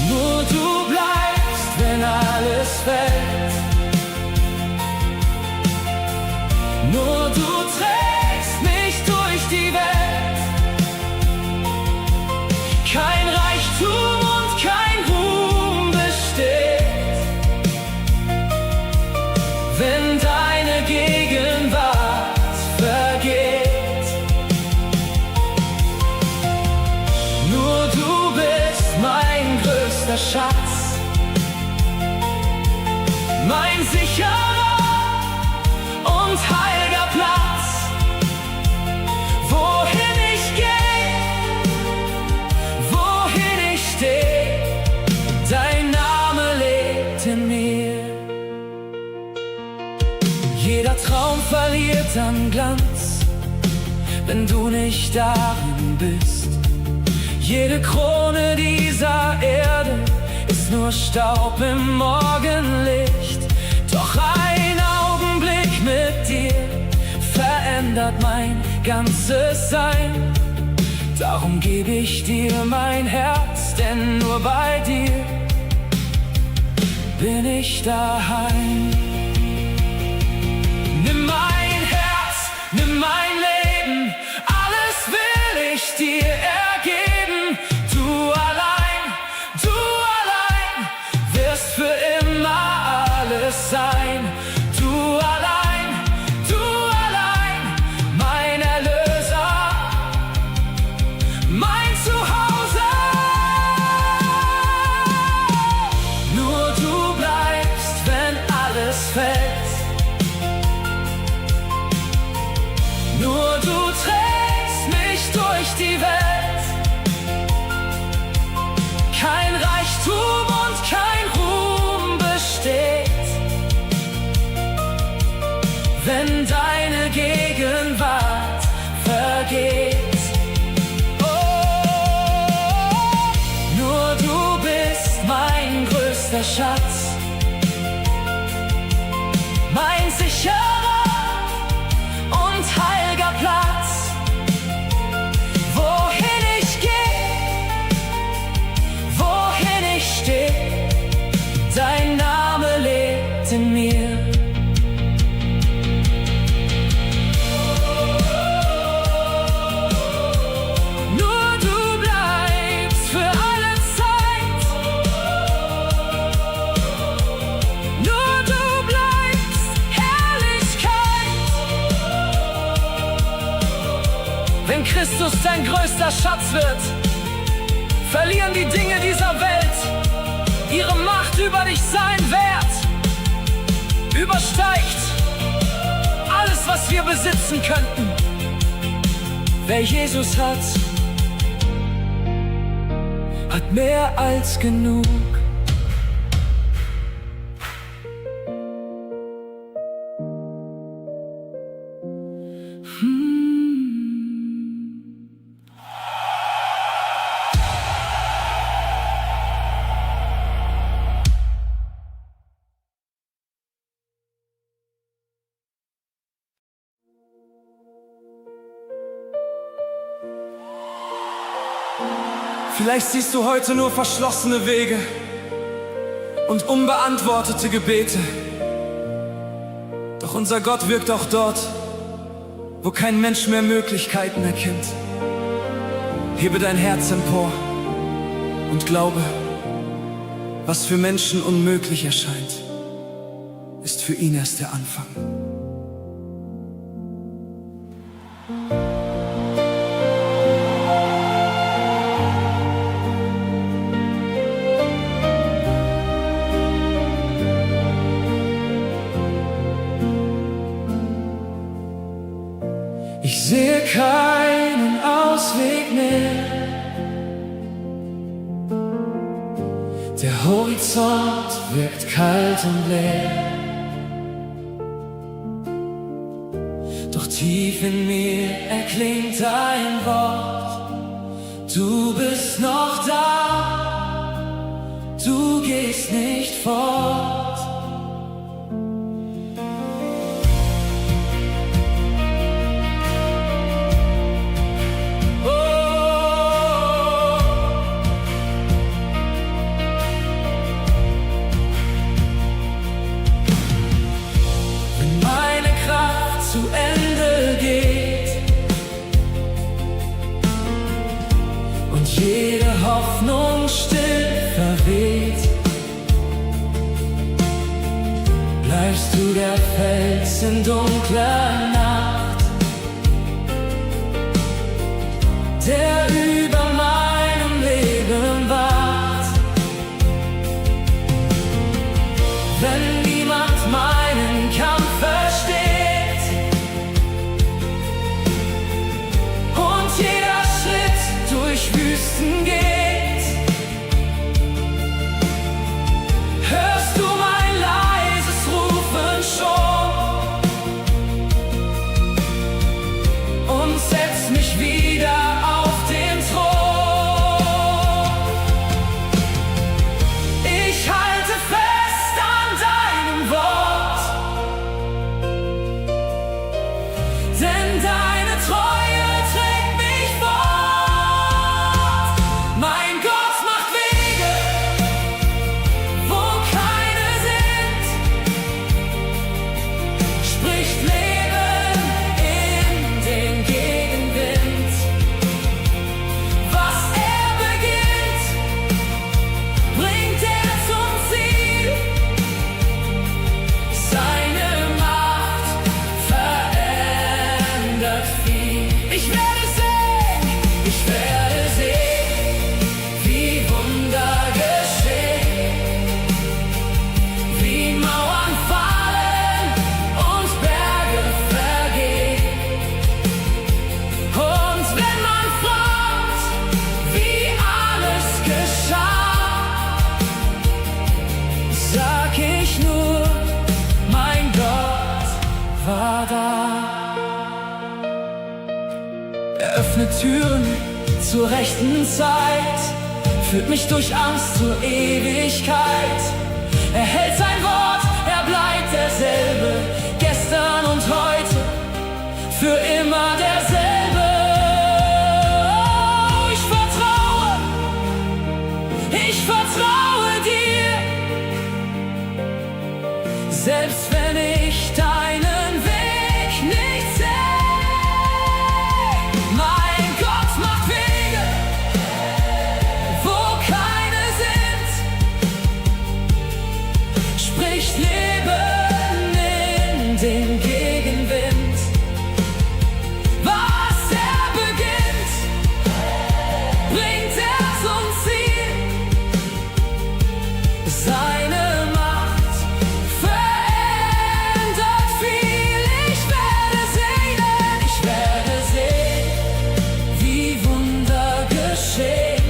Nur du bleibst, wenn alles fällt. Nur du trägst mich durch die Welt. Kein Reichtum größter Schatz, mein sicherer und heiliger Platz. Wohin ich gehe, wohin ich stehe, dein Name lebt in mir. Jeder Traum verliert an Glanz, wenn du nicht darin bist. Jede Krone dieser Erde ist nur Staub im Morgenlicht. Doch ein Augenblick mit dir verändert mein ganzes Sein. Darum gebe ich dir mein Herz, denn nur bei dir bin ich daheim. Nimm mein Herz, nimm mein Leben, alles will ich dir ergeben. Du allein wirst für immer alles sein. Du allein, mein Erlöser, mein Zuhause. Nur du bleibst, wenn alles fällt. Nur du trägst mich durch die Welt. Kein Reichtum und kein Ruhm besteht, wenn deine Gegenwart vergeht. Oh, nur du bist mein größter Schatz, mein sicherer und heiliger Platz. Wohin ich gehe, wohin ich stehe, dein Name lebt in mir. Nur du bleibst für alle Zeit. Nur du bleibst Herrlichkeit. Wenn Christus dein größter Schatz wird, verlieren die Dinge dieser Welt ihre Macht über dich. Sein Wert übersteigt alles, was wir besitzen könnten. Wer Jesus hat mehr als genug. Vielleicht siehst du heute nur verschlossene Wege und unbeantwortete Gebete. Doch unser Gott wirkt auch dort, wo kein Mensch mehr Möglichkeiten erkennt. Hebe dein Herz empor und glaube, was für Menschen unmöglich erscheint, ist für ihn erst der Anfang. Ich sehe keinen Ausweg mehr. Der Horizont wirkt kalt und leer. Doch tief in mir erklingt ein Wort: Du bist noch da, du gehst nicht fort. Zu Ende geht und jede Hoffnung still verweht, bleibst du der Fels in dunkler Nacht, der über meinem Leben wacht. öffnet Türen zur rechten Zeit, führt mich durch Angst zur Ewigkeit. Er hält sein Wort, er bleibt derselbe, gestern und heute, für immer derselbe. Oh, ich vertraue dir, selbst wenn ich deinen Weg nicht sehe. Mein Gott macht Wege, wo keine sind, spricht Leben in den Gegenwind. Was er beginnt, bringt er zum Ziel. Seine Macht verändert viel. Ich werde sehen, wie Wunder geschehen,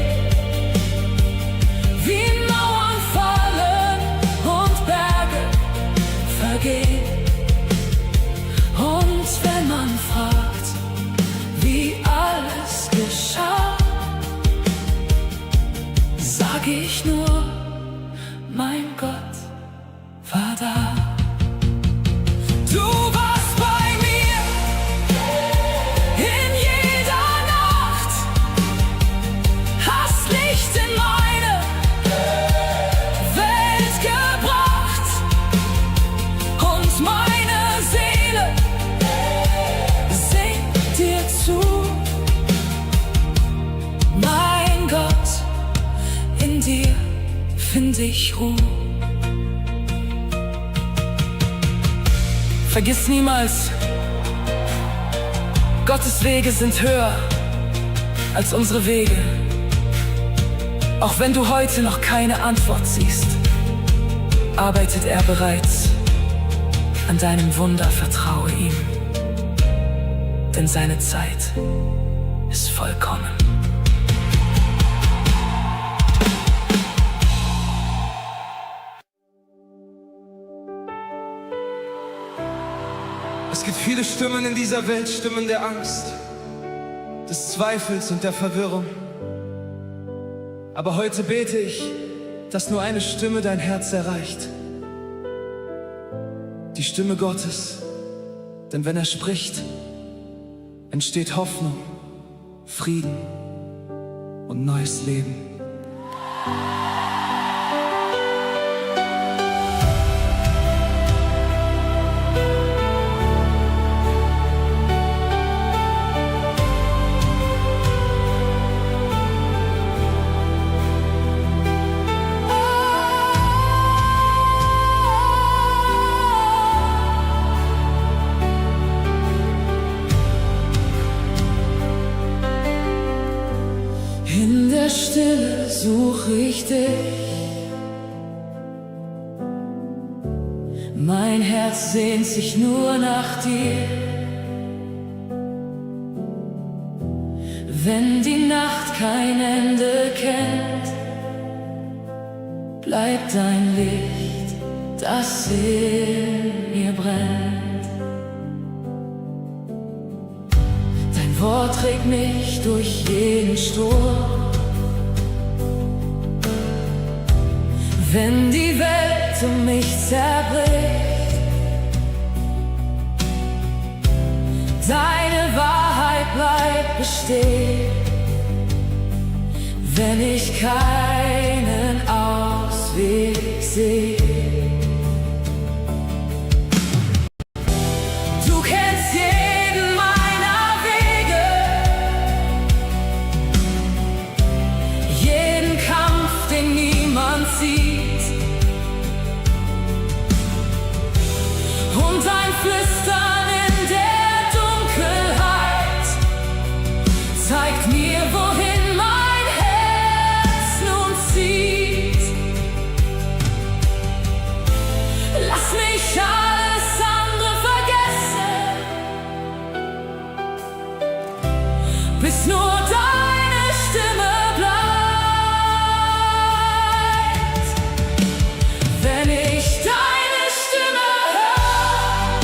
wie Mauern fallen und Berge vergehen. Und wenn man fragt, wie alles geschah, sag ich nur, mein Gott war da. Du warst bei mir in jeder Nacht, hast Licht in meine Welt gebracht und meine Seele singt dir zu. Mein Gott, in dir finde ich Ruhe. Vergiss niemals, Gottes Wege sind höher als unsere Wege. Auch wenn du heute noch keine Antwort siehst, arbeitet er bereits an deinem Wunder. Vertraue ihm, denn seine Zeit ist vollkommen. Es gibt viele Stimmen in dieser Welt, Stimmen der Angst, des Zweifels und der Verwirrung. Aber heute bete ich, dass nur eine Stimme dein Herz erreicht. Die Stimme Gottes. Denn wenn er spricht, entsteht Hoffnung, Frieden und neues Leben. In der Stille suche ich dich. Mein Herz sehnt sich nur nach dir. Wenn die Nacht kein Ende kennt, bleibt dein Licht, das in mir brennt. Dein Wort trägt mich durch jeden Sturm. Wenn die Welt um mich zerbricht, deine Wahrheit bleibt bestehen. Wenn ich keinen Ausweg sehe, du kennst jeden meiner Wege, jeden Kampf, den niemand sieht. Und ein Flüstern in der Dunkelheit zeigt mir, wohin mein Herz nun zieht. Lass mich alles andere vergessen, bis nur deine Stimme bleibt. Wenn ich deine Stimme höre,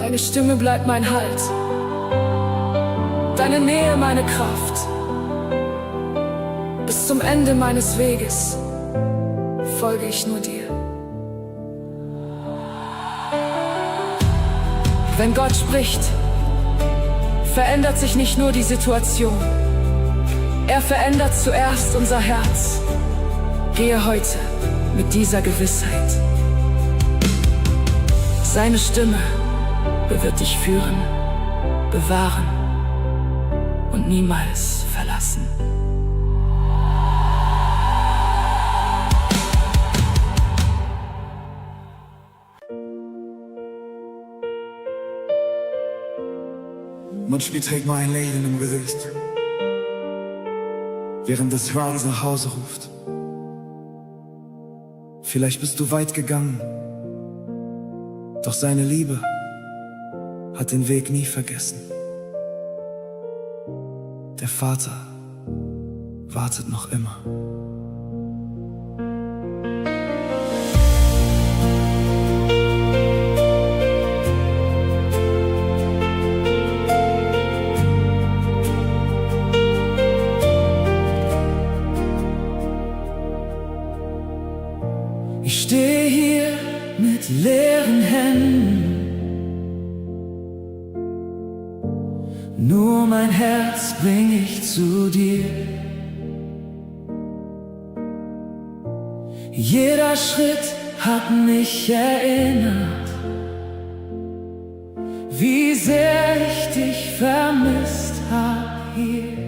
Deine Stimme bleibt mein Halt, deine Nähe meine Kraft. Bis zum Ende meines Weges folge ich nur dir. Wenn Gott spricht, verändert sich nicht nur die Situation, er verändert zuerst unser Herz. Gehe heute mit dieser Gewissheit. Seine Stimme wird dich führen, bewahren und niemals verlassen. Manchmal trägt mein Leben im Gesicht, während das Herz nach Hause ruft. Vielleicht bist du weit gegangen, doch seine Liebe hat den Weg nie vergessen. Der Vater wartet noch immer. Ich stehe hier mit leeren Händen, nur mein Herz bring ich zu dir. Jeder Schritt hat mich erinnert, wie sehr ich dich vermisst hab hier.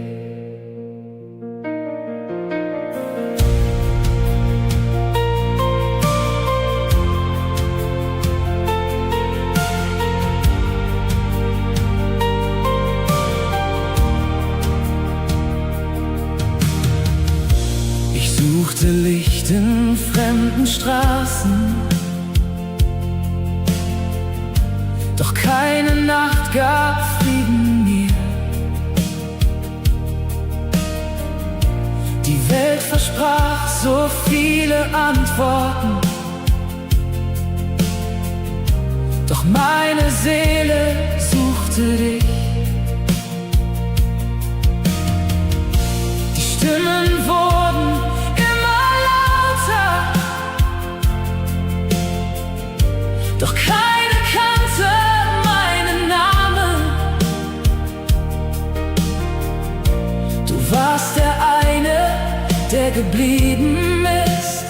Suchte Licht in fremden Straßen, doch keine Nacht gab Frieden mir. Die Welt versprach so viele Antworten, doch meine Seele suchte dich. Die Stimmen wurden doch keine kannte meinen Namen. Du warst der eine, der geblieben ist,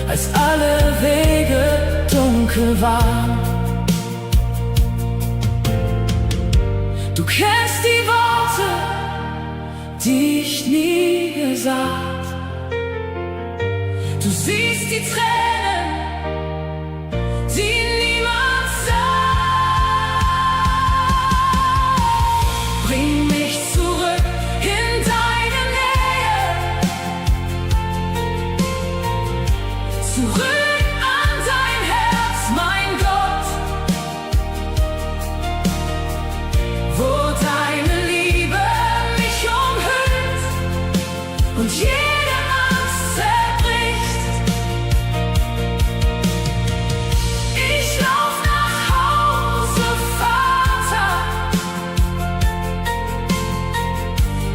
als alle Wege dunkel waren. Du kennst die Worte, die ich nie gesagt. Du siehst die Tränen, die niemand sah. Bring mich zurück in deine Nähe, zurück an dein Herz, mein Gott, wo deine Liebe mich umhüllt und jede Angst zerbricht. Ich lauf nach Hause, Vater.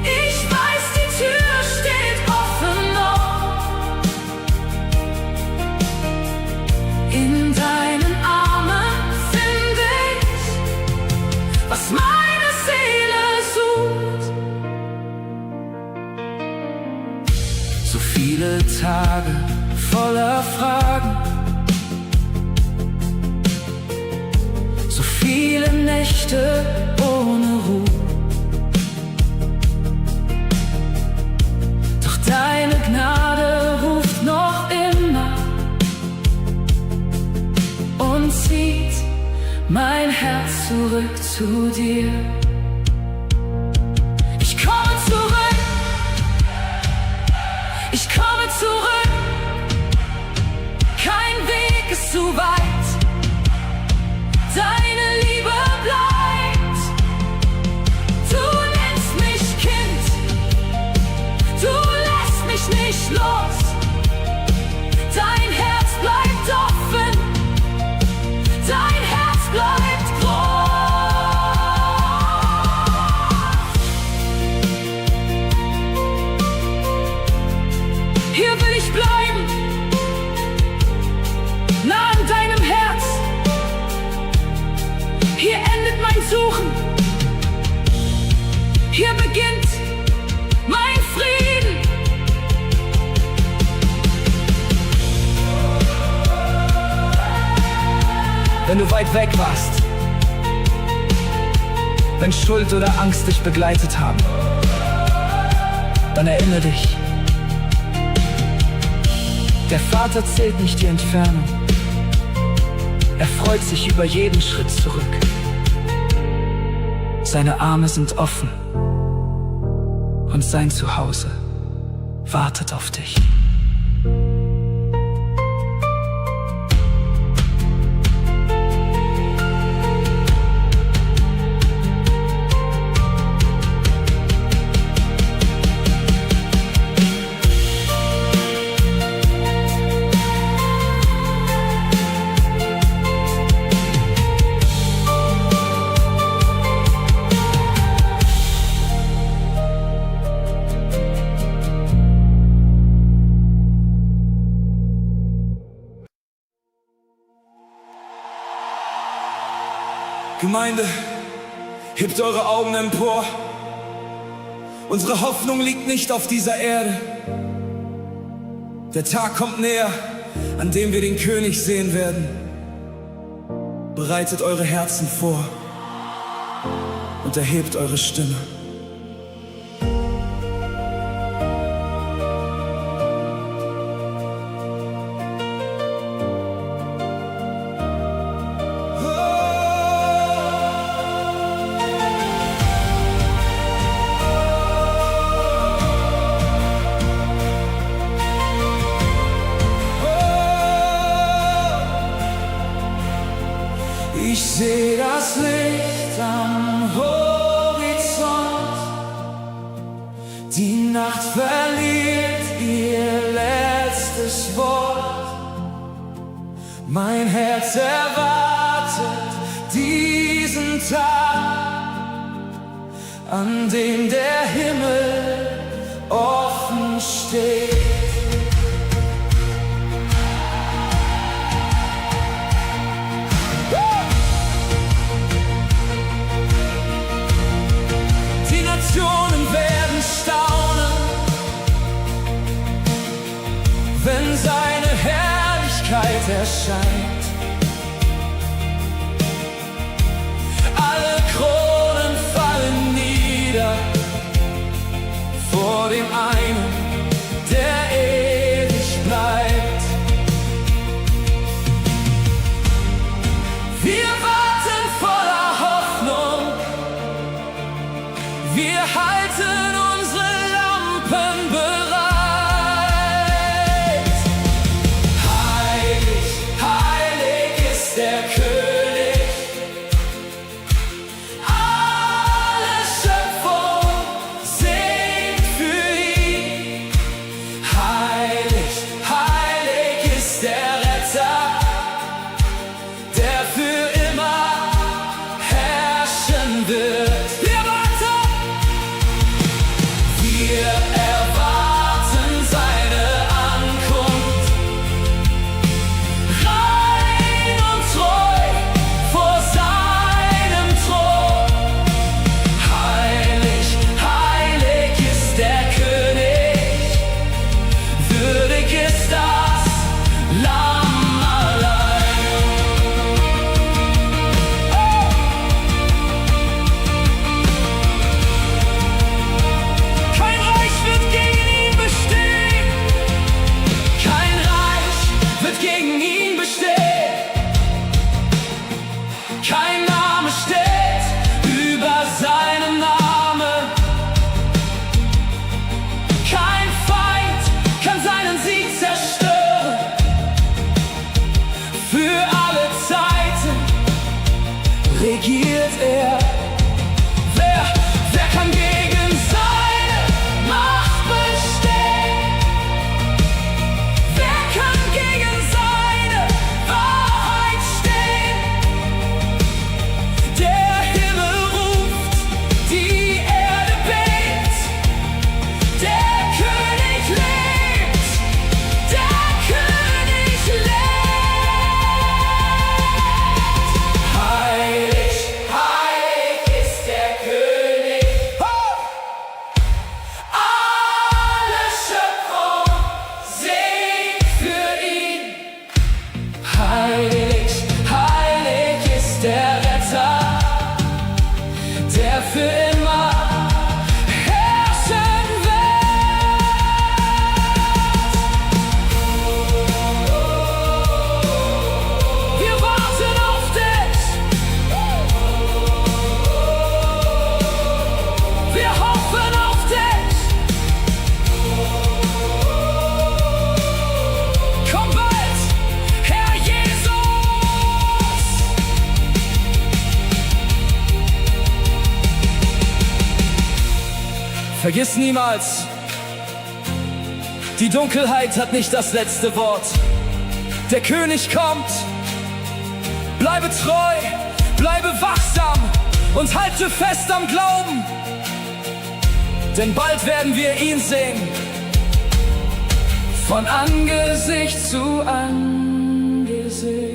Ich weiß, die Tür steht offen noch. In deinen Armen finde ich, was meine Seele sucht. So viele Tage voller Fragen, so viele Nächte ohne Ruhe. Doch deine Gnade ruft noch immer und zieht mein Herz zurück zu dir. Ich komme zurück, ich komme zurück. Kein Weg ist zu weit, deine Liebe bleibt. Du nennst mich Kind, du lässt mich nicht los. Dein Herz bleibt offen, suchen. Hier beginnt mein Frieden. Wenn du weit weg warst, wenn Schuld oder Angst dich begleitet haben, dann erinnere dich. Der Vater zählt nicht die Entfernung. Er freut sich über jeden Schritt zurück. Seine Arme sind offen und sein Zuhause wartet auf dich. Gemeinde, hebt eure Augen empor. Unsere Hoffnung liegt nicht auf dieser Erde. Der Tag kommt näher, an dem wir den König sehen werden. Bereitet eure Herzen vor und erhebt eure Stimme. Ich seh das Licht am Horizont. Die Nacht verliert ihr letztes Wort. Mein Herz erwartet diesen Tag, an dem der Himmel offen steht. Nationen werden staunen, wenn seine Herrlichkeit erscheint. Alle Kronen fallen nieder vor dem einen, der ewig bleibt. Wir warten voller Hoffnung. Wir halten unsere Lampen bereit. Heilig, heilig ist der König. Alle Schöpfung singt für ihn. heilig, heilig ist der Retter, der für immer herrschen wird. Wir warten auf dich, wir hoffen auf dich. Komm bald, Herr Jesus. Vergiss niemals, die Dunkelheit hat nicht das letzte Wort. Der König kommt. Bleibe treu, bleibe wachsam und halte fest am Glauben. Denn bald werden wir ihn sehen, von Angesicht zu Angesicht.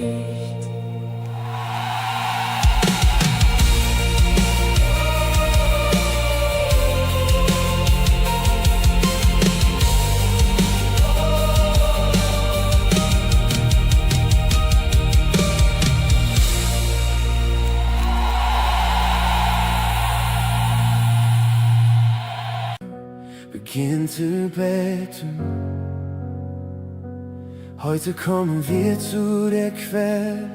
Beginn zu beten. Heute kommen wir zu der Quelle,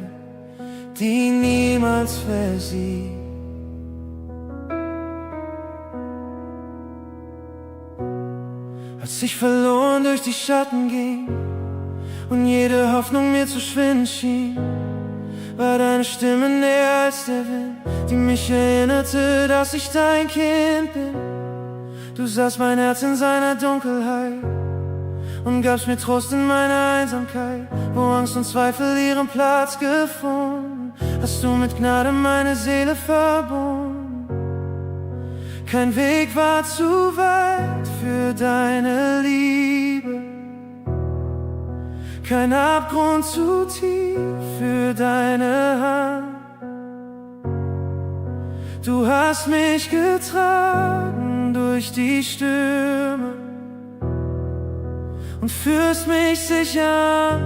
die niemals versiegt. Als ich verloren durch die Schatten ging und jede Hoffnung mir zu schwinden schien, war deine Stimme näher als der Wind, die mich erinnerte, dass ich dein Kind bin. Du sahst mein Herz in seiner Dunkelheit und gabst mir Trost in meiner Einsamkeit, wo Angst und Zweifel ihren Platz gefunden. Hast du mit Gnade meine Seele verbunden. Kein Weg war zu weit für deine Liebe, kein Abgrund zu tief für deine Hand. Du hast mich getragen durch die Stürme und führst mich sicher an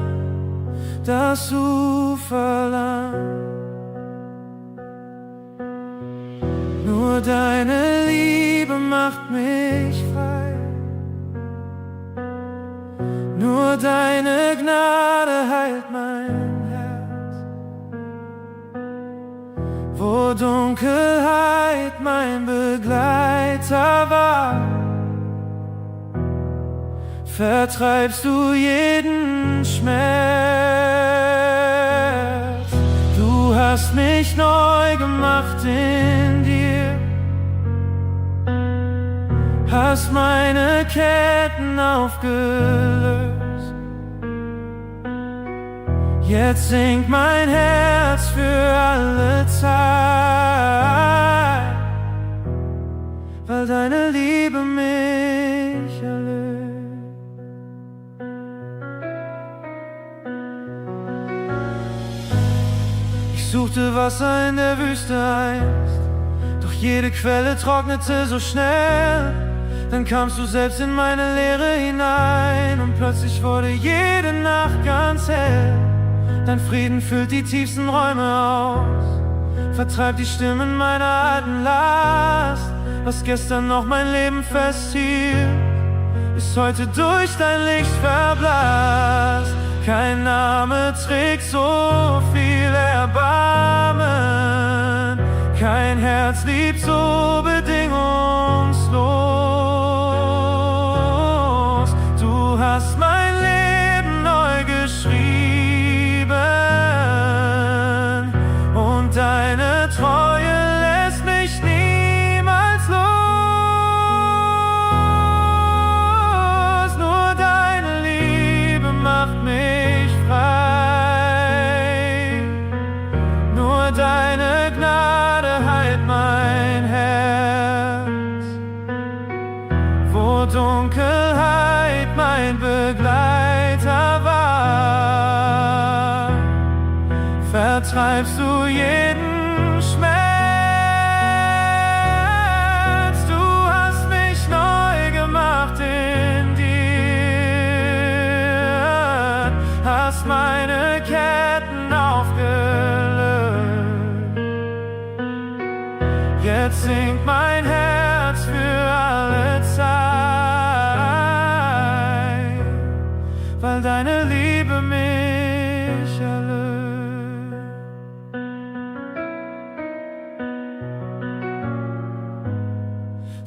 das Ufer lang. Nur deine Liebe macht mich frei, nur deine Gnade heilt mein Herz. Wo Dunkelheit mein Begleiter war, vertreibst du jeden Schmerz. Du hast mich neu gemacht in dir, hast meine Ketten aufgelöst. Jetzt singt mein Herz für alle Zeit, weil deine Liebe mich erlöst. Ich suchte Wasser in der Wüste einst, doch jede Quelle trocknete so schnell. Dann kamst du selbst in meine Leere hinein und plötzlich wurde jede Nacht ganz hell. Dein Frieden füllt die tiefsten Räume aus, vertreibt die Stimmen meiner alten Last. Was gestern noch mein Leben festhielt, ist heute durch dein Licht verblasst. Kein Name trägt so viel Erbarmen, kein Herz liebt so bedingungslos. Du hast mein Leben neu geschrieben und deine Treue lässt mich niemals los. Nur deine Liebe macht mich frei, nur deine Gnade heilt mein Herz. Wo Dunkelheit mein Begleiter war, vertreibst du jeden Schmerz. Du hast mich neu gemacht in dir, hast meine Ketten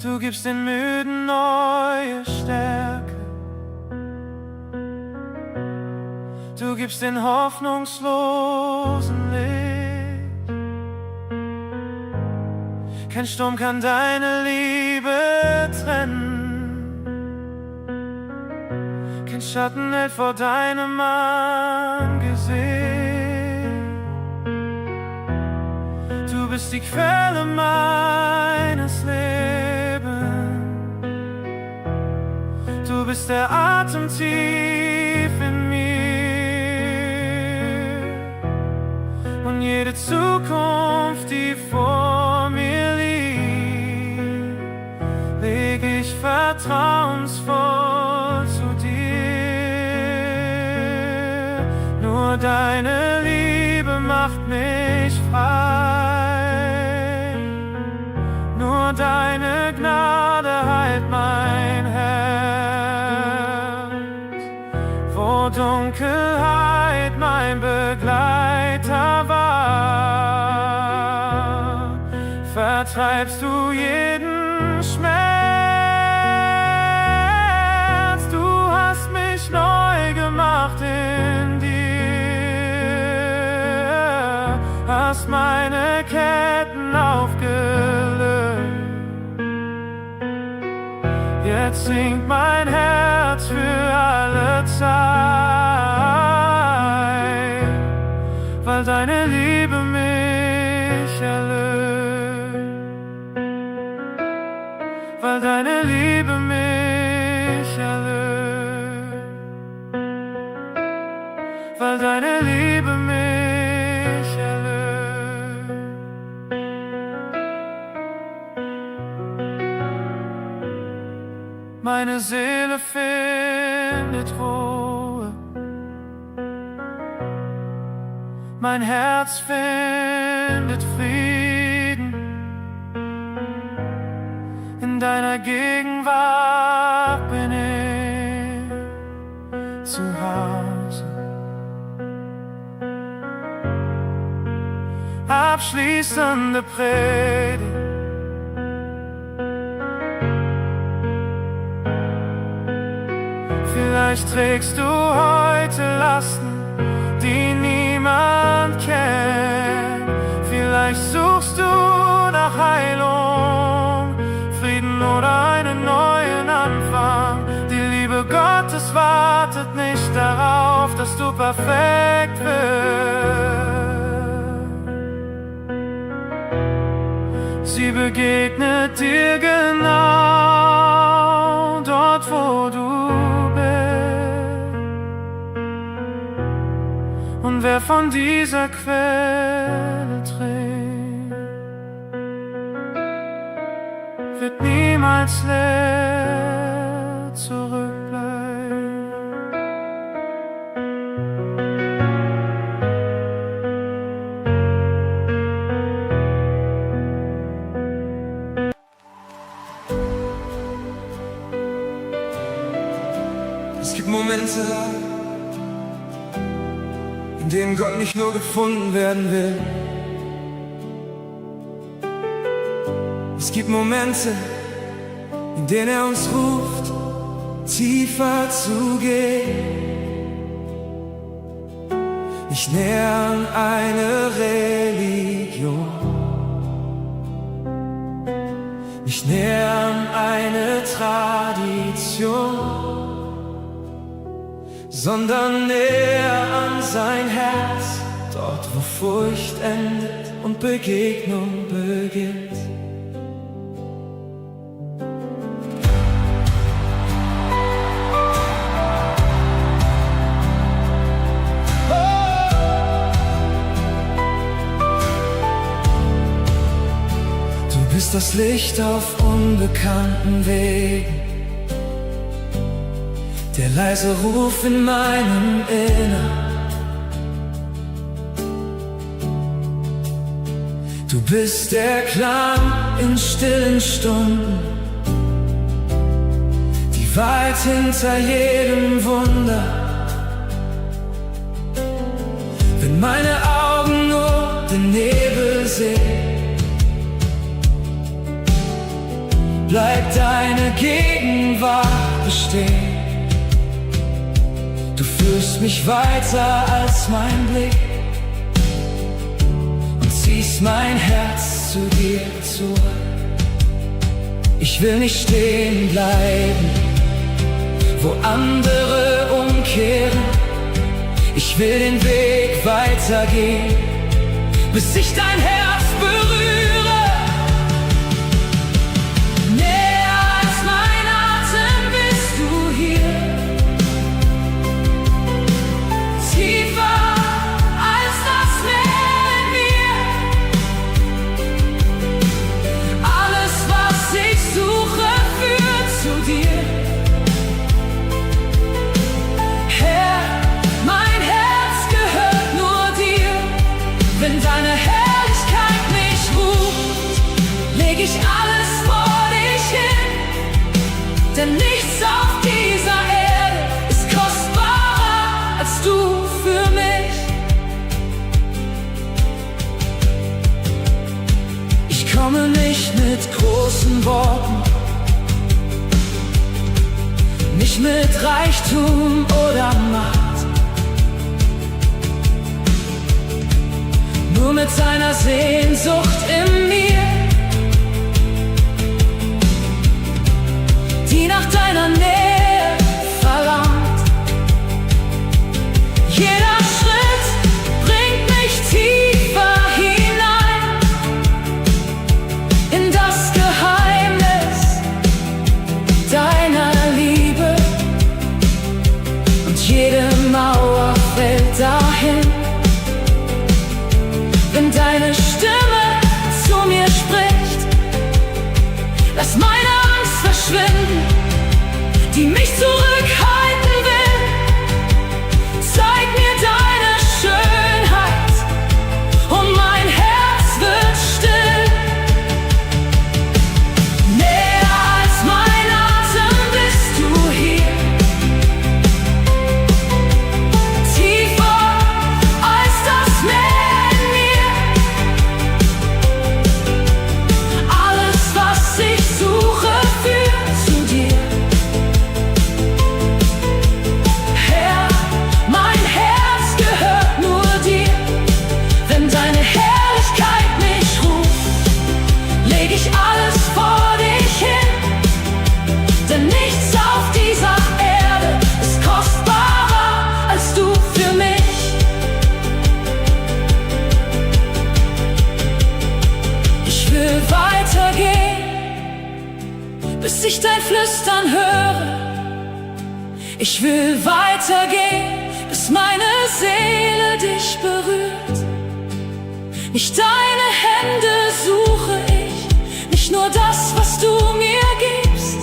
Du gibst den Müden neue Stärke. Du gibst den Hoffnungslosen Licht. Kein Sturm kann deine Liebe trennen. Kein Schatten hält vor deinem Angesicht. Du bist die Quelle meines Lebens. Du bist der Atem tief in mir. Und jede Zukunft, die vor mir liegt, leg ich vertrauensvoll zu dir. Nur deine Liebe macht mich frei. Nur deine Gnade heilt mein Herz. Wo Dunkelheit mein Begleiter war, vertreibst du jeden Schmerz. Du hast mich neu gemacht in dir, hast meine Ketten aufgelöst. Jetzt singt mein Herz für alle Zeit, weil deine Liebe mich erlöst. Weil deine Liebe mich erlöst. Weil deine Liebe mich erlöst. Meine Seele findet Ruhe. Mein Herz findet Frieden. In deiner Gegenwart bin ich zu Hause. Abschließende Predigt. Vielleicht trägst du heute Lasten, die niemand kennt. Vielleicht suchst du nach Heilung, Frieden oder einen neuen Anfang. Die Liebe Gottes wartet nicht darauf, dass du perfekt wirst. Sie begegnet dir genau dort, wo du bist. Und wer von dieser Quelle trinkt, wird niemals leer zurückbleiben. Es gibt Momente, in denen Gott nicht nur gefunden werden will. Es gibt Momente, in denen er uns ruft, tiefer zu gehen. Nicht näher an eine Religion, nicht näher an eine Tradition, sondern näher an sein Herz, dort wo Furcht endet und Begegnung beginnt. Du bist das Licht auf unbekannten Wegen, der leise Ruf in meinem Innern. Du bist der Klang in stillen Stunden, die weit hinter jedem Wunder. Wenn meine Augen nur den Nebel sehen, bleibt deine Gegenwart bestehen. Du führst mich weiter als mein Blick und ziehst mein Herz zu dir zurück. Ich will nicht stehen bleiben, wo andere umkehren. Ich will den Weg weitergehen, bis ich dein Herz berühre. Näher als mein Atem bist du hier, tiefer als das Meer in mir. Alles, was ich suche, führt zu dir. Herr, mein Herz gehört nur dir. Wenn deine Herrlichkeit mich ruft, leg ich alles vor dich hin. Denn nichts auf dieser Erde ist kostbarer als du für mich. Ich komme nicht mit großen Worten, nicht mit Reichtum oder Macht, nur mit seiner Sehnsucht in mir, die nach deiner Nähe verlangt. Jeder Schritt bringt mich tiefer hinein in das Geheimnis deiner Liebe, und jede Mauer fällt dahin, wenn deine Stimme zu mir spricht. Lass meine Angst verschwinden, die mich zurückhalten will. Zeig mir deine Schönheit und mein Herz wird still. Näher als mein Atem bist du hier, tiefer als das Meer in mir. Alles, was ich suche, führt zu dir. Herr, mein Herz gehört nur dir. Wenn deine Herrlichkeit mich ruft, leg ich alles vor dich hin. Denn nichts auf dieser Erde ist kostbarer als du für mich. Ich will weitergehen, bis ich dein Flüstern höre. Ich will weitergehen, bis meine Seele dich berührt. Nicht deine Hände suche ich, nicht nur das, was du mir gibst.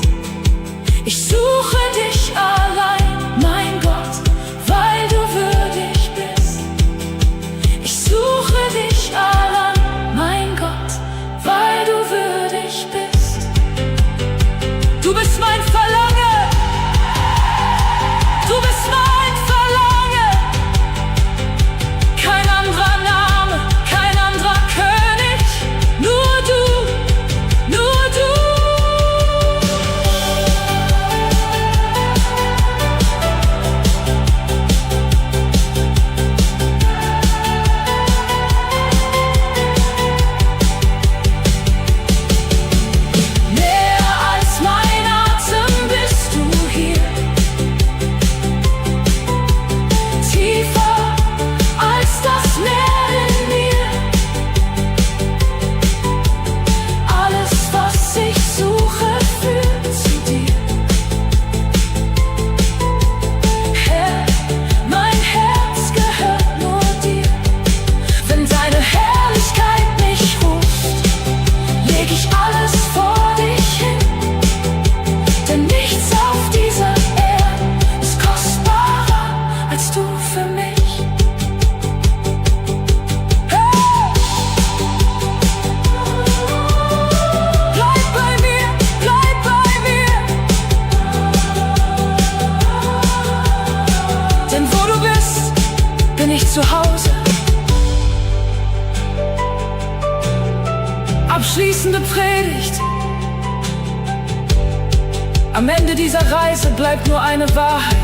Ich suche dich allein, mein Gott, weil du würdig bist. Ich suche dich allein, mein Gott, weil du würdig bist. Du bist mein Verlangen, du bist mein Verlangen. Kein anderer Name, kein anderer König, nur du, nur du. Näher als mein Atem bist du hier, tiefer als das Meer in mir. Alles, was ich suche, führt zu dir. Herr, mein Herz gehört nur dir. Wenn deine Herrlichkeit mich ruft, leg ich alles vor dich hin. Denn nichts auf dieser Erde ist kostbarer als du für mich. Hey! Bleib bei mir, bleib bei mir. Denn wo du bist, bin ich zu Hause. Abschließende Predigt. Am Ende dieser Reise bleibt nur eine Wahrheit.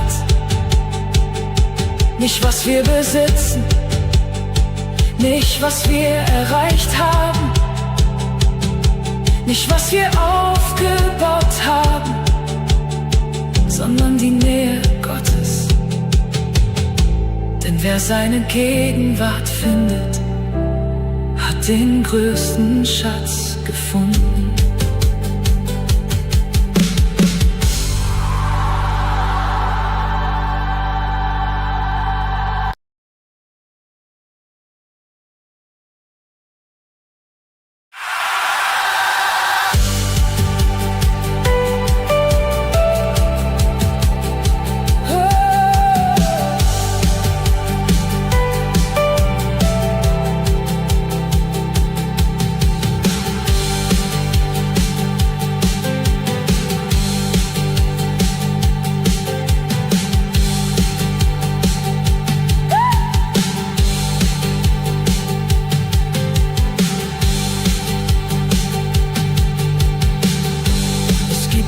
Nicht was wir besitzen, nicht was wir erreicht haben, nicht was wir aufgebaut haben, sondern die Nähe Gottes. Denn wer seine Gegenwart findet, hat den größten Schatz gefunden.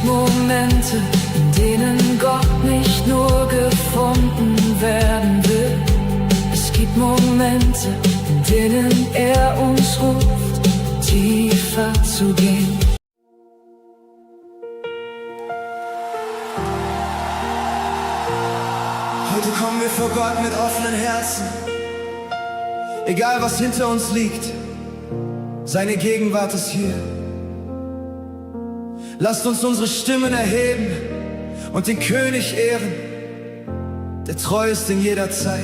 Momente, in denen Gott nicht nur gefunden werden will. Es gibt Momente, in denen er uns ruft, tiefer zu gehen. Heute kommen wir vor Gott mit offenen Herzen. Egal was hinter uns liegt, seine Gegenwart ist hier. Lasst uns unsere Stimmen erheben und den König ehren, der treu ist in jeder Zeit.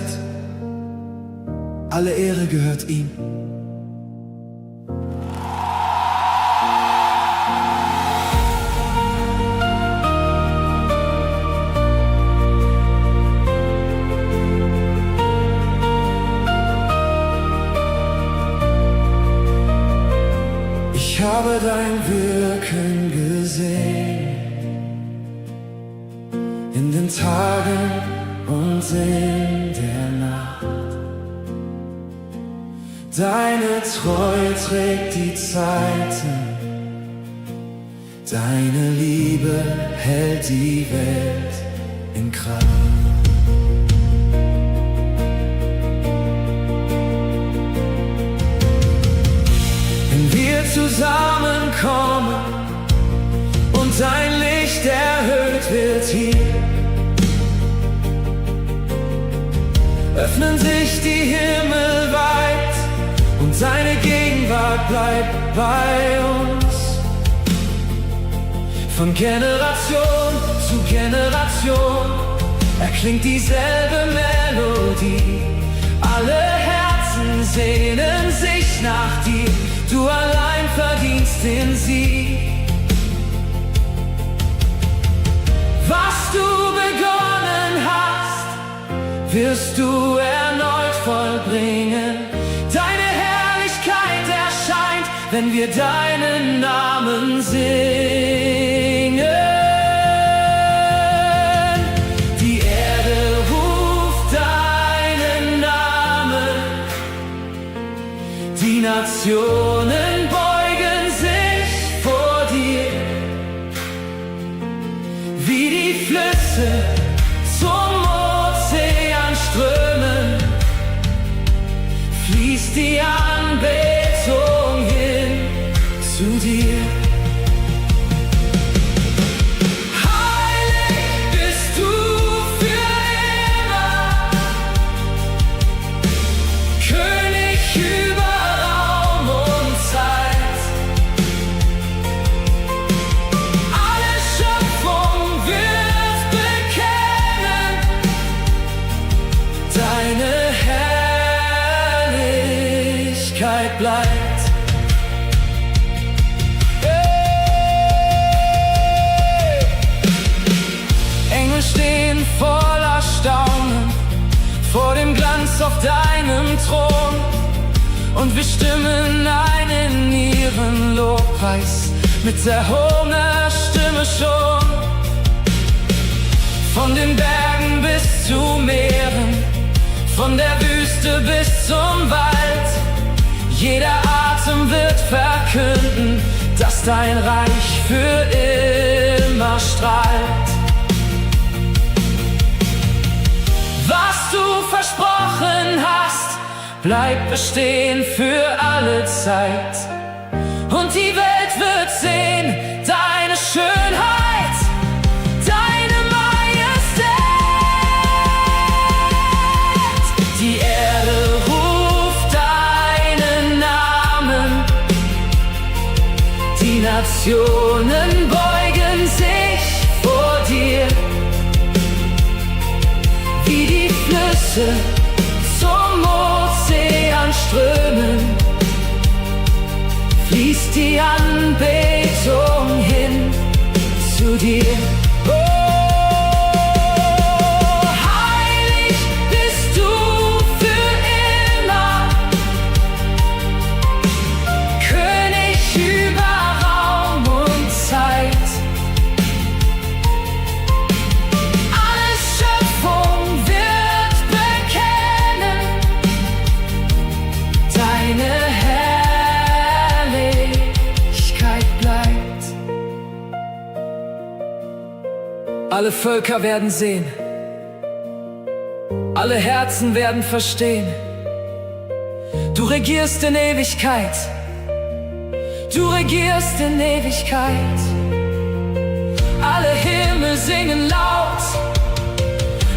Alle Ehre gehört ihm. Ich habe dein Wirken gesehen, in den Tagen und in der Nacht. Deine Treue trägt die Zeiten, deine Liebe hält die Welt in Kraft. Zusammenkommen und dein Licht erhöht wird hier, öffnen sich die Himmel weit und seine Gegenwart bleibt bei uns. Von Generation zu Generation erklingt dieselbe Melodie. Alle Herzen sehnen sich nach dir, du allein verdienst den Sieg. Was du begonnen hast, wirst du erneut vollbringen. Deine Herrlichkeit erscheint, wenn wir deinen Namen singen. Die Erde ruft deinen Namen, die Nationen beugen sich vor dir, wie die Flüsse zum Ozean strömen, fließt die Anbetung hin zu dir. Deine Herrlichkeit bleibt. Hey! Engel stehen voller Staunen vor dem Glanz auf deinem Thron, und wir stimmen ein in ihren Lobpreis mit erhobener Stimme schon. Von den Bergen bis zu Meeren, von der Wüste bis zum Wald, jeder Atem wird verkünden, dass dein Reich für immer steht. strahlt. Was du versprochen hast, bleibt bestehen für alle Zeit. Und die Welt wird sehen, deine Schönheit, deine Majestät. Die Erde ruft deinen Namen, die Nationen beugen sich vor dir. Wie die Flüsse zum Ozean strömen, fließt die Anbetung hin zu dir. Oh, heilig bist du für immer, König über Raum und Zeit. Alle Schöpfung wird bekennen deine Herrlichkeit bleibt. Alle Völker werden sehen, alle Herzen werden verstehen. Du regierst in Ewigkeit, du regierst in Ewigkeit. Alle Himmel singen laut,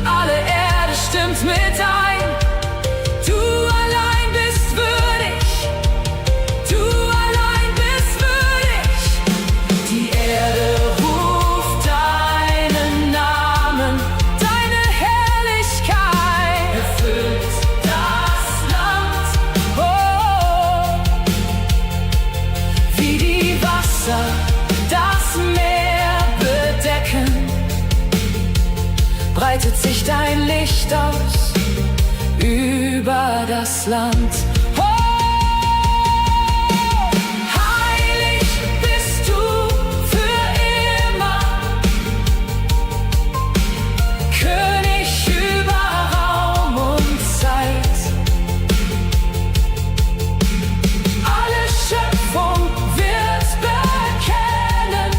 alle Erde stimmt mit ein. Du allein bist würdig, du allein bist würdig. Die Erde ruft deinen Namen, deine Herrlichkeit erfüllt das Land. Oh, wie die Wasser das Meer bedecken, breitet sich dein Licht aus über das Land. Oh, heilig bist du für immer, König über Raum und Zeit. Alle Schöpfung wird bekennen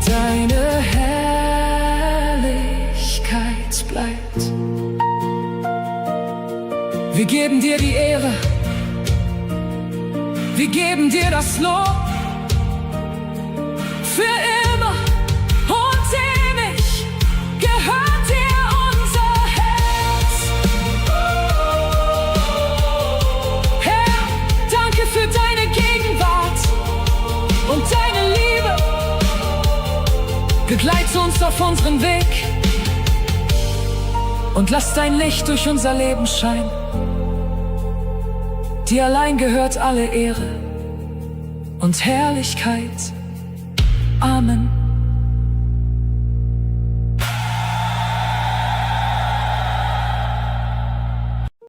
deine Herrlichkeit bleibt. Wir geben dir die Ehre, wir geben dir das Lob, für immer und ewig gehört dir unser Herz. Herr, danke für deine Gegenwart und deine Liebe. Begleite uns auf unseren Weg und lass dein Licht durch unser Leben scheinen. Dir allein gehört alle Ehre und Herrlichkeit. Amen.